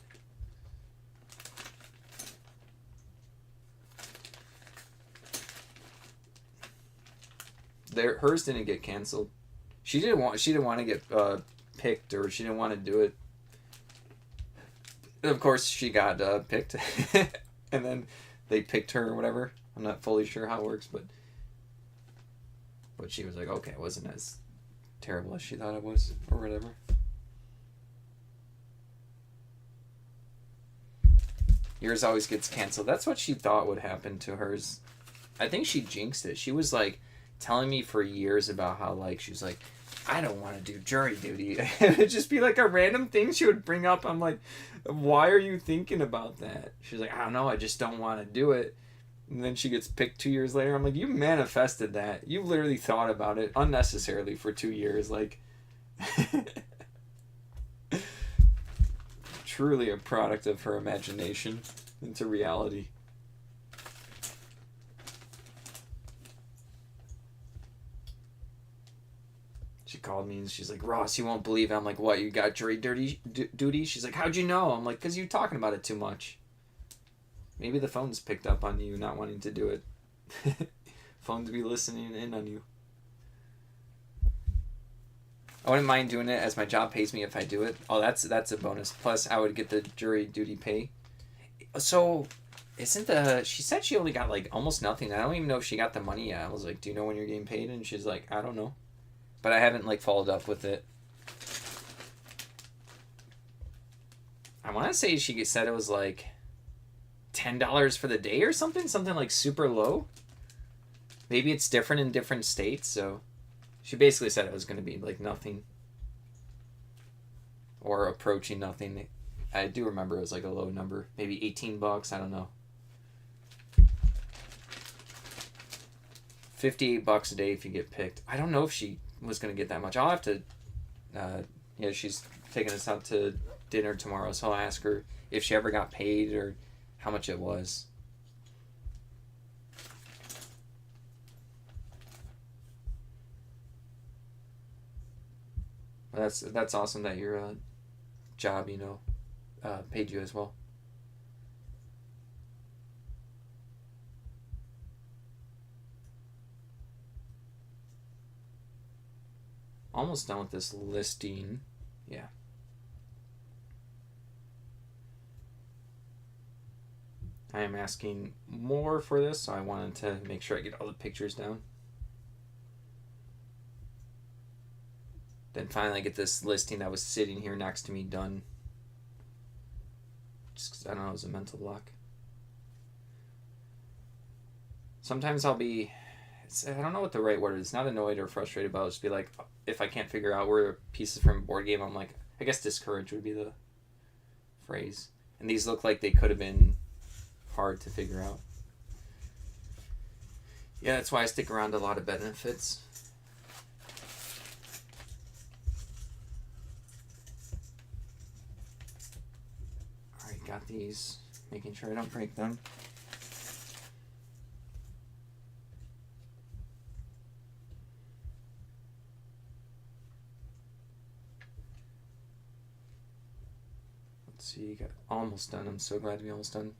S1: Hers didn't get canceled. She didn't want to get picked, or she didn't want to do it. And of course, she got picked, and then they picked her or whatever. I'm not fully sure how it works, but she was like, okay, it wasn't as terrible as she thought it was, or whatever. Yours always gets canceled. That's what she thought would happen to hers. I think she jinxed it. She was like telling me for years about how like she was like, I don't want to do jury duty. It would just be like a random thing she would bring up. I'm like, why are you thinking about that? She's like, I don't know, I just don't want to do it. And then she gets picked 2 years later. I'm like, you manifested that. You literally thought about it unnecessarily for 2 years. Like, truly a product of her imagination into reality. She called me and she's like, Ross, you won't believe it. I'm like, what, you got jury duty? She's like, how'd you know? I'm like, because you're talking about it too much. Maybe the phone's picked up on you not wanting to do it. Phones be listening in on you. I wouldn't mind doing it, as my job pays me if I do it. Oh, that's a bonus. Plus, I would get the jury duty pay. So, she said she only got like almost nothing. I don't even know if she got the money yet. I was like, do you know when you're getting paid? And she's like, I don't know. But I haven't like followed up with it. I want to say she said it was like $10 for the day or something like super low. Maybe it's different in different states. So she basically said it was going to be like nothing, or approaching nothing. I do remember it was like a low number, maybe $18. I don't know. $58 a day if you get picked. I don't know if she was going to get that much. I'll have to. She's taking us out to dinner tomorrow, so I'll ask her if she ever got paid or how much it was. That's awesome that your job, paid you as well. Almost done with this listing. Yeah. I am asking more for this, so I wanted to make sure I get all the pictures down. Then finally get this listing that was sitting here next to me done. Just because, I don't know, it was a mental block. Sometimes I'll be, I don't know what the right word is. Not annoyed or frustrated, but I'll just be like, if I can't figure out where pieces from a board game, I'm like, I guess discouraged would be the phrase. And these look like they could have been hard to figure out. Yeah, that's why I stick around a lot of benefits. Alright, got these. Making sure I don't break them. Let's see, got almost done. I'm so glad to be almost done.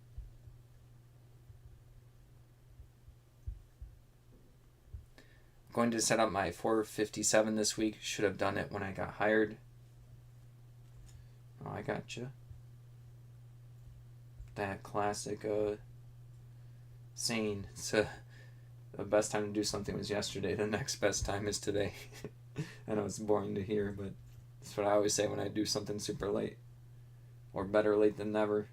S1: Going to set up my 457 this week. Should have done it when I got hired. Oh, I gotcha. That classic saying, the best time to do something was yesterday, the next best time is today. I know it's boring to hear, but That's what I always say when I do something super late. Or better late than never.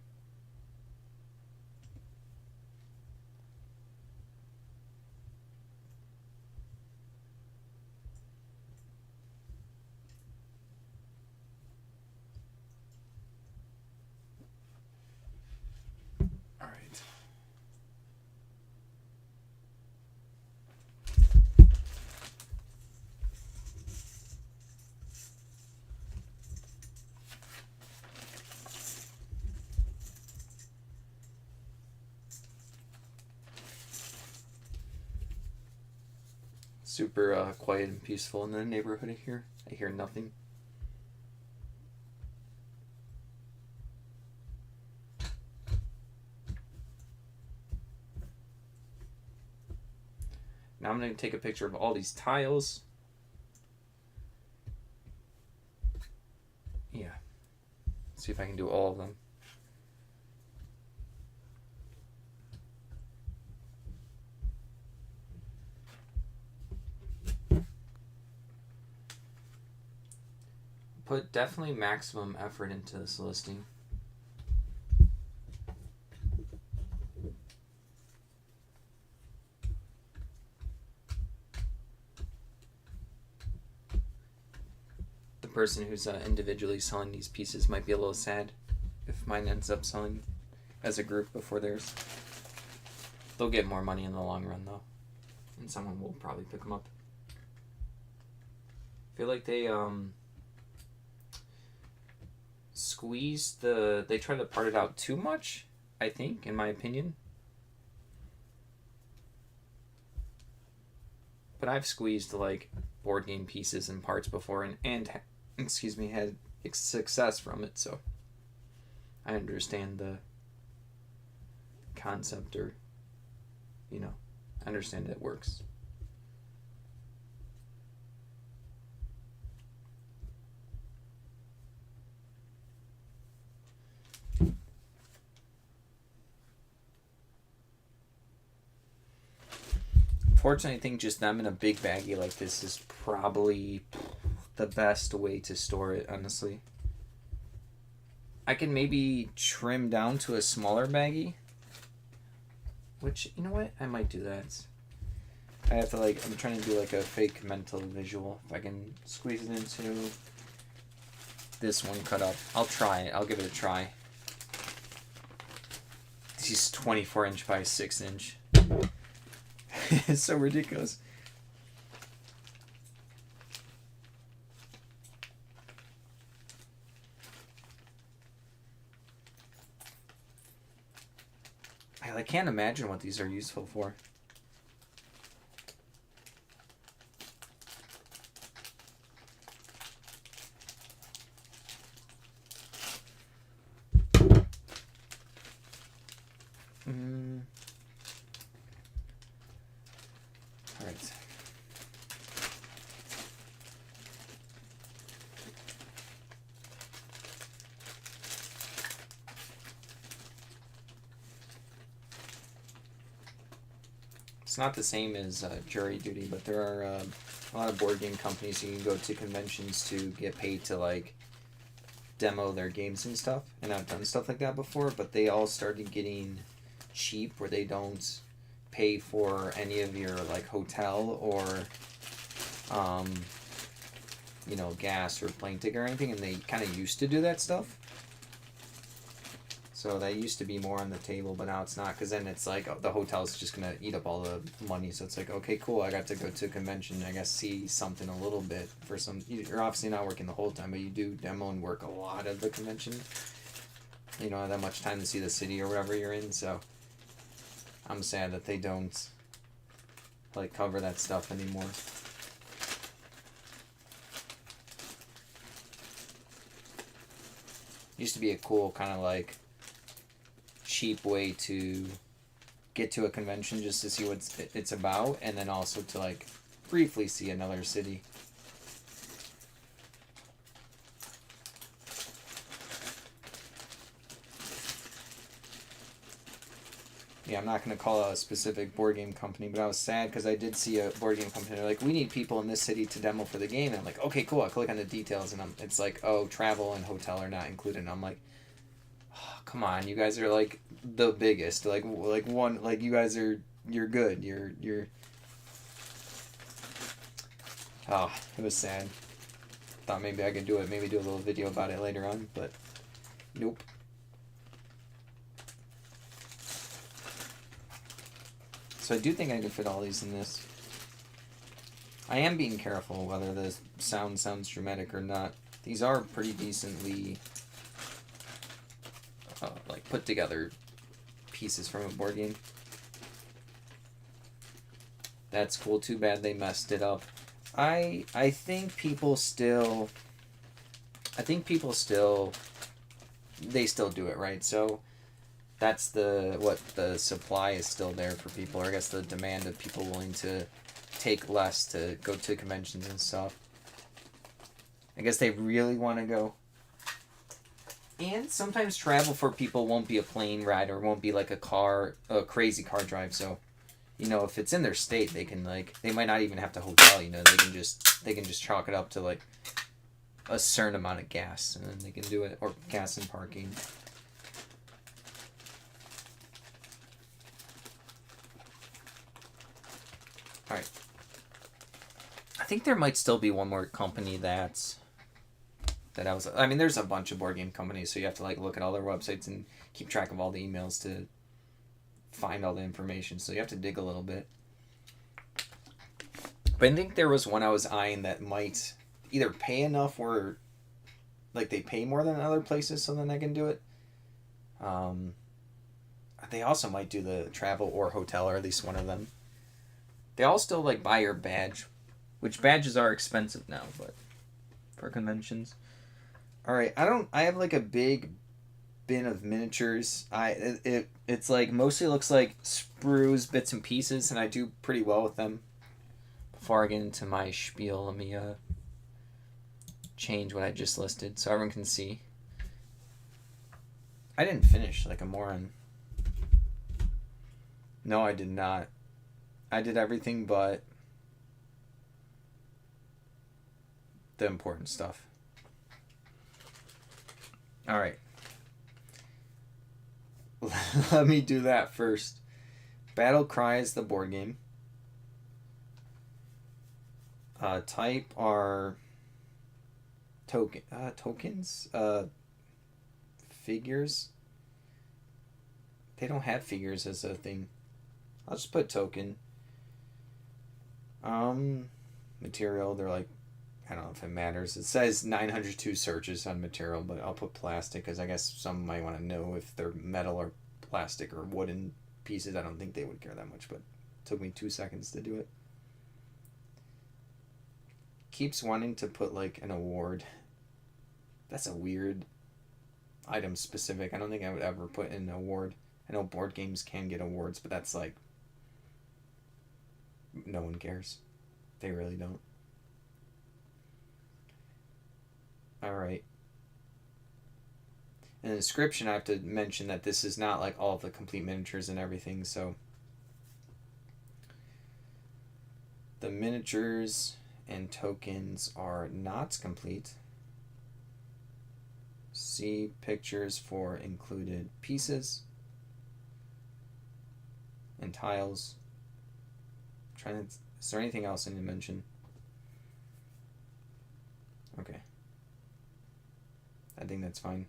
S1: Super quiet and peaceful in the neighborhood here. I hear nothing. Now I'm going to take a picture of all these tiles. Yeah. See if I can do all of them. Put definitely maximum effort into this listing. The person who's individually selling these pieces might be a little sad if mine ends up selling as a group before theirs. They'll get more money in the long run though, and someone will probably pick them up. I feel like they they try to part it out too much, I think, in my opinion. But I've squeezed like board game pieces and parts before and had success from it, so I understand the concept, or I understand it works. Fortunately, I think just them in a big baggie like this is probably the best way to store it, honestly. I can maybe trim down to a smaller baggie, which, you know what, I might do that. I have to I'm trying to do like a fake mental visual. If I can squeeze it into this one cut up, I'll try it. I'll give it a try. This is 24 inch by 6 inch. It's so ridiculous. I can't imagine what these are useful for. All right. It's not the same as jury duty, but there are a lot of board game companies you can go to conventions to get paid to demo their games and stuff. And I've done stuff like that before, but they all started getting cheap where they don't pay for any of your hotel or gas or plane ticket or anything, and they kind of used to do that stuff. So that used to be more on the table, but now it's not, because then it's the hotel's just going to eat up all the money. So it's okay, cool, I got to go to a convention, I guess see something a little bit for some. You're obviously not working the whole time, but you do demo and work a lot of the convention. You don't have that much time to see the city or whatever you're in, so I'm sad that they don't cover that stuff anymore. Used to be a cool kind of cheap way to get to a convention, just to see what it's about, and then also to briefly see another city. yeah, I'm not going to call out a specific board game company, but I was sad because I did see a board game company. They're like, we need people in this city to demo for the game. And I'm like, okay, cool. I click on the details, and it's like, oh, travel and hotel are not included. And I'm like, oh, come on, you guys are like the biggest. Like one, like you guys are, you're good. You're. Oh, it was sad. Thought maybe I could do it. Maybe do a little video about it later on, but nope. So I do think I can fit all these in this. I am being careful whether the sound sounds dramatic or not. These are pretty decently like put together pieces from a board game. That's cool. Too bad they messed it up. I think people still they still do it, right? So that's the supply is still there for people, or I guess the demand of people willing to take less to go to conventions and stuff. I guess they really want to go. And sometimes travel for people won't be a plane ride or won't be like a crazy car drive. So, you know, if it's in their state, they can they might not even have to hotel. You know, they can just chalk it up to like a certain amount of gas, and then they can do it, or gas and parking. All right. I think there might still be one more company that I mean, there's a bunch of board game companies, so you have to like look at all their websites and keep track of all the emails to find all the information. So you have to dig a little bit. But I think there was one I was eyeing that might either pay enough where like they pay more than other places, so then they can do it. They also might do the travel or hotel, or at least one of them. They all still like buy your badge, which badges are expensive now, but for conventions. All right, I have like a big bin of miniatures. It's like mostly looks like sprues, bits and pieces, and I do pretty well with them. Before I get into my spiel, let me change what I just listed so everyone can see. I didn't finish like a moron. No, I did not. I did everything but the important stuff. All right. Let me do that first. Battle Cry is the board game. Type are tokens. Figures. They don't have figures as a thing. I'll just put token. Material, they're like, I don't know if it matters. It says 902 searches on material, but I'll put plastic because I guess some might want to know if they're metal or plastic or wooden pieces. I don't think they would care that much, but it took me 2 seconds to do it. Keeps wanting to put like an award. That's a weird item specific. I don't think I would ever put in an award. I know board games can get awards, but that's like no one cares. They really don't. Alright. In the description, I have to mention that this is not like all the complete miniatures and everything, so the miniatures and tokens are not complete. See pictures for included pieces and tiles. Is there anything else I need to mention? Okay. I think that's fine.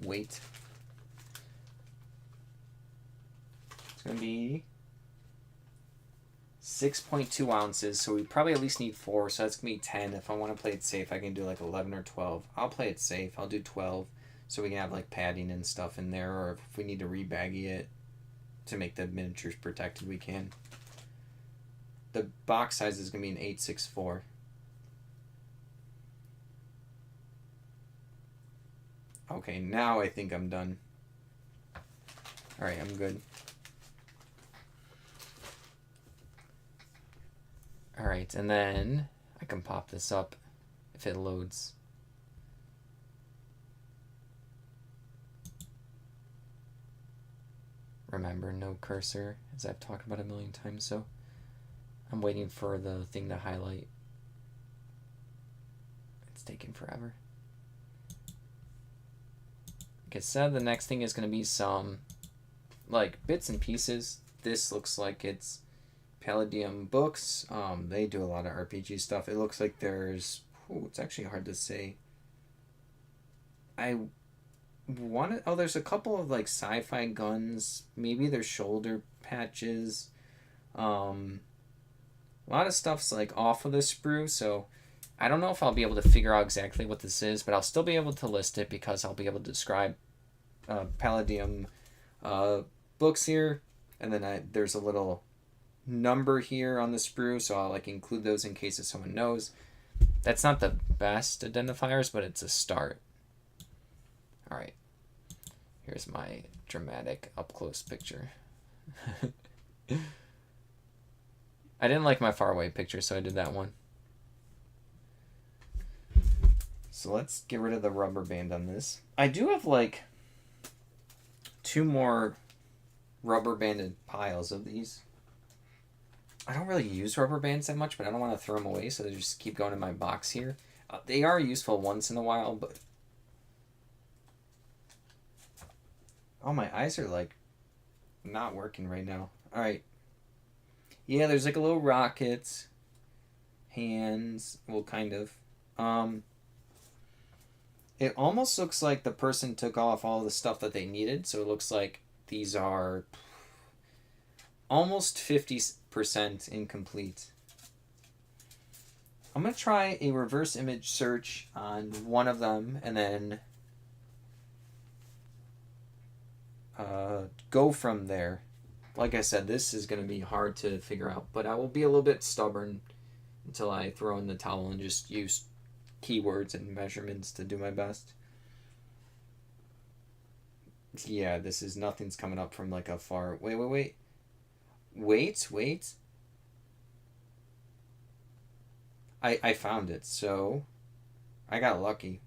S1: Weight. It's going to be 6.2 ounces, so we probably at least need 4, so that's going to be 10. If I want to play it safe, I can do like 11 or 12. I'll play it safe. I'll do 12, so we can have like padding and stuff in there, or if we need to rebaggy it to make the miniatures protected, we can. The box size is going to be an 864. Okay, now I think I'm done. Alright, I'm good. Alright, and then I can pop this up if it loads. Remember, no cursor, as I've talked about a million times, so I'm waiting for the thing to highlight. It's taking forever. Like I said, the next thing is going to be some like bits and pieces. This looks like it's Palladium Books. They do a lot of RPG stuff. It looks like there's... it's actually hard to say. There's a couple of like sci-fi guns. Maybe their shoulder patches. A lot of stuff's like off of the sprue, so I don't know if I'll be able to figure out exactly what this is, but I'll still be able to list it because I'll be able to describe Palladium Books here, and then there's a little number here on the sprue, so I'll like include those in case if someone knows. That's not the best identifiers, but it's a start. All right, here's my dramatic up-close picture. I didn't like my far-away picture, so I did that one. So let's get rid of the rubber band on this. I do have like 2 more rubber banded piles of these. I don't really use rubber bands that much, but I don't want to throw them away, so they just keep going in my box here. They are useful once in a while, but... oh, my eyes are like not working right now. Alright. Yeah, there's like a little rocket. Hands. Well, kind of. It almost looks like the person took off all the stuff that they needed, so it looks like these are almost 50% incomplete. I'm going to try a reverse image search on one of them and then go from there. Like I said, this is going to be hard to figure out, but I will be a little bit stubborn until I throw in the towel and just use keywords and measurements to do my best. Yeah, this is... nothing's coming up from like a far... Wait. I found it, so I got lucky.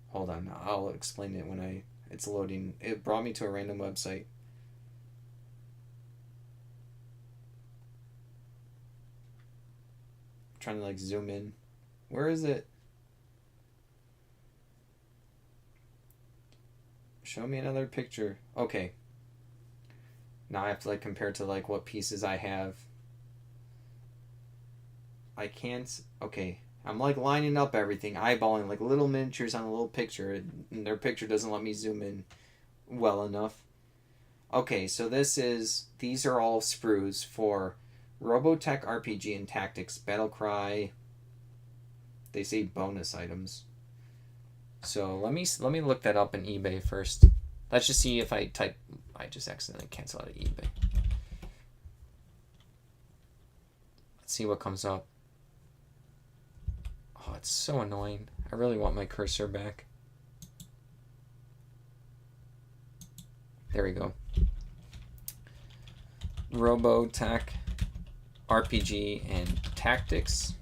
S1: Hold on, I'll explain it when it's loading. It brought me to a random website. I'm trying to like zoom in. Where is it? Show me another picture. Okay. Now I have to like compare to like what pieces I have. I can't... okay. I'm like lining up everything, eyeballing like little miniatures on a little picture, and their picture doesn't let me zoom in well enough. Okay, so these are all sprues for Robotech RPG and Tactics Battlecry. They say bonus items. So let me look that up in eBay first. Let's just see if I just accidentally cancel out of eBay. Let's see what comes up. Oh, it's so annoying. I really want my cursor back. There we go. Robotech RPG and Tactics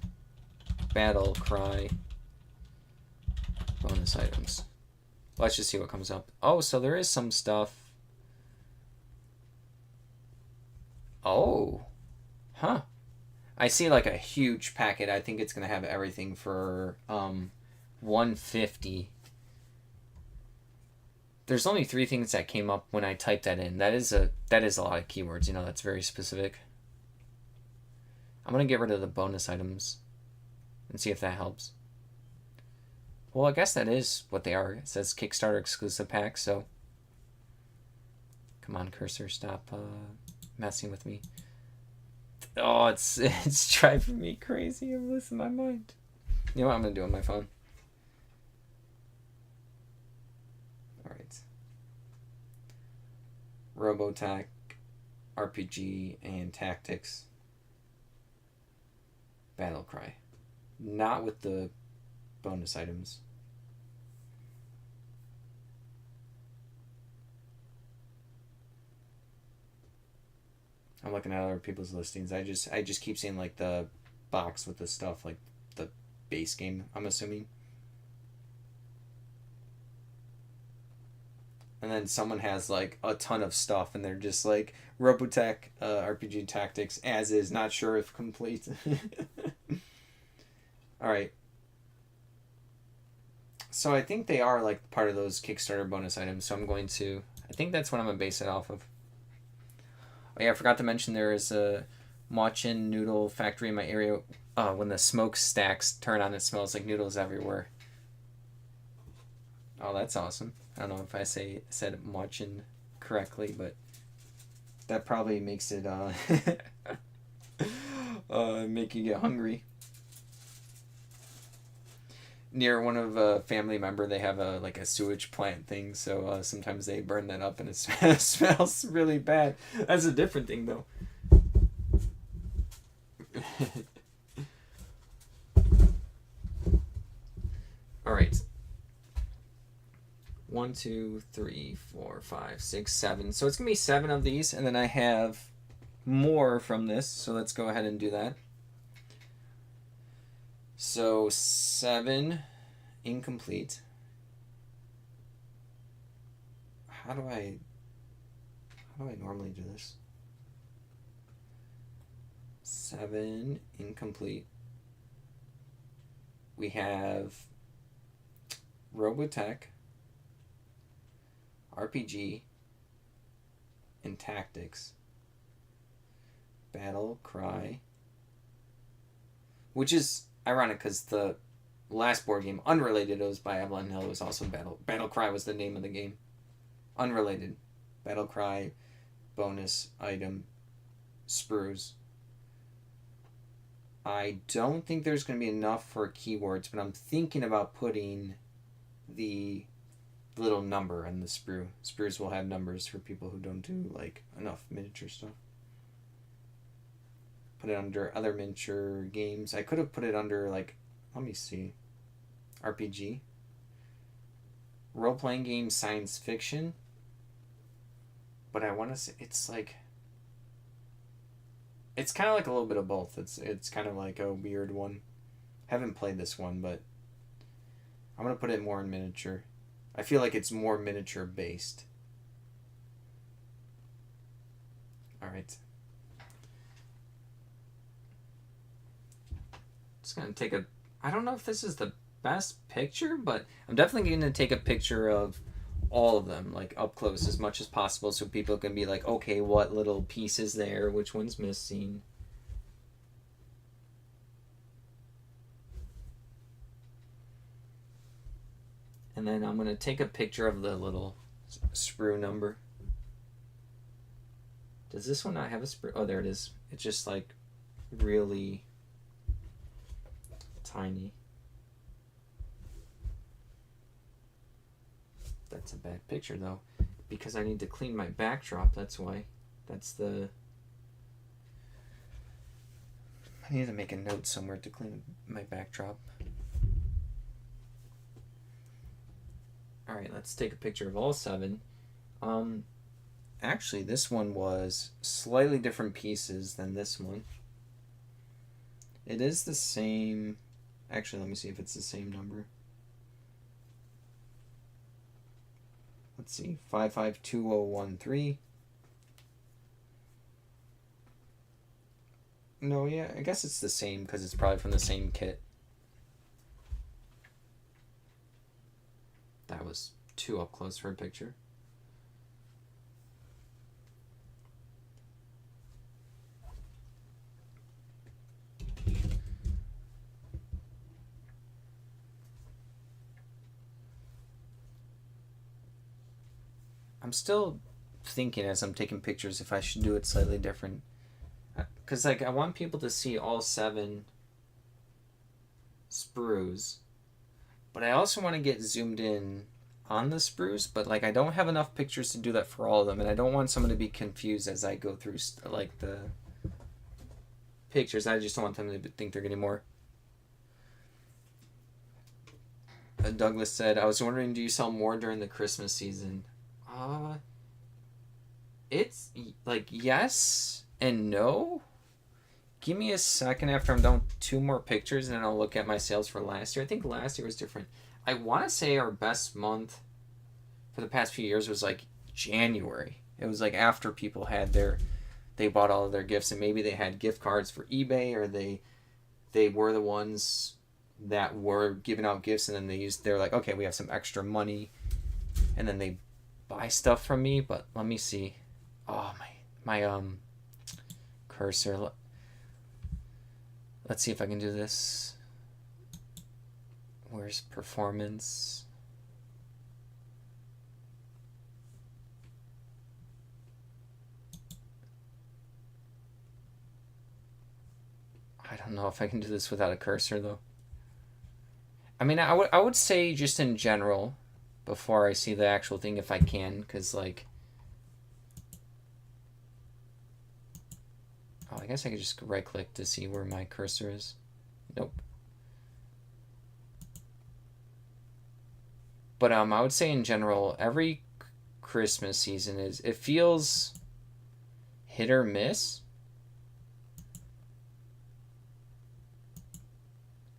S1: Battlecry bonus items. Let's just see what comes up. Oh, so there is some stuff. Oh. Huh. I see like a huge packet. I think it's going to have everything for $150. There's only 3 things that came up when I typed that in. That is a lot of keywords, you know, that's very specific. I'm going to get rid of the bonus items and see if that helps. Well, I guess that is what they are. It says Kickstarter exclusive pack, so come on, cursor, stop messing with me. Oh, it's driving me crazy. I'm losing my mind. You know what I'm going to do on my phone? Alright. Robotech, RPG, and Tactics. Battlecry. Not with the bonus items. I'm looking at other people's listings. I just keep seeing like the box with the stuff, like the base game, I'm assuming. And then someone has like a ton of stuff, and they're just like Robotech RPG Tactics as is, not sure if complete. All right. So I think they are like part of those Kickstarter bonus items. So I think that's what I'm gonna base it off of. Oh yeah, I forgot to mention there is a Machin noodle factory in my area. When the smoke stacks turn on, it smells like noodles everywhere. Oh, that's awesome. I don't know if I said Machin correctly, but that probably makes it make you get hungry. Near one of a family member, they have a sewage plant thing, so sometimes they burn that up and it smells really bad. That's a different thing though. All right. 1, 2, 3, 4, 5, 6, 7. So it's gonna be 7 of these, and then I have more from this. So let's go ahead and do that. So 7 incomplete. How do I normally do this? 7 incomplete. We have Robotech, RPG, and Tactics. Battle Cry. Which is ironic because the last board game, unrelated, it was by Avalon Hill, was also Battle Cry was the name of the game. Unrelated. Battle Cry, bonus item, sprues. I don't think there's going to be enough for keywords, but I'm thinking about putting the little number on the sprue. Sprues will have numbers for people who don't do like enough miniature stuff. Put it under other miniature games. I could have put it under like, let me see, RPG, role-playing game, science fiction. But I want to say it's like, it's kind of like a little bit of both. It's kind of like a weird one. Haven't played this one, but I'm gonna put it more in miniature. I feel like it's more miniature based. All right. Just gonna take a. I don't know if this is the best picture, but I'm definitely gonna take a picture of all of them, like up close as much as possible, so people can be like, okay, what little piece is there? Which one's missing? And then I'm gonna take a picture of the little sprue number. Does this one not have a sprue? Oh, there it is. It's just like really tiny. That's a bad picture though, because I need to clean my backdrop. That's why. I need to make a note somewhere to clean my backdrop. All right, let's take a picture of all 7. Actually, this one was slightly different pieces than this one. It is the same. Actually, let me see if it's the same number. Let's see, 552013. No, yeah, I guess it's the same because it's probably from the same kit. That was too up close for a picture. I'm still thinking as I'm taking pictures if I should do it slightly different. Because like I want people to see all 7 sprues, but I also want to get zoomed in on the sprues, but like I don't have enough pictures to do that for all of them, and I don't want someone to be confused as I go through like the pictures. I just don't want them to think they're getting more. Douglas said, I was wondering, do you sell more during the Christmas season? It's like, yes and no. Give me a second after I'm done with 2 more pictures, and then I'll look at my sales for last year. I think last year was different. I want to say our best month for the past few years was like January. It was like after people had they bought all of their gifts, and maybe they had gift cards for eBay, or they were the ones that were giving out gifts, and then they're like, okay, we have some extra money, and then they buy stuff from me. But let me see. Oh, my cursor. Let's see if I can do this. Where's performance? I don't know if I can do this without a cursor though. I mean, I would say just in general, before I see the actual thing, if I can, because like, oh, I guess I could just right click to see where my cursor is. Nope. But I would say in general, every Christmas season it feels hit or miss.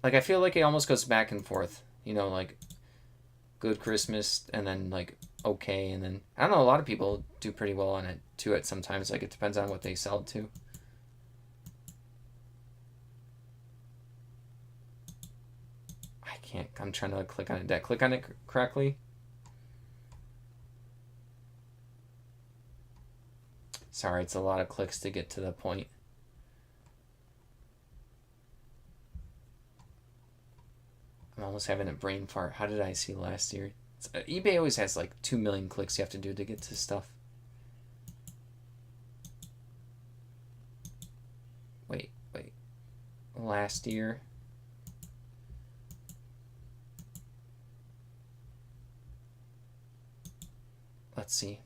S1: Like, I feel like it almost goes back and forth, you know, like good Christmas and then like okay, and then I don't know, a lot of people do pretty well on it sometimes. Like, it depends on what they sell to. I can't, I'm trying to click on it. Did I click on it correctly? Sorry, it's a lot of clicks to get to the point. I'm almost having a brain fart. How did I see last year? eBay always has like 2 million clicks you have to do to get to stuff. Wait. Last year. Let's see.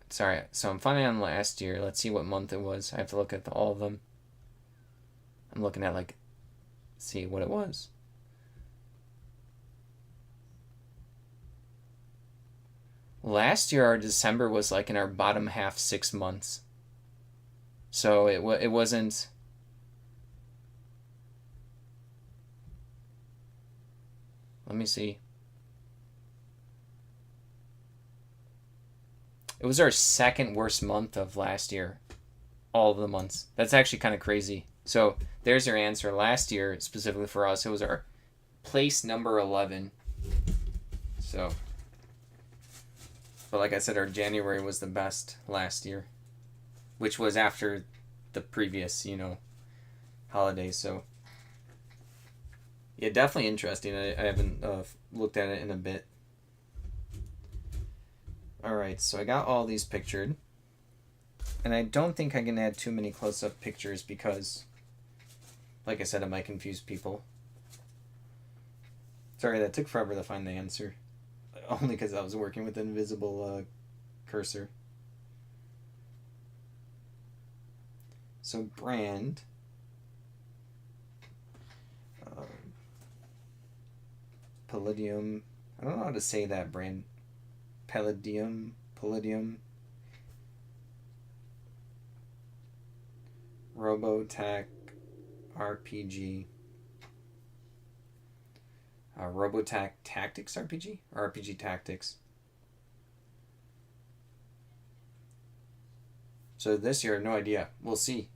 S1: Sorry, so I'm finally on last year. Let's see what month it was. I have to look at all of them. I'm looking at like, see what it was. Last year, our December was like in our bottom half 6 months. So it wasn't. Let me see. It was our second worst month of last year. All of the months. That's actually kind of crazy. So there's your answer. Last year, specifically for us, it was our place number 11. So, but like I said, our January was the best last year, which was after the previous, holidays. So, yeah, definitely interesting. I haven't looked at it in a bit. Alright, so I got all these pictured. And I don't think I can add too many close-up pictures because, like I said, it might confuse people. Sorry, that took forever to find the answer. Only because I was working with an invisible cursor. So brand. Palladium. I don't know how to say that brand. Palladium. Robotech RPG. Robotech Tactics RPG? Or RPG Tactics. So this year, no idea. We'll see.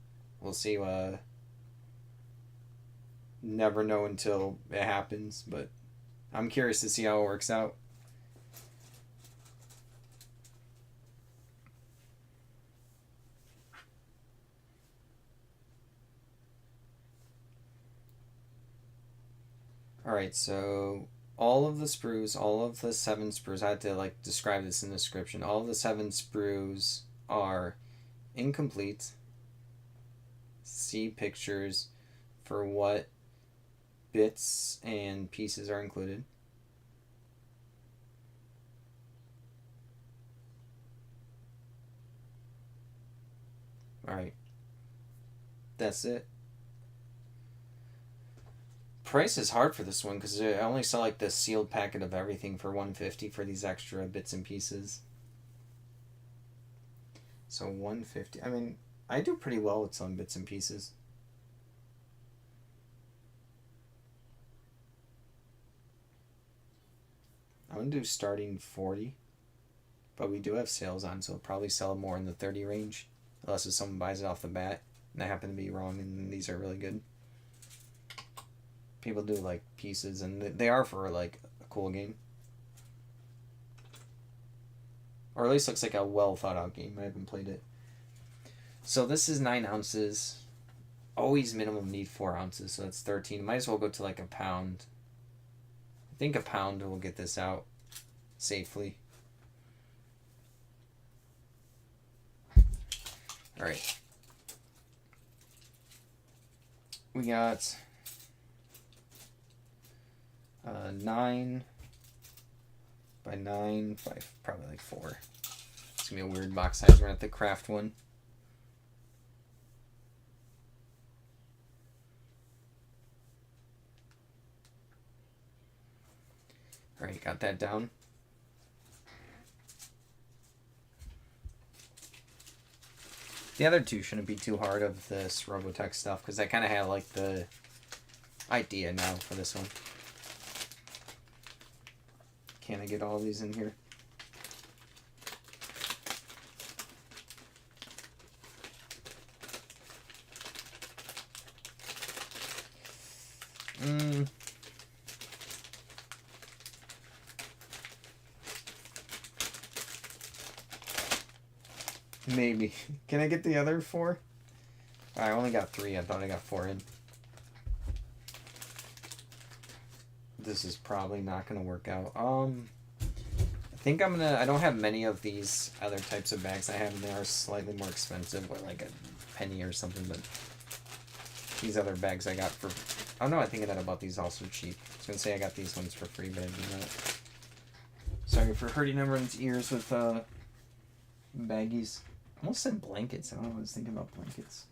S1: Never know until it happens, but I'm curious to see how it works out. Alright, so all of the sprues, all of the 7 sprues, I had to describe this in the description. All of the 7 sprues are incomplete. See pictures for what bits and pieces are included. Alright. That's it. price is hard for this one because I only saw like the sealed packet of everything for $150 for these extra bits and pieces. So $150. I mean, I do pretty well with some bits and pieces. I'm gonna do starting 40, but we do have sales on, so we'll probably sell more in the 30 range, unless if someone buys it off the bat and I happen to be wrong and these are really good. People do like pieces, and they are for like a cool game, or at least looks like a well thought out game. I haven't played it. So this is 9 ounces. Always minimum need 4 ounces, so that's 13. Might as well go to like a pound. I think a pound will get this out safely. All right. We got 9 by 9 by probably like 4. It's gonna be a weird box size. We're gonna have to craft one. All right, got that down. The other two shouldn't be too hard of this Robotech stuff because I kind of had like the idea now for this one. Can I get all these in here? Maybe. Can I get the other 4? I only got 3. I thought I got 4 in. This is probably not going to work out. I think I'm going to... I don't have many of these other types of bags I have, and they are slightly more expensive, or like a penny or something, but these other bags I got for... Oh no, I think that about these also cheap. I was going to say I got these ones for free, but I did not. Sorry for hurting everyone's ears with baggies. I almost said blankets. I don't know, I was thinking about blankets.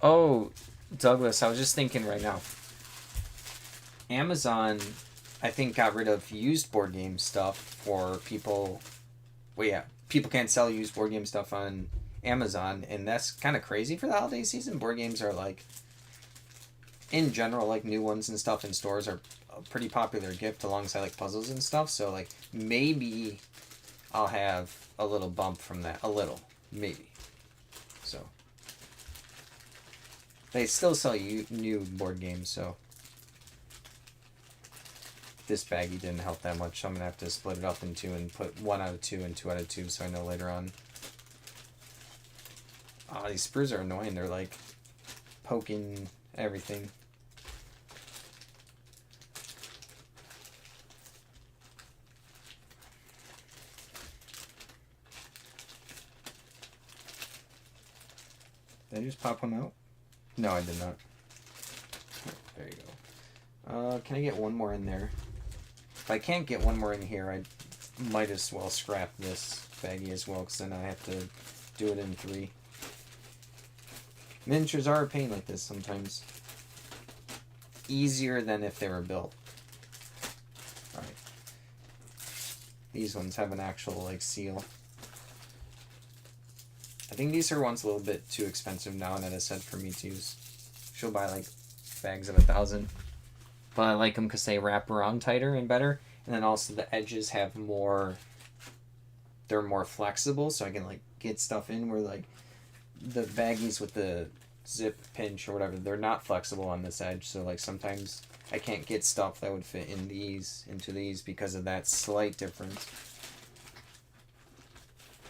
S1: Oh, Douglas, I was just thinking right now. Amazon, I think, got rid of used board game stuff for people. Well, yeah, people can't sell used board game stuff on Amazon, and that's kind of crazy for the holiday season. Board games are like, in general, like new ones and stuff in stores are a pretty popular gift alongside like puzzles and stuff. So like maybe I'll have a little bump from that. A little, maybe. So they still sell you new board games, so this baggie didn't help that much. So I'm gonna have to split it up in 2 and put 1 out of 2 and 2 out of 2, so I know later on. Oh, these sprues are annoying. They're like poking everything. Did I just pop one out? No, I did not. There you go. Can I get one more in there? If I can't get one more in here, I might as well scrap this baggie as well, because then I have to do it in 3. Miniatures are a pain like this sometimes. Easier than if they were built. Alright. These ones have an actual, like, seal. I think these are ones a little bit too expensive now, and I said for me to use. She'll buy, like, bags of 1,000. But I like them because they wrap around tighter and better. And then also the edges have more... They're more flexible, so I can, like, get stuff in where, like, the baggies with the zip pinch or whatever, they're not flexible on this edge. So, like, sometimes I can't get stuff that would fit in into these because of that slight difference.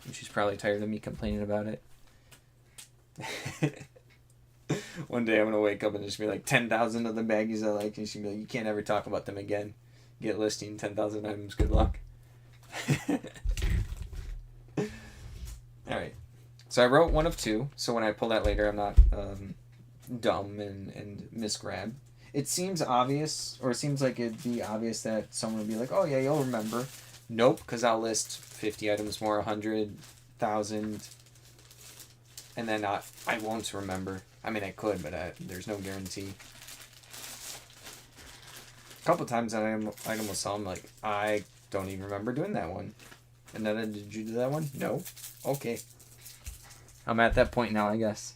S1: And she's probably tired of me complaining about it. One day I'm going to wake up and just be like 10,000 of the baggies I like, and she'll be like, you can't ever talk about them again. Get listing 10,000 items, good luck. Alright. So I wrote 1 of 2, so when I pull that later I'm not dumb and misgrab. It seems obvious, or it seems like it'd be obvious that someone would be like, oh yeah, you'll remember. Nope, because I'll list 50 items more, 100,000, and then I won't remember. I mean, I could, but there's no guarantee. A couple times I almost saw him like, I don't even remember doing that one. And then, did you do that one? No. Okay. I'm at that point now, I guess.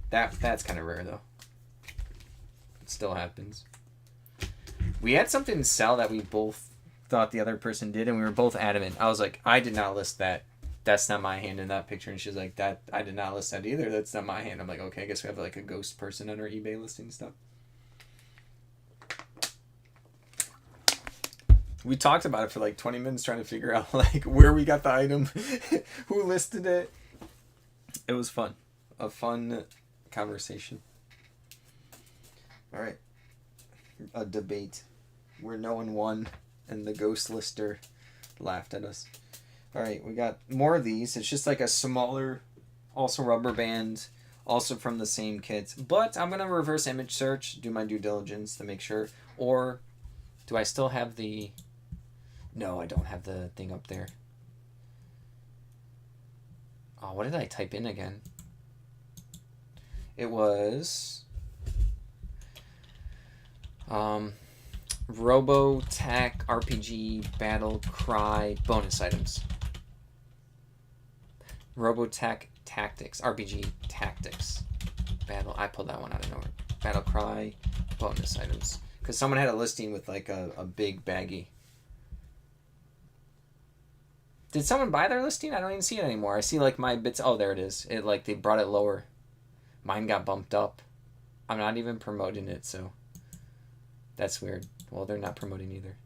S1: That's kind of rare, though. It still happens. We had something sell that we both thought the other person did, and we were both adamant. I was like, I did not list that. That's not my hand in that picture. And she's like, that I did not list that either. That's not my hand. I'm like, okay, I guess we have like a ghost person on our eBay listing stuff. We talked about it for like 20 minutes trying to figure out like where we got the item, who listed it. It was fun. A fun conversation. All right. A debate where no one won and the ghost lister laughed at us. All right, we got more of these. It's just like a smaller, also rubber band, also from the same kit. But I'm going to reverse image search, do my due diligence to make sure. Or do I still have the... No, I don't have the thing up there. Oh, what did I type in again? It was... Robotech RPG Battle Cry bonus items. Robotech Tactics RPG Tactics Battle. I pulled that one out of nowhere. Battle Cry bonus items because someone had a listing with like a big baggie. Did someone buy their listing? I don't even see it anymore. I see like my bits. Oh, there it is. It like they brought it lower. Mine got bumped up. I'm not even promoting it, so that's weird. Well, they're not promoting either.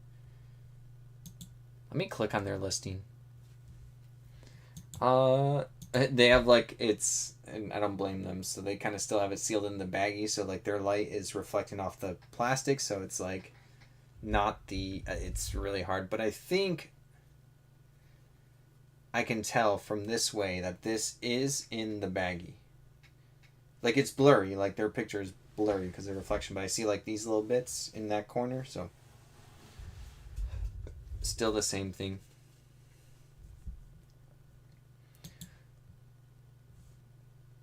S1: Let me click on their listing. They have like it's, and I don't blame them. So they kind of still have it sealed in the baggie. So like their light is reflecting off the plastic. So it's like not the. It's really hard, but I think I can tell from this way that this is in the baggie. Like it's blurry. Like their picture is blurry because of the reflection, but I see like these little bits in that corner. So still the same thing.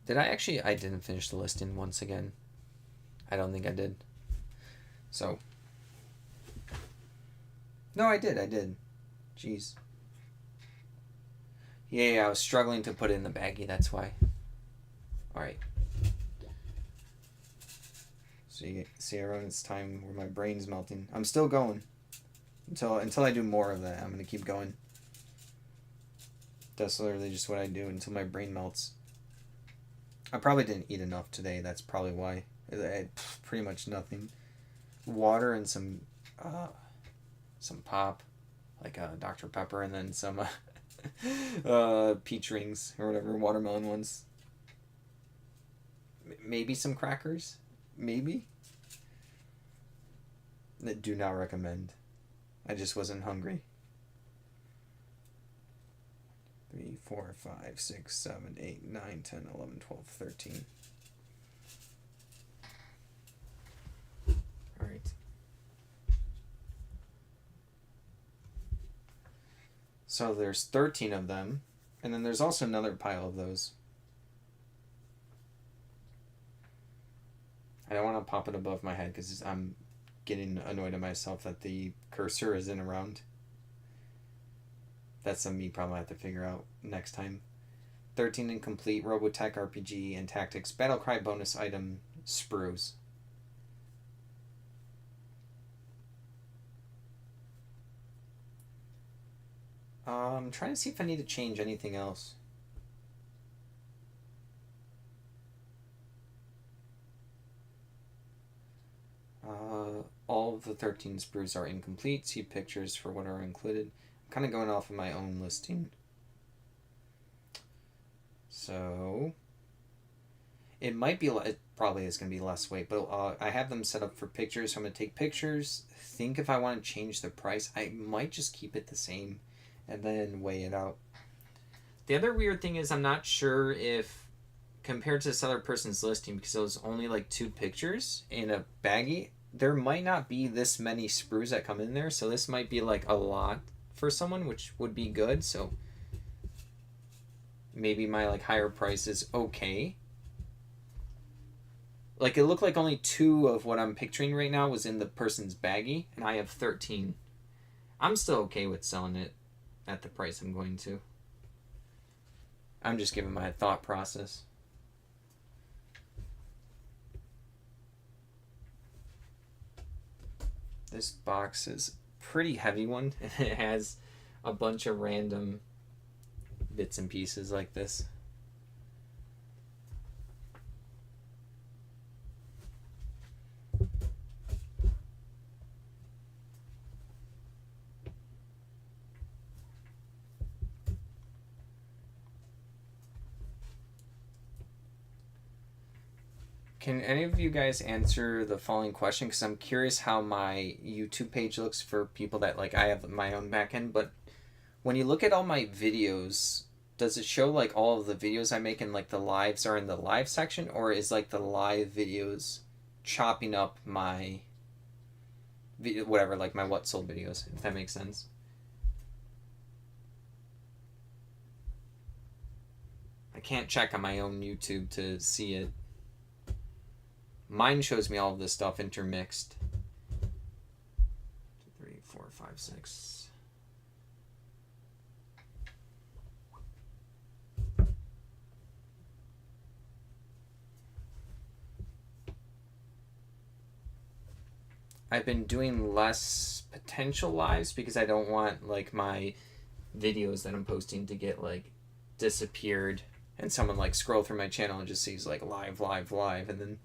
S1: I didn't finish the listing once again. I don't think I did. So. No, I did. Jeez. Yeah, I was struggling to put it in the baggie, that's why. Alright. So you see everyone, it's time where my brain's melting. I'm still going. Until I do more of that, I'm going to keep going. That's literally just what I do until my brain melts. I probably didn't eat enough today. That's probably why. I had pretty much nothing. Water and some pop, like Dr. Pepper, and then some peach rings or whatever, watermelon ones. Maybe some crackers. Maybe. I do not recommend. I just wasn't hungry. 3, 4, 5, 6, 7, 8, 9, 10, 11, 12, 13. All right. So there's 13 of them, and then there's also another pile of those. I don't want to pop it above my head because I'm getting annoyed at myself that the cursor isn't around. That's a me problem I have to figure out next time. 13 incomplete Robotech RPG and Tactics Battlecry bonus item sprues. I'm trying to see if I need to change anything else. All of the 13 sprues are incomplete. See pictures for what are included. I'm kind of going off of my own listing. So it might be, it probably is going to be less weight, but I have them set up for pictures. So I'm going to take pictures, think if I want to change the price. I might just keep it the same and then weigh it out. The other weird thing is I'm not sure if, compared to this other person's listing, because it was only like 2 pictures in a baggie, there might not be this many sprues that come in there. So this might be like a lot for someone, which would be good. So maybe my like higher price is okay. Like it looked like only 2 of what I'm picturing right now was in the person's baggie, and I have 13. I'm still okay with selling it at the price I'm going to. I'm just giving my thought process. This box is a pretty heavy one, and it has a bunch of random bits and pieces like this. Can any of you guys answer the following question? Because I'm curious how my YouTube page looks for people that, like, I have my own backend, but when you look at all my videos, does it show, like, all of the videos I make and, like, the lives are in the live section, or is, like, the live videos chopping up my video, whatever, like, my what sold videos, if that makes sense? I can't check on my own YouTube to see it. Mine shows me all of this stuff intermixed. 2, 3, 4, 5, 6. I've been doing less potential lives because I don't want like my videos that I'm posting to get like disappeared and someone like scroll through my channel and just sees like live, and then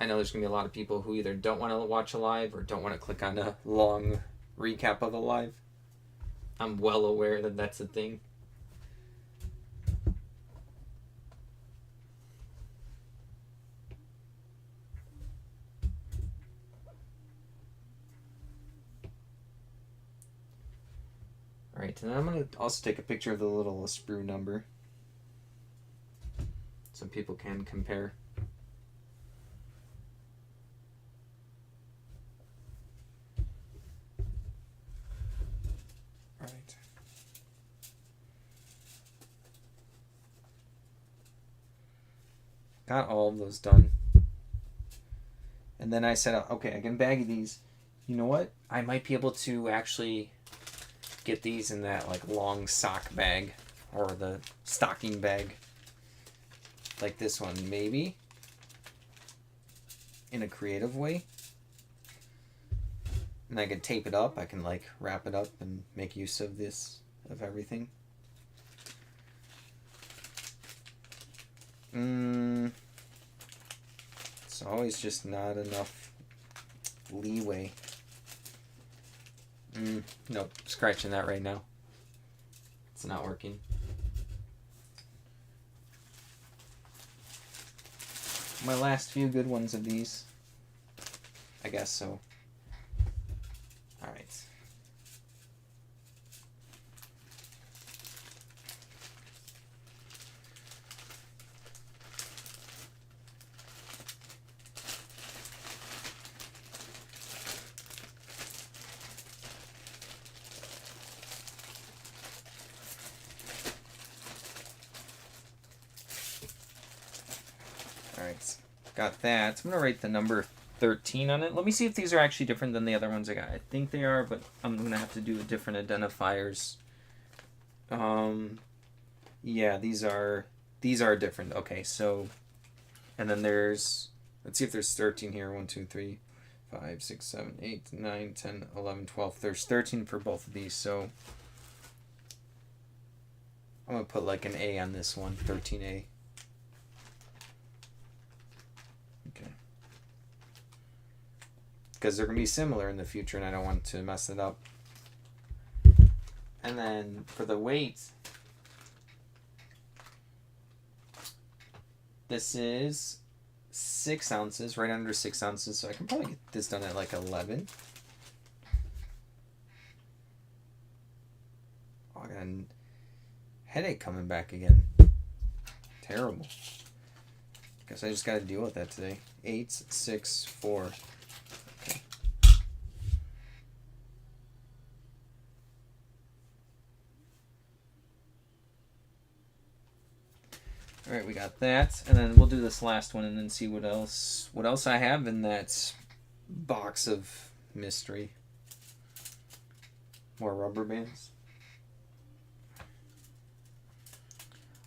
S1: I know there's going to be a lot of people who either don't want to watch a live or don't want to click on a long recap of a live. I'm well aware that that's a thing. Alright, and then I'm going to also take a picture of the little sprue number so people can compare. Right. Got all of those done. And then I said, okay, I can bag these. You know what? I might be able to actually get these in that like long sock bag or the stocking bag. Like this one, maybe. In a creative way. And I can tape it up. I can like wrap it up and make use of this, of everything. It's always just not enough leeway. Nope, scratching that right now. It's not working. My last few good ones of these. I guess so. Alright. Alright, got that. I'm going to write the number 13 on it. Let me see if these are actually different than the other ones I got. I think they are, but I'm going to have to do different identifiers. Yeah, these are different. Okay, so, and then there's, let's see if there's 13 here. 1, 2, 3, 5, 6, 7, 8, 9, 10, 11, 12. There's 13 for both of these, so I'm going to put like an A on this one, 13A. Okay. Because they're going to be similar in the future, and I don't want to mess it up. And then for the weight, this is 6 ounces, right under 6 ounces, so I can probably get this done at like 11. Oh, I got a headache coming back again. Terrible. Guess I just got to deal with that today. 8, 6, 4. Okay. All right, we got that, and then we'll do this last one and then see what else I have in that box of mystery. More rubber bands.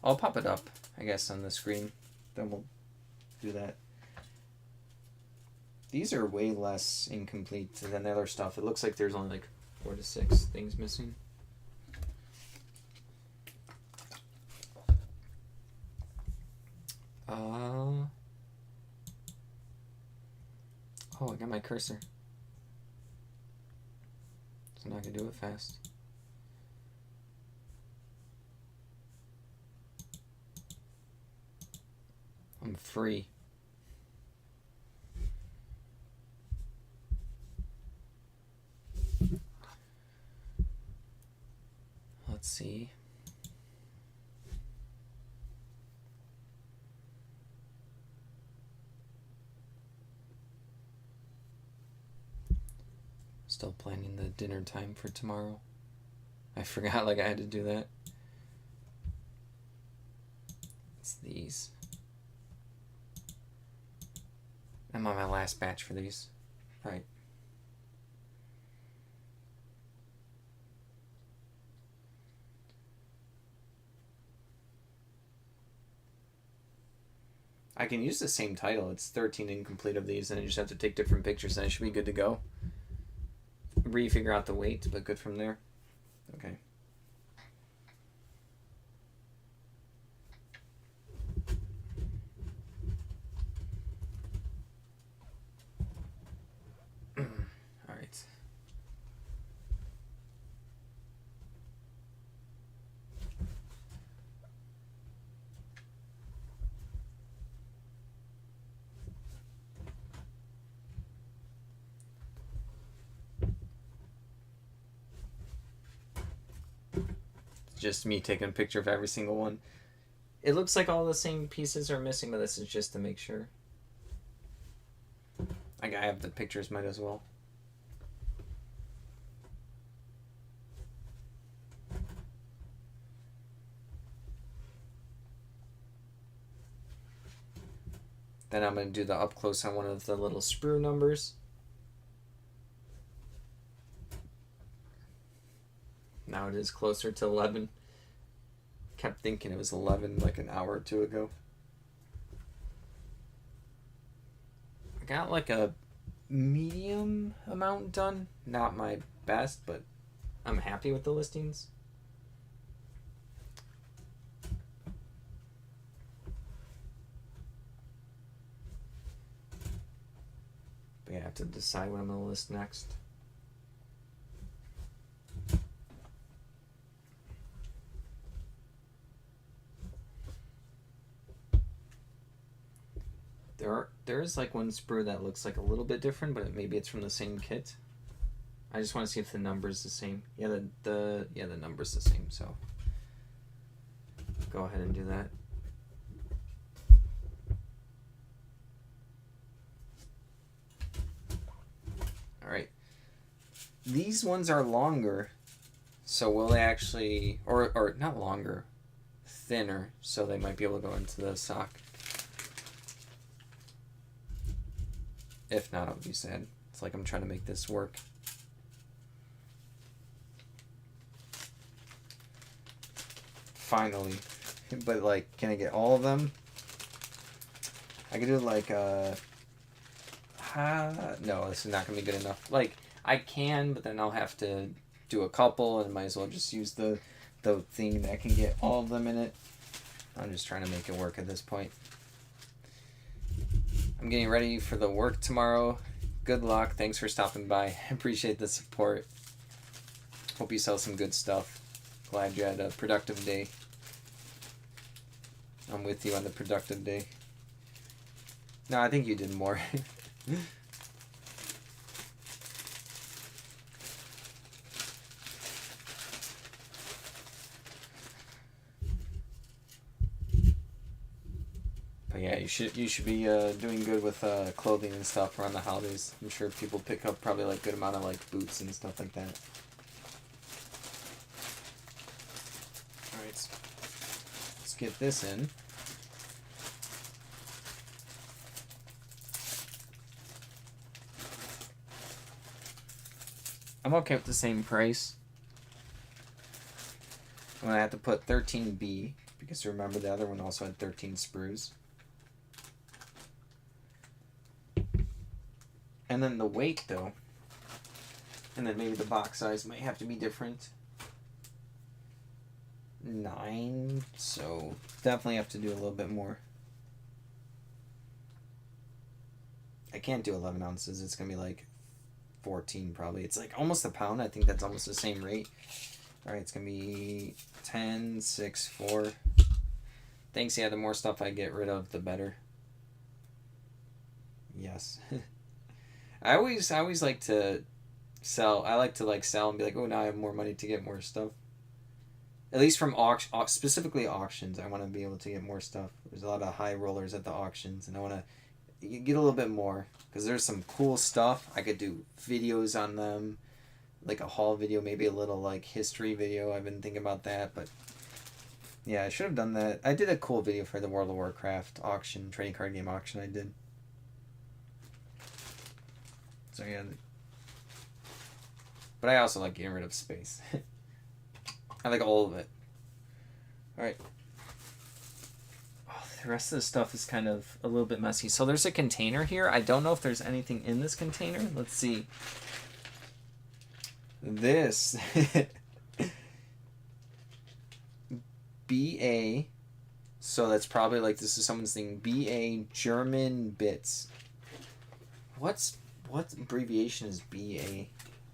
S1: I'll pop it up, I guess, on the screen. Then we'll do that. These are way less incomplete than the other stuff. It looks like there's only like 4 to 6 things missing. Oh, I got my cursor. So now I can do it fast. I'm free. Let's see. Still planning the dinner time for tomorrow. I forgot like I had to do that. It's these. I'm on my last batch for these. Right. I can use the same title. It's 13 incomplete of these, and I just have to take different pictures, and I should be good to go. Refigure out the weight, but good from there. Okay. All right. Just me taking a picture of every single one. It looks like all the same pieces are missing, but this is just to make sure. I have the pictures, might as well. Then I'm going to do the up close on one of the little sprue numbers. Now it is closer to 11. Kept thinking it was 11 like an hour or two ago. I got like a medium amount done. Not my best, but I'm happy with the listings. But yeah, I have to decide what I'm going to list next. There is like one sprue that looks like a little bit different, but maybe it's from the same kit. I just want to see if the number's the same. Yeah, the number's the same, so go ahead and do that. All right. These ones are longer, so will they actually, or not longer, thinner, so they might be able to go into the sock. If not, I'll be sad. It's like I'm trying to make this work. Finally. But like, can I get all of them? I could do like no, this is not gonna be good enough. Like, I can, but then I'll have to do a couple, and might as well just use the thing that can get all of them in it. I'm just trying to make it work at this point. I'm getting ready for the work tomorrow. Good luck. Thanks for stopping by. I appreciate the support. Hope you sell some good stuff. Glad you had a productive day. I'm with you on the productive day. No, I think you did more. But yeah, you should be doing good with clothing and stuff around the holidays. I'm sure people pick up probably like good amount of like boots and stuff like that. All right, let's get this in. I'm okay with the same price. I'm gonna have to put 13B because remember the other one also had 13 sprues. And then the weight though, and then maybe the box size might have to be different. 9, so definitely have to do a little bit more. I can't do 11 ounces. It's gonna be like 14 probably. It's like almost a pound. I think that's almost the same rate. All right, it's gonna be 10, 6, 4. Thanks. Yeah, the more stuff I get rid of, the better. Yes. I always like to sell. I like to like sell and be like, oh, now I have more money to get more stuff. At least from specifically auctions, I want to be able to get more stuff. There's a lot of high rollers at the auctions, and I want to get a little bit more because there's some cool stuff. I could do videos on them, like a haul video, maybe a little like history video. I've been thinking about that, but yeah, I should have done that. I did a cool video for the World of Warcraft auction, trading card game auction I did. So yeah, but I also like getting rid of space. I like all of it. Alright. Oh, the rest of the stuff is kind of a little bit messy. So there's a container here. I don't know if there's anything in this container. Let's see. This. BA. So that's probably like this is someone's thing. BA German bits. What abbreviation is BA?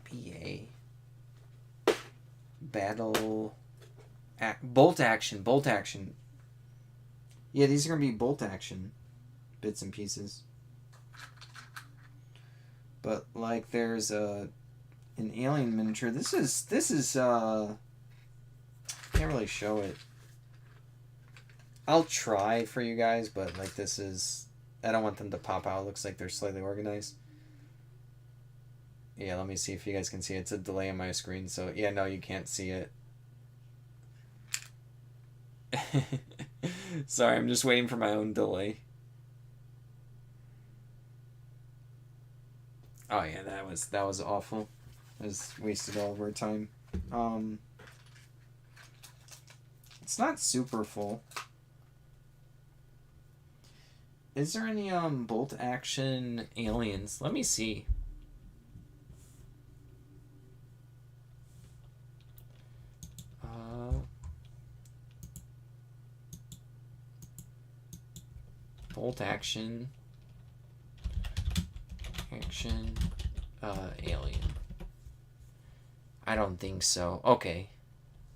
S1: BA. Bolt action. Yeah, these are gonna be bolt action bits and pieces. But like there's an alien miniature. This is can't really show it. I'll try for you guys, but like this is I don't want them to pop out. It looks like they're slightly organized. Yeah, let me see if you guys can see it. It's a delay on my screen, so yeah, no, you can't see it. Sorry, I'm just waiting for my own delay. Oh yeah, that was awful. I just wasted all of our time. It's not super full. Is there any bolt action aliens? Let me see. Bolt action alien. I don't think so. Okay.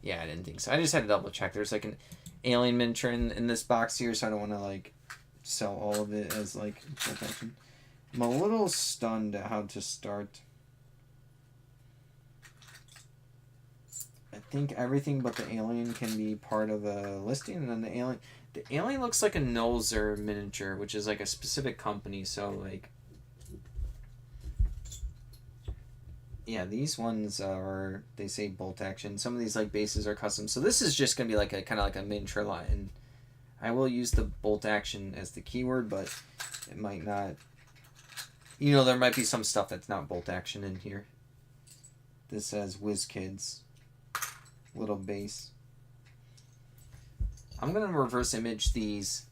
S1: Yeah, I didn't think so. I just had to double check. There's like an alien miniature in this box here, so I don't want to like sell all of it as like bolt action. I'm a little stunned at how to start. I think everything but the alien can be part of a listing, and then the alien looks like a Nolzer miniature, which is like a specific company. So like, yeah, these ones are, they say bolt action. Some of these like bases are custom. So this is just gonna be like a kind of like a miniature line. I will use the bolt action as the keyword, but it might not. You know, there might be some stuff that's not bolt action in here. This says WizKids. Little base. I'm gonna reverse image these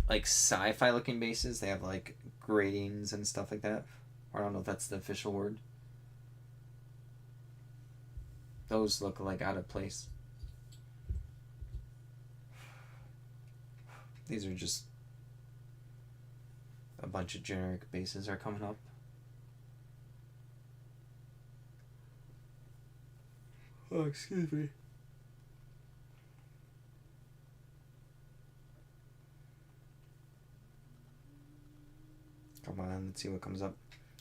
S1: like sci-fi looking bases. They have like gratings and stuff like that. Or I don't know if that's the official word. Those look like out of place. These are just a bunch of generic bases are coming up. Oh, excuse me. Come on, let's see what comes up.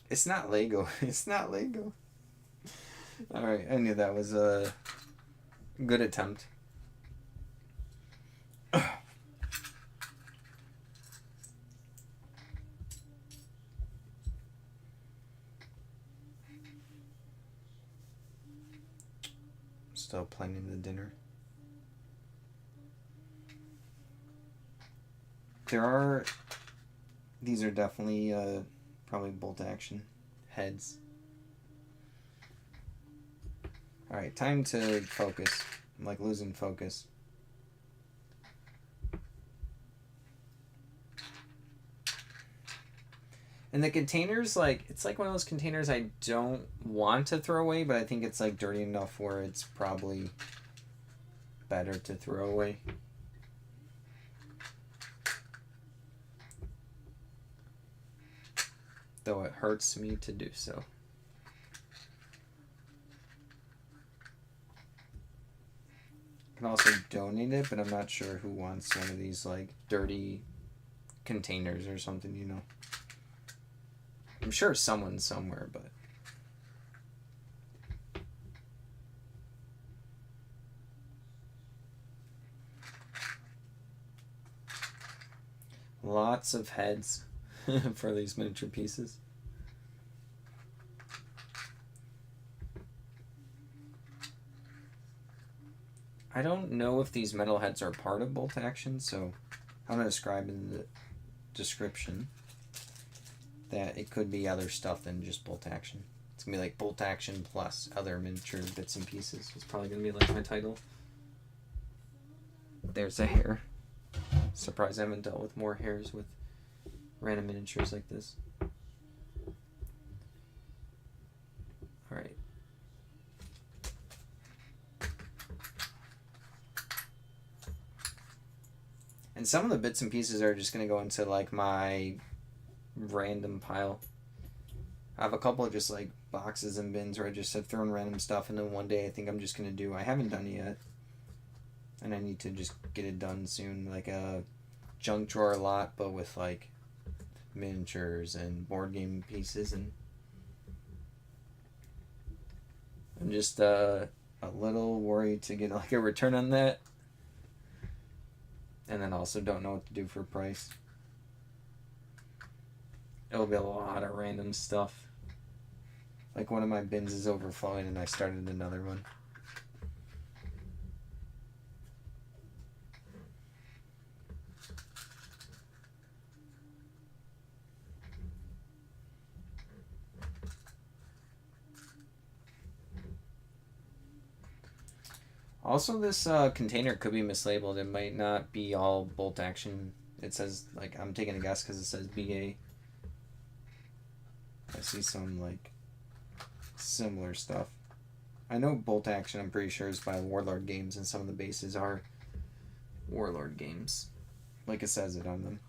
S1: It's not Lego. It's not Lego. Alright, I knew that was a good attempt. Still planning the dinner. These are definitely probably bolt action heads. Alright, time to focus. I'm like losing focus. And the containers, like, it's like one of those containers I don't want to throw away, but I think it's like dirty enough where it's probably better to throw away. Though it hurts me to do so. I can also donate it, but I'm not sure who wants one of these like dirty containers or something, you know. I'm sure someone somewhere, but lots of heads for these miniature pieces. I don't know if these metal heads are part of bolt action, so I'm going to describe in the description that it could be other stuff than just bolt action. It's going to be like bolt action plus other miniature bits and pieces. It's probably going to be like my title. There's a hair. Surprised I haven't dealt with more hairs with random miniatures like this. Alright. And some of the bits and pieces are just going to go into like my random pile. I have a couple of just like boxes and bins where I just have thrown random stuff, and then one day I think I'm just going to do, I haven't done it yet, and I need to just get it done soon, like a junk drawer lot, but with like miniatures and board game pieces, and I'm just a little worried to get like a return on that, and then also don't know what to do for price. It'll be a lot of random stuff. Like one of my bins is overflowing and I started another one. Also, this container could be mislabeled. It might not be all bolt action. It says, like, I'm taking a guess because it says BA. I see some, like, similar stuff. I know bolt action, I'm pretty sure, is by Warlord Games, and some of the bases are Warlord Games. Like it says it on them.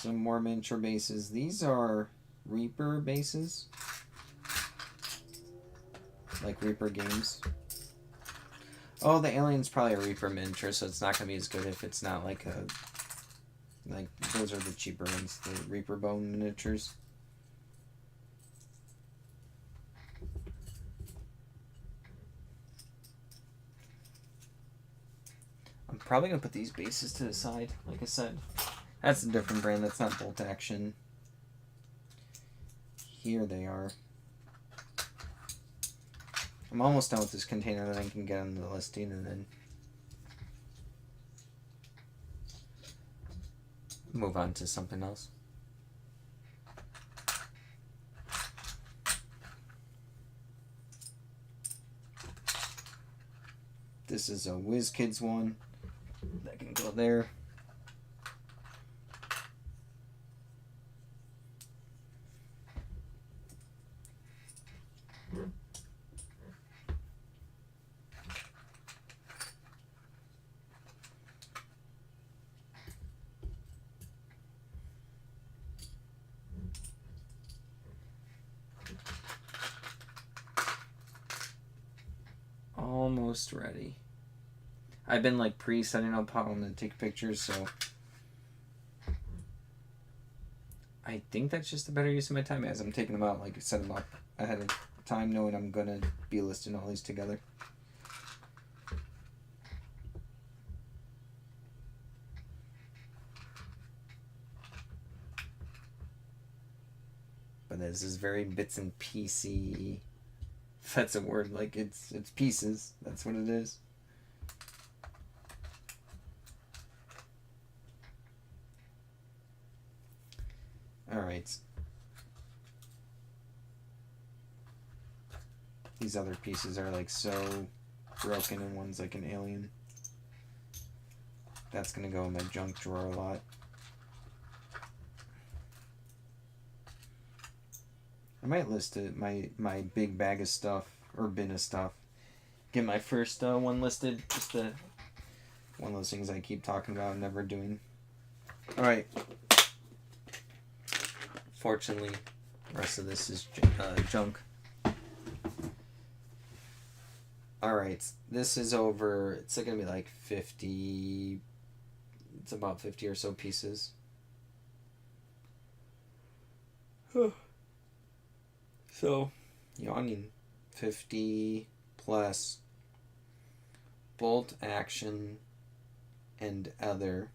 S1: Some more miniature bases. These are Reaper bases. Like Reaper Games. Oh, the Alien's probably a Reaper miniature, so it's not going to be as good if it's not like a... Like, those are the cheaper ones, the Reaper Bone miniatures. I'm probably going to put these bases to the side, like I said. That's a different brand, that's not bolt action. Here they are. I'm almost done with this container, then I can get on the listing and then move on to something else. This is a WizKids one. That can go there. Almost ready. I've been like pre-setting up how I'm going to take pictures, so I think that's just a better use of my time as I'm taking them out, like set them up ahead of time knowing I'm going to be listing all these together. But this is very bits and piecey. If that's a word, like it's pieces. That's what it is. All right. These other pieces are like so broken, and one's like an alien. That's gonna go in my junk drawer a lot. I might list it, my big bag of stuff, or bin of stuff. Get my first one listed. Just one of those things I keep talking about and never doing. Alright. Fortunately, the rest of this is junk. Alright, this is over, it's going to be like 50, it's about 50 or so pieces. So, yawning, 50 plus bolt action and other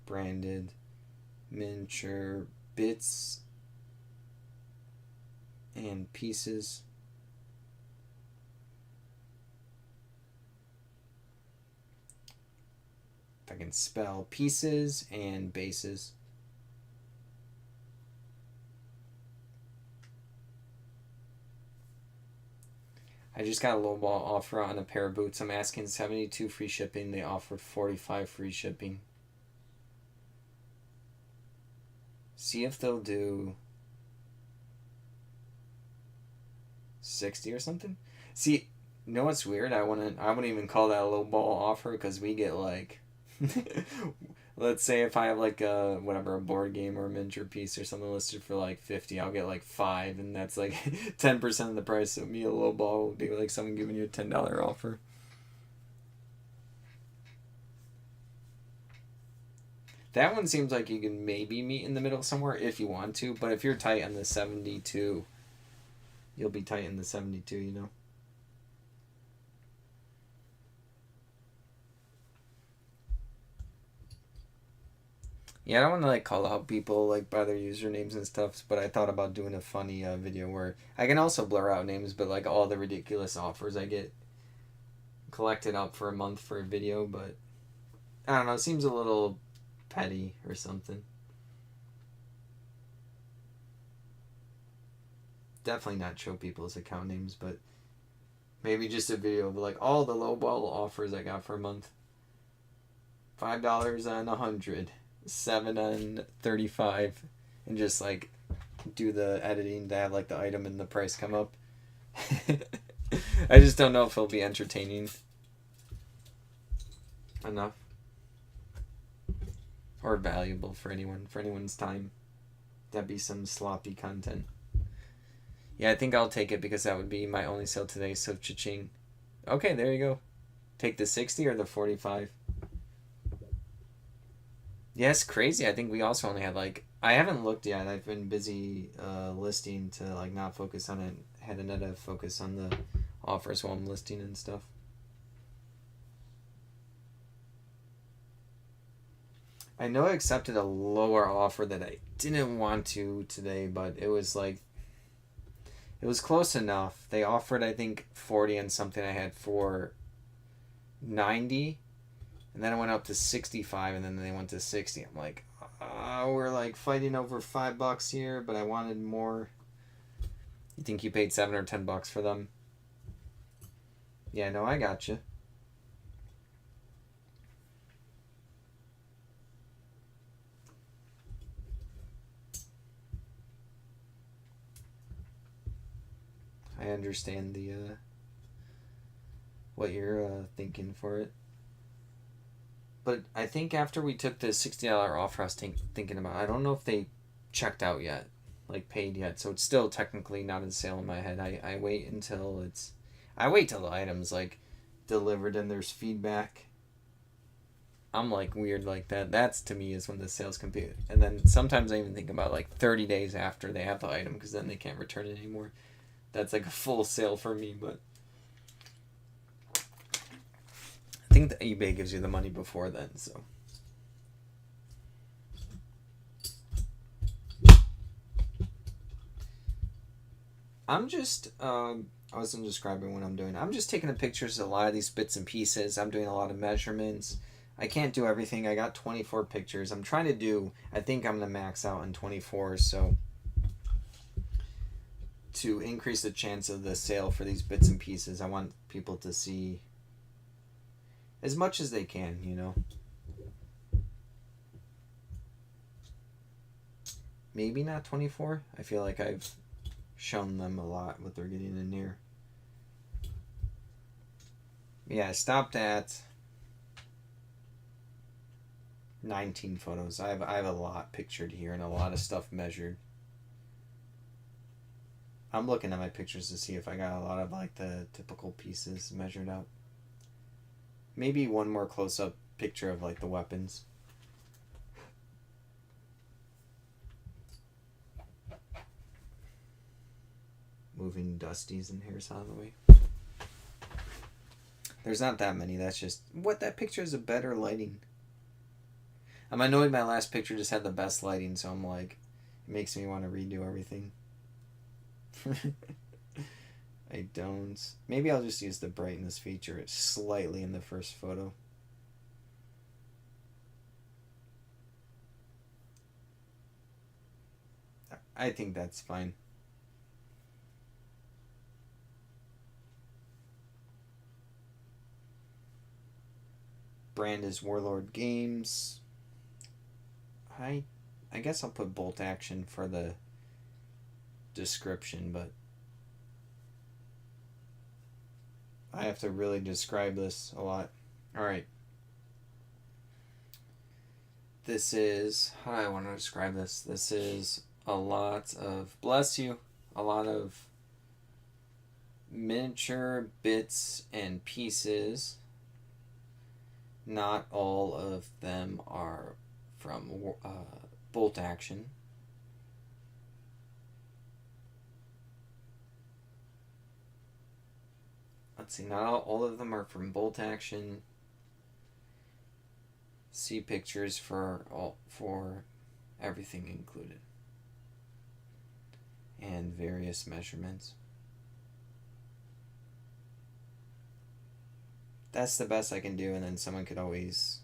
S1: branded miniature bits and pieces. If I can spell, pieces and bases. I just got a lowball offer on a pair of boots. I'm asking 72 free shipping. They offered 45 free shipping. See if they'll do 60 or something. See, you know what's weird? I wouldn't even call that a lowball offer, because we get like let's say if I have like a board game or a miniature piece or something listed for like 50, I'll get like 5, and that's like 10% of the price. So me, a low ball would be like someone giving you a $10 offer. That one seems like you can maybe meet in the middle somewhere if you want to, but if you're tight on the 72, you'll be tight in the 72, you know. Yeah, I don't want to like call out people like by their usernames and stuff, but I thought about doing a funny video where I can also blur out names, but like all the ridiculous offers I get collected up for a month for a video, but I don't know, it seems a little petty or something. Definitely not show people's account names, but maybe just a video of like all the lowball offers I got for a month. $5 on 100. 7 on 35, and just like do the editing to have like the item and the price come up. I just don't know if it'll be entertaining enough or valuable for anyone's time. That'd be some sloppy content. Yeah, I think I'll take it, because that would be my only sale today. So cha-ching. Okay, there you go. Take the 60 or the 45. Yes, crazy. I think we also only had like, I haven't looked yet. I've been busy listing to like not focus on it. Had another focus on the offers while I'm listing and stuff. I know I accepted a lower offer that I didn't want to today, but it was like, it was close enough. They offered, I think, 40 and something. I had for 90. And then it went up to 65, and then they went to 60. I'm like, we're like fighting over $5 here, but I wanted more. You think you paid $7 or $10 for them? Yeah, no, I got you. I understand the what you're thinking for it. But I think after we took the $60 offer, I was thinking about, I don't know if they checked out yet, like paid yet. So it's still technically not in sale in my head. I wait until the item's like delivered and there's feedback. I'm like weird like that. That's to me is when the sales compute. And then sometimes I even think about like 30 days after they have the item, because then they can't return it anymore. That's like a full sale for me, but I think that eBay gives you the money before then, so. I'm just, I wasn't describing what I'm doing. I'm just taking the pictures of a lot of these bits and pieces. I'm doing a lot of measurements. I can't do everything. I got 24 pictures. I'm trying to do, I think I'm going to max out on 24, so to increase the chance of the sale for these bits and pieces, I want people to see as much as they can, you know. Maybe not 24. I feel like I've shown them a lot what they're getting in here. Yeah, I stopped at 19 photos. I have a lot pictured here and a lot of stuff measured. I'm looking at my pictures to see if I got a lot of like the typical pieces measured out. Maybe one more close-up picture of like the weapons. Moving Dusty's and Hairs out of the way. There's not that many. That's just what that picture is a better lighting. I'm annoyed my last picture just had the best lighting, so I'm like, it makes me want to redo everything. I don't. Maybe I'll just use the brightness feature slightly in the first photo. I think that's fine. Brand is Warlord Games. I guess I'll put Bolt Action for the description, but I have to really describe this a lot. Alright. This is, how do I want to describe this? This is a lot of, bless you, a lot of miniature bits and pieces. Not all of them are from Bolt Action. Let's see, not all of them are from Bolt Action. See pictures for everything included. And various measurements. That's the best I can do, and then someone could always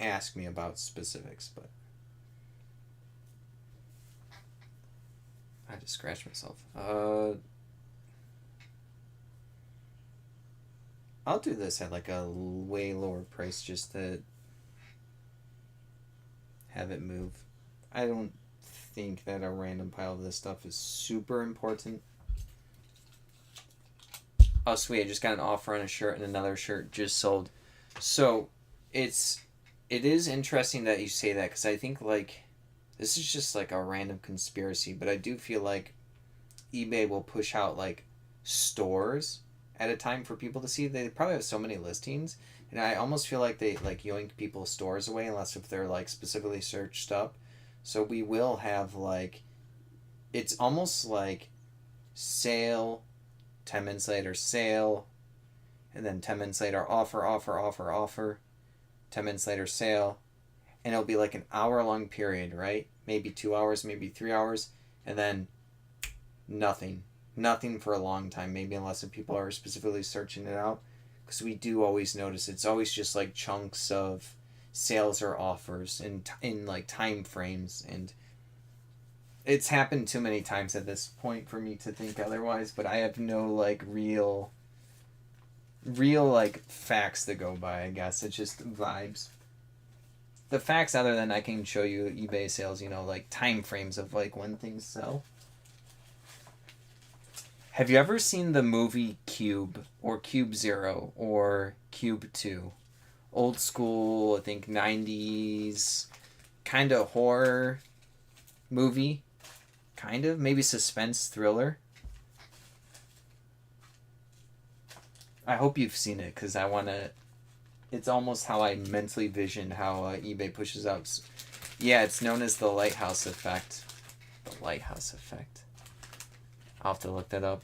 S1: ask me about specifics, but I just scratched myself. I'll do this at like a way lower price just to have it move. I don't think that a random pile of this stuff is super important. Oh sweet, I just got an offer on a shirt and another shirt just sold. So it is interesting that you say that, because I think like this is just like a random conspiracy, but I do feel like eBay will push out like stores at a time for people to see. They probably have so many listings, and I almost feel like they like yoink people's stores away unless if they're like specifically searched up. So we will have like, it's almost like sale, 10 minutes later sale, and then 10 minutes later offer, 10 minutes later sale, and it'll be like an hour-long period, right? Maybe 2 hours, maybe 3 hours, and then nothing for a long time, maybe, unless if people are specifically searching it out, because we do always notice it's always just like chunks of sales or offers in like time frames, and it's happened too many times at this point for me to think otherwise, but I have no like real like facts to go by. I guess it's just vibes. The facts, other than I can show you eBay sales, you know, like time frames of like when things sell. Have you ever seen the movie Cube, or Cube Zero, or Cube 2? Old school, I think 90s kind of horror movie. Kind of, maybe suspense thriller. I hope you've seen it, because I want to... It's almost how I mentally vision how eBay pushes out... Yeah, it's known as the Lighthouse Effect. The Lighthouse Effect. I'll have to look that up.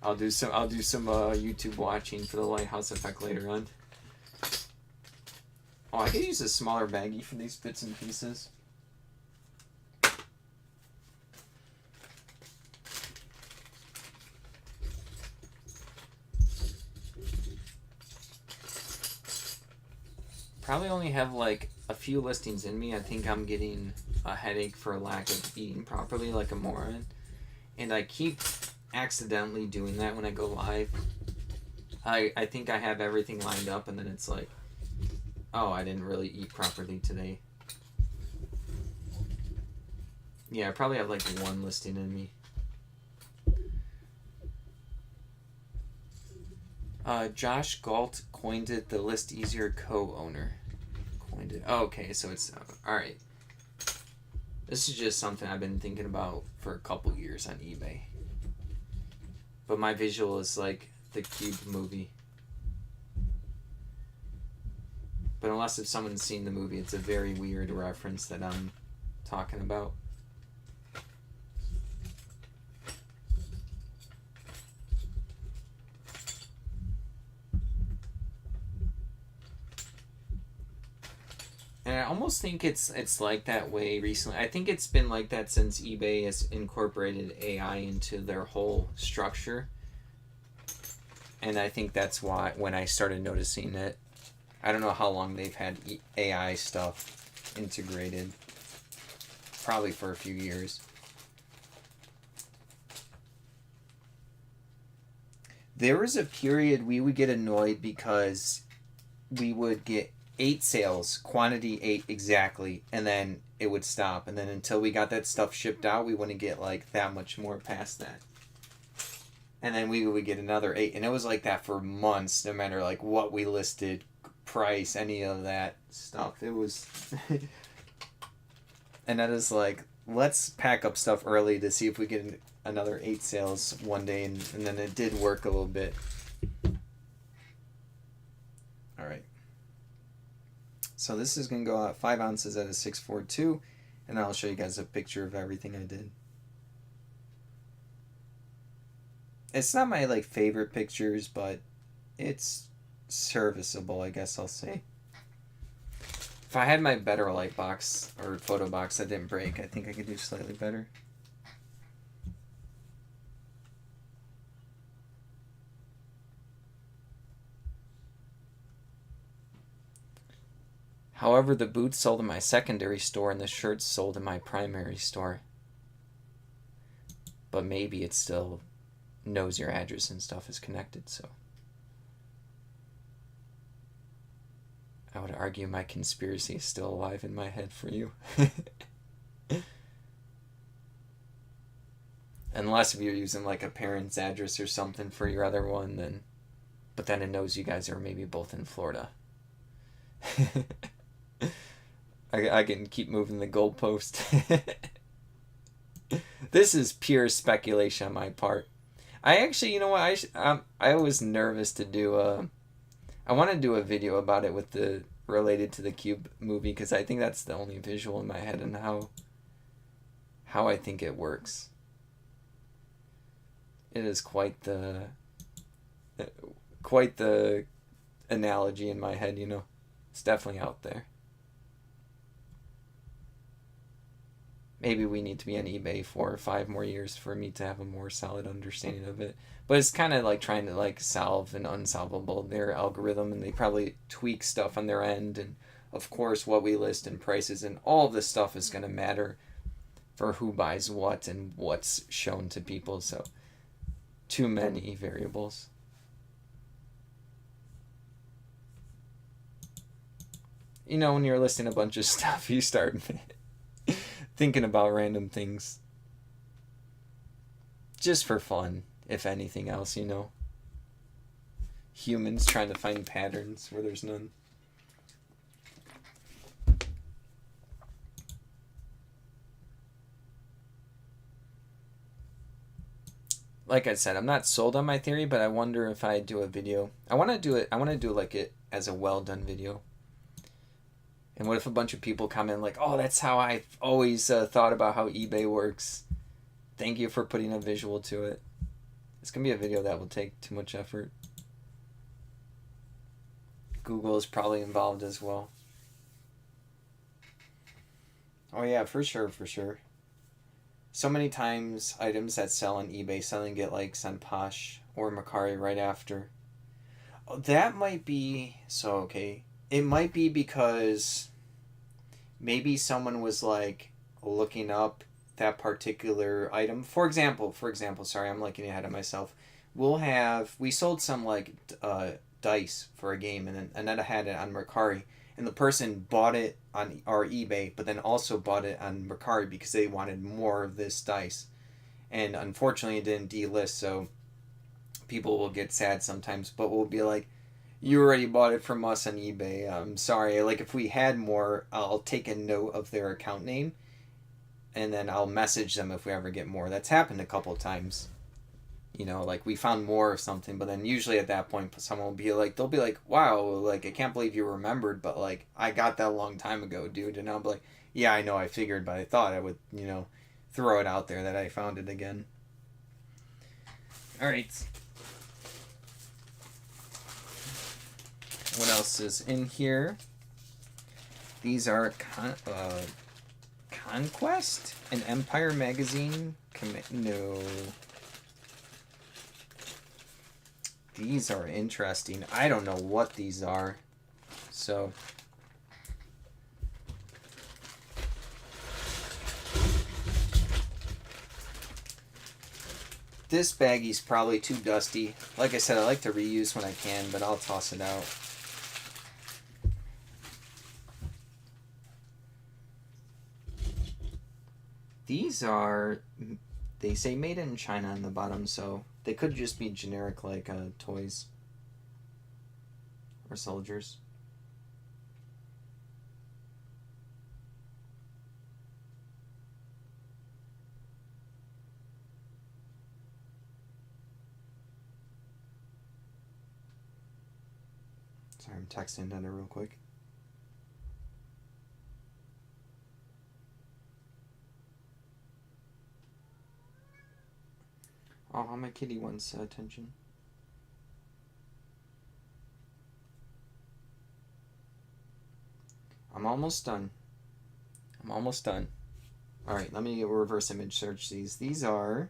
S1: I'll do some YouTube watching for the Lighthouse Effect later on. Oh, I could use a smaller baggie for these bits and pieces. probably only have like a few listings in me. I think I'm getting a headache for lack of eating properly like a moron. And I keep accidentally doing that when I go live. I think I have everything lined up and then it's like, oh, I didn't really eat properly today. Yeah, I probably have like one listing in me. Josh Galt coined it the List Easier co-owner. Coined it. Oh, okay, so it's... Alright. This is just something I've been thinking about for a couple years on eBay. But my visual is like the Cube movie. But unless if someone's seen the movie, it's a very weird reference that I'm talking about. And I almost think it's like that way recently. I think it's been like that since eBay has incorporated AI into their whole structure. And I think that's why when I started noticing it, I don't know how long they've had AI stuff integrated. Probably for a few years. There was a period we would get annoyed because we would get 8 sales, quantity 8 exactly, and then it would stop. And then until we got that stuff shipped out, we wouldn't get like that much more past that. And then we would get another 8. And it was like that for months, no matter like what we listed, price, any of that stuff. It was... And that is like, let's pack up stuff early to see if we get another 8 sales one day. And then it did work a little bit. Alright. So this is going to go out 5 ounces at a 642. And I'll show you guys a picture of everything I did. It's not my like favorite pictures, but it's serviceable, I guess I'll say. If I had my better light box or photo box that didn't break, I think I could do slightly better. However, the boots sold in my secondary store and the shirts sold in my primary store. But maybe it still knows your address and stuff is connected, so. I would argue my conspiracy is still alive in my head for you. Unless if you're using like a parent's address or something for your other one, then... But then it knows you guys are maybe both in Florida. I can keep moving the goalpost. This is pure speculation on my part. I actually, you know what, I was nervous to do I want to do a video about it with the related to the Cube movie because I think that's the only visual in my head and how I think it works. It is quite the analogy in my head, you know. It's definitely out there. Maybe we need to be on eBay 4 or 5 more years for me to have a more solid understanding of it. But it's kind of like trying to like solve an unsolvable, their algorithm, and they probably tweak stuff on their end. And of course, what we list and prices and all of this stuff is going to matter for who buys what and what's shown to people. So too many variables. You know, when you're listing a bunch of stuff, you start thinking about random things. Just for fun, if anything else, you know. Humans trying to find patterns where there's none. Like I said, I'm not sold on my theory, but I wonder if I do a video. I want to do like it as a well done video. And what if a bunch of people comment like, oh, that's how I've always thought about how eBay works. Thank you for putting a visual to it. It's going to be a video that will take too much effort. Google is probably involved as well. Oh yeah, for sure, for sure. So many times items that sell on eBay suddenly get likes on Posh or Mercari right after. Oh, that might be... So, okay. It might be because maybe someone was like looking up that particular item. For example, sorry, I'm looking ahead of myself. We sold some like dice for a game, and then Aneta had it on Mercari, and the person bought it on our eBay, but then also bought it on Mercari because they wanted more of this dice, and unfortunately it didn't delist. So people will get sad sometimes, but we'll be like, you already bought it from us on eBay. I'm sorry. Like, if we had more, I'll take a note of their account name, and then I'll message them if we ever get more. That's happened a couple of times. Like we found more of something, but then usually at that point, someone will be like, they'll be like, wow, like, I can't believe you remembered, but like, I got that a long time ago, dude. And I'll be like, yeah, I know, I figured, but I thought I would, throw it out there that I found it again. All right. What else is in here? These are Conquest and Empire magazine. No. These are interesting. I don't know what these are. So. This baggie's probably too dusty. Like I said, I like to reuse when I can, but I'll toss it out. These are, they say made in China on the bottom, so they could just be generic like toys or soldiers. Sorry, I'm texting Netta real quick. Oh, my kitty wants attention. I'm almost done. Alright, let me reverse image search these. These are...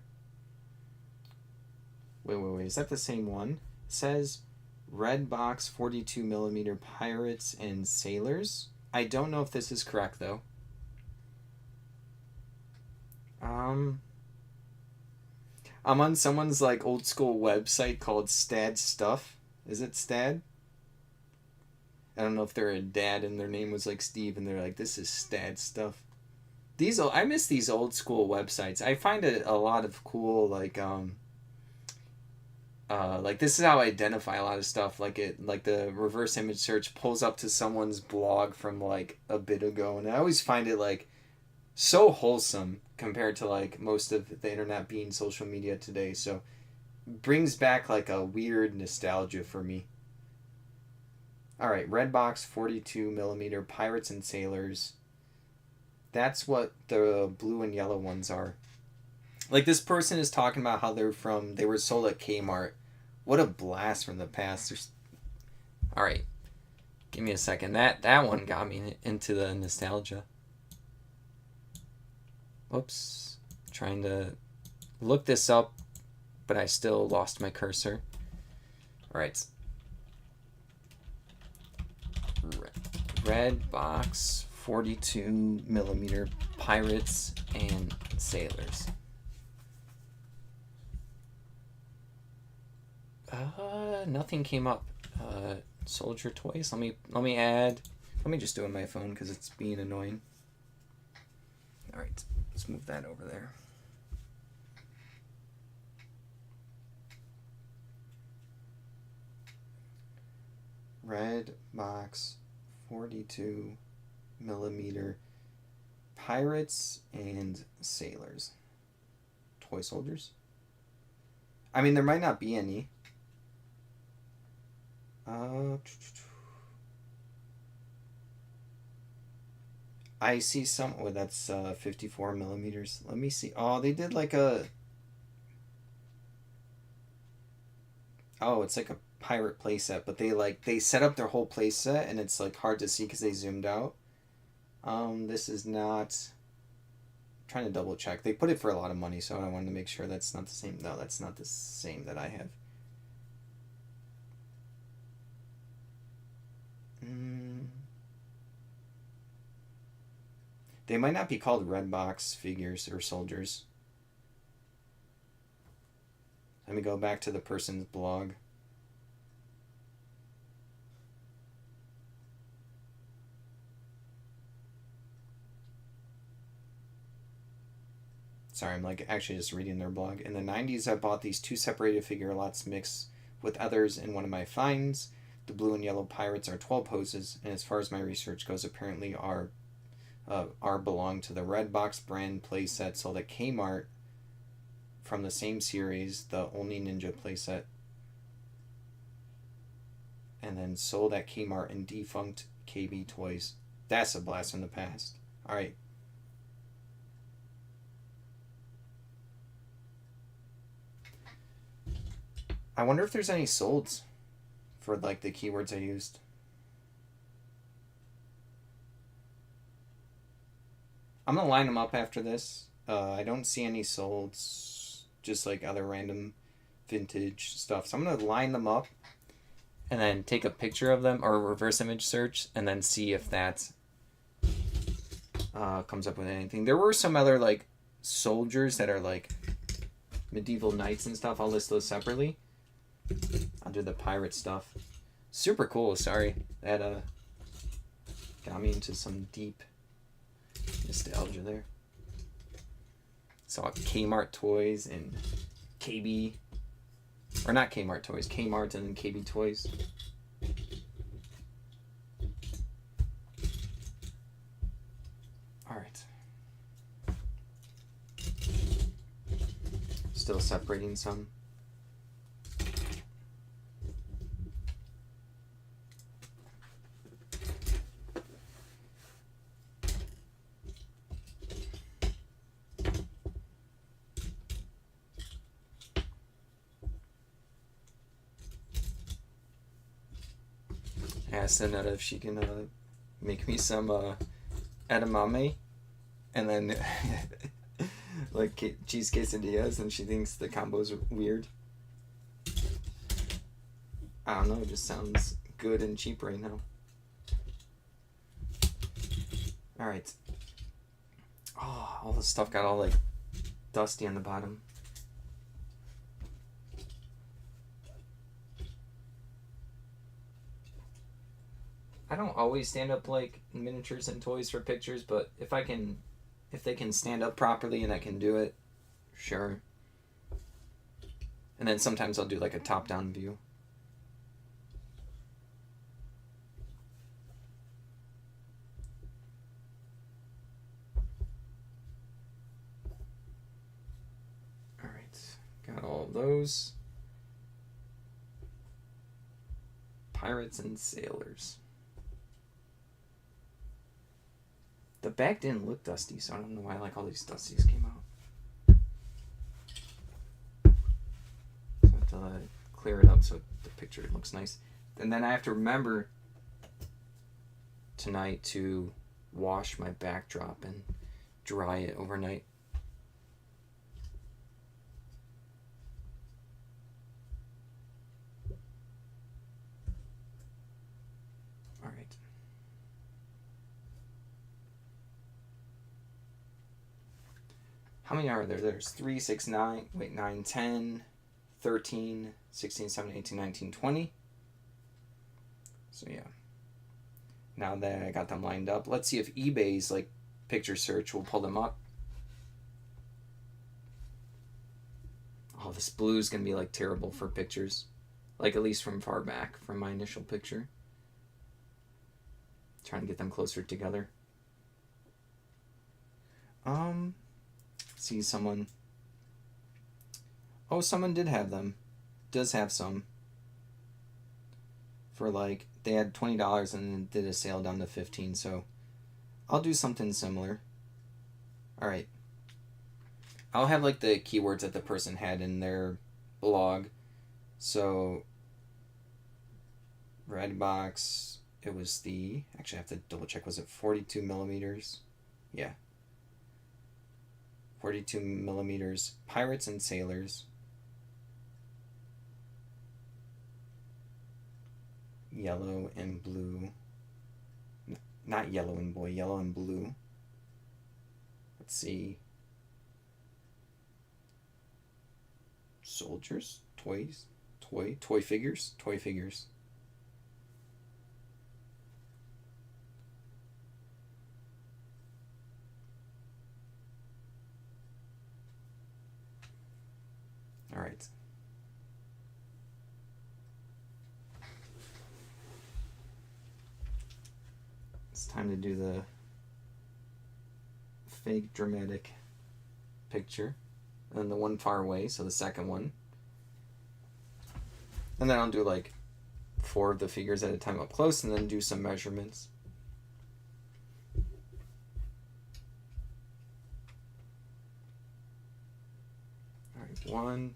S1: Wait. Is that the same one? It says Red Box 42mm Pirates and Sailors. I don't know if this is correct, though. I'm on someone's like old school website called Stad Stuff. Is it Stad? I don't know if they're a dad and their name was like Steve and they're like, this is Stad Stuff. I miss these old school websites. I find it a lot of cool like this is how I identify a lot of stuff. Like the reverse image search pulls up to someone's blog from like a bit ago, and I always find it like so wholesome compared to like most of the internet being social media today. So brings back like a weird nostalgia for me. All right, Redbox 42mm Pirates and Sailors. That's what the blue and yellow ones are. Like this person is talking about how they were sold at Kmart. What a blast from the past. All right, give me a second. That one got me into the nostalgia. Whoops. Trying to look this up, but I still lost my cursor. All right. Red Box 42mm Pirates and Sailors. Nothing came up. Soldier toys. Let me just do it on my phone because it's being annoying. All right. Let's move that over there. Red Box 42mm Pirates and Sailors. Toy soldiers? I mean, there might not be any. I see some. Oh, that's 54mm. Let me see. Oh, they did like a. Oh, it's like a pirate playset, but they set up their whole playset, and it's like hard to see because they zoomed out. This is not. I'm trying to double check. They put it for a lot of money, so I wanted to make sure that's not the same. No, that's not the same that I have. They might not be called Redbox figures or soldiers. Let me go back to the person's blog. Sorry, I'm like actually just reading their blog. In the 90s, I bought these two separated figure lots mixed with others in one of my finds. The blue and yellow pirates are 12 poses, and as far as my research goes, apparently are belong to the Redbox brand playset sold at Kmart from the same series, the Only Ninja playset, and then sold at Kmart and defunct KB Toys. That's a blast from the past. All right. I wonder if there's any solds for like the keywords I used. I'm gonna line them up after this. I don't see any solds, just like other random vintage stuff. So I'm gonna line them up and then take a picture of them or reverse image search and then see if that comes up with anything. There were some other like soldiers that are like medieval knights and stuff. I'll list those separately. I'll do the pirate stuff. Super cool. Sorry, that got me into some deep nostalgia there. Saw Kmart Toys and KB, or not Kmart Toys, Kmart and then KB Toys. All right. Still separating some. Asked Annette if she can make me some edamame and then like cheese quesadillas, and she thinks the combo's weird. I don't know, it just sounds good and cheap right now. Alright. Oh, all this stuff got all like dusty on the bottom. I don't always stand up like miniatures and toys for pictures, but if they can stand up properly and I can do it, sure. And then sometimes I'll do like a top-down view. All right, got all of those. Pirates and sailors. The back didn't look dusty, so I don't know why like all these dusties came out. So I have to clear it up so the picture looks nice. And then I have to remember tonight to wash my backdrop and dry it overnight. All right. How many are there? There's 3, 6, 9, 9, 10, 13, 16, 17, 18, 19, 20. So yeah. Now that I got them lined up, let's see if eBay's like picture search will pull them up. Oh, this blue is going to be like terrible for pictures. Like at least from far back from my initial picture. Trying to get them closer together. See someone. Oh, someone did have them. Does have some. For like, they had $20 and did a sale down to $15, so I'll do something similar. Alright. I'll have like the keywords that the person had in their blog. So, Redbox, it was the, actually I have to double check, was it 42 millimeters? Yeah. 42 millimeters, pirates and sailors. Yellow and blue not yellow and boy, yellow and blue. Let's see. Soldiers, toys, toy figures, toy figures. All right. It's time to do the fake dramatic picture. And then the one far away, so the second one. And then I'll do like 4 of the figures at a time up close and then do some measurements. All right, 1.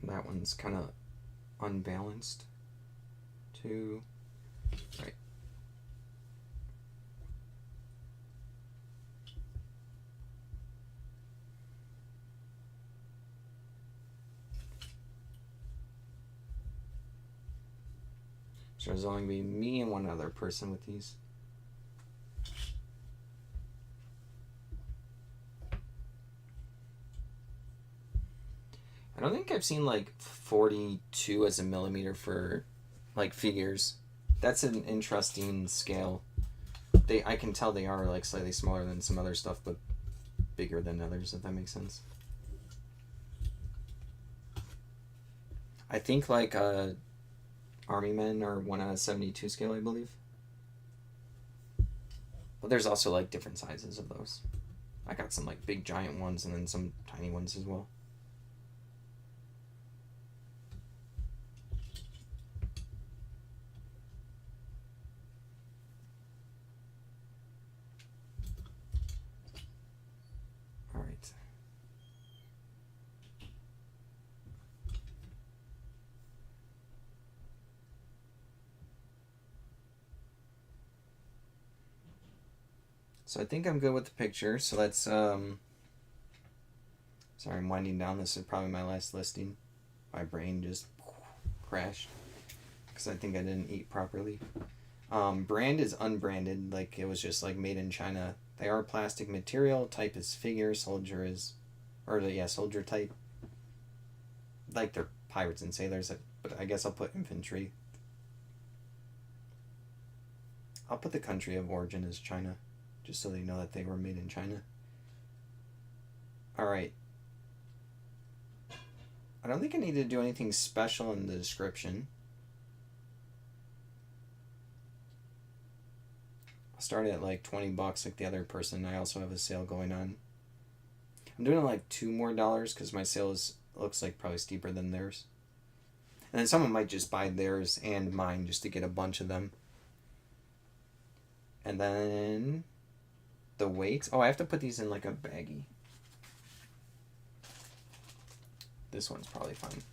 S1: That one's kind of unbalanced. 2. Right. So there's only going to be me and one other person with these. I don't think I've seen like 42 as a millimeter for like figures. That's an interesting scale. I can tell they are like slightly smaller than some other stuff, but bigger than others, if that makes sense. I think like Army Men are 1/72 scale, I believe. But there's also like different sizes of those. I got some like big giant ones and then some tiny ones as well. All right. So I think I'm good with the picture. So let's sorry, I'm winding down. This is probably my last listing. My brain just crashed because I think I didn't eat properly. Brand is unbranded, like it was just like made in China. They are plastic material. Type is figure. Soldier is, soldier type. Like they're pirates and sailors, but I guess I'll put infantry. I'll put the country of origin as China, just so they know that they were made in China. Alright. I don't think I need to do anything special in the description. I'll start at like $20 like the other person. I also have a sale going on. I'm doing like $2 more because my sale looks like probably steeper than theirs. And then someone might just buy theirs and mine just to get a bunch of them. And then the weights. Oh, I have to put these in like a baggie. This one's probably fine.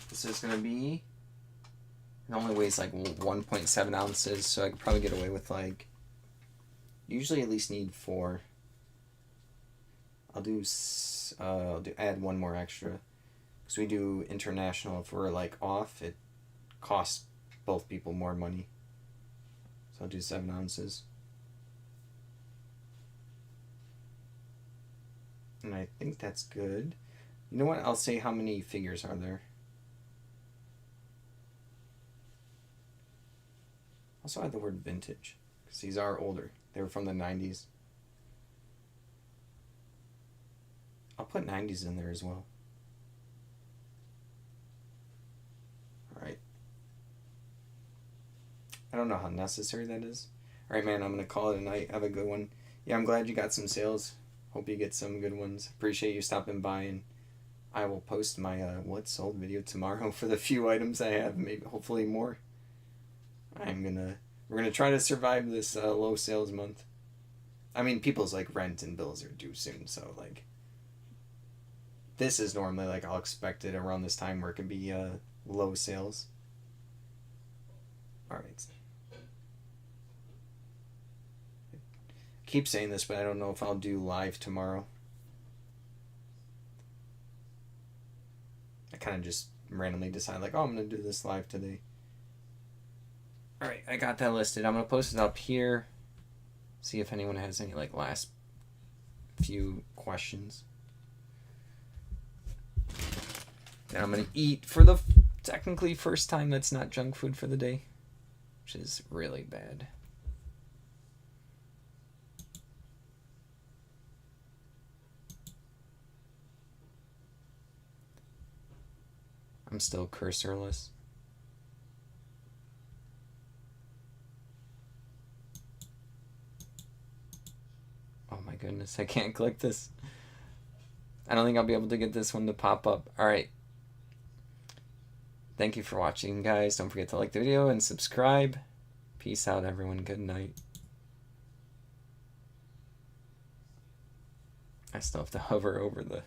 S1: This is going to be, it only weighs like 1.7 ounces, so I could probably get away with like, usually at least need 4. I'll add 1 more extra. Because we do international, if we're like off, it costs both people more money. So I'll do 7 ounces. And I think that's good. You know what? I'll say how many figures are there. Also add the word vintage, because these are older. They were from the 90s. I'll put 90s in there as well. Alright. I don't know how necessary that is. Alright, man, I'm going to call it a night. Have a good one. Yeah, I'm glad you got some sales. Hope you get some good ones. Appreciate you stopping by, and I will post my what sold video tomorrow for the few items I have, maybe hopefully more. I'm gonna We're gonna try to survive this low sales month. I mean, people's like rent and bills are due soon, so like this is normally like I'll expect it around this time where it can be low sales. All right. I keep saying this, but I don't know if I'll do live tomorrow. I kind of just randomly decide like, oh, I'm gonna do this live today. All right, I got that listed. I'm gonna post it up here. See if anyone has any like last few questions. And I'm gonna eat for the technically first time that's not junk food for the day, which is really bad. I'm still cursorless. Oh my goodness, I can't click this. I don't think I'll be able to get this one to pop up. All right. Thank you for watching, guys. Don't forget to like the video and subscribe. Peace out, everyone. Good night. I still have to hover over the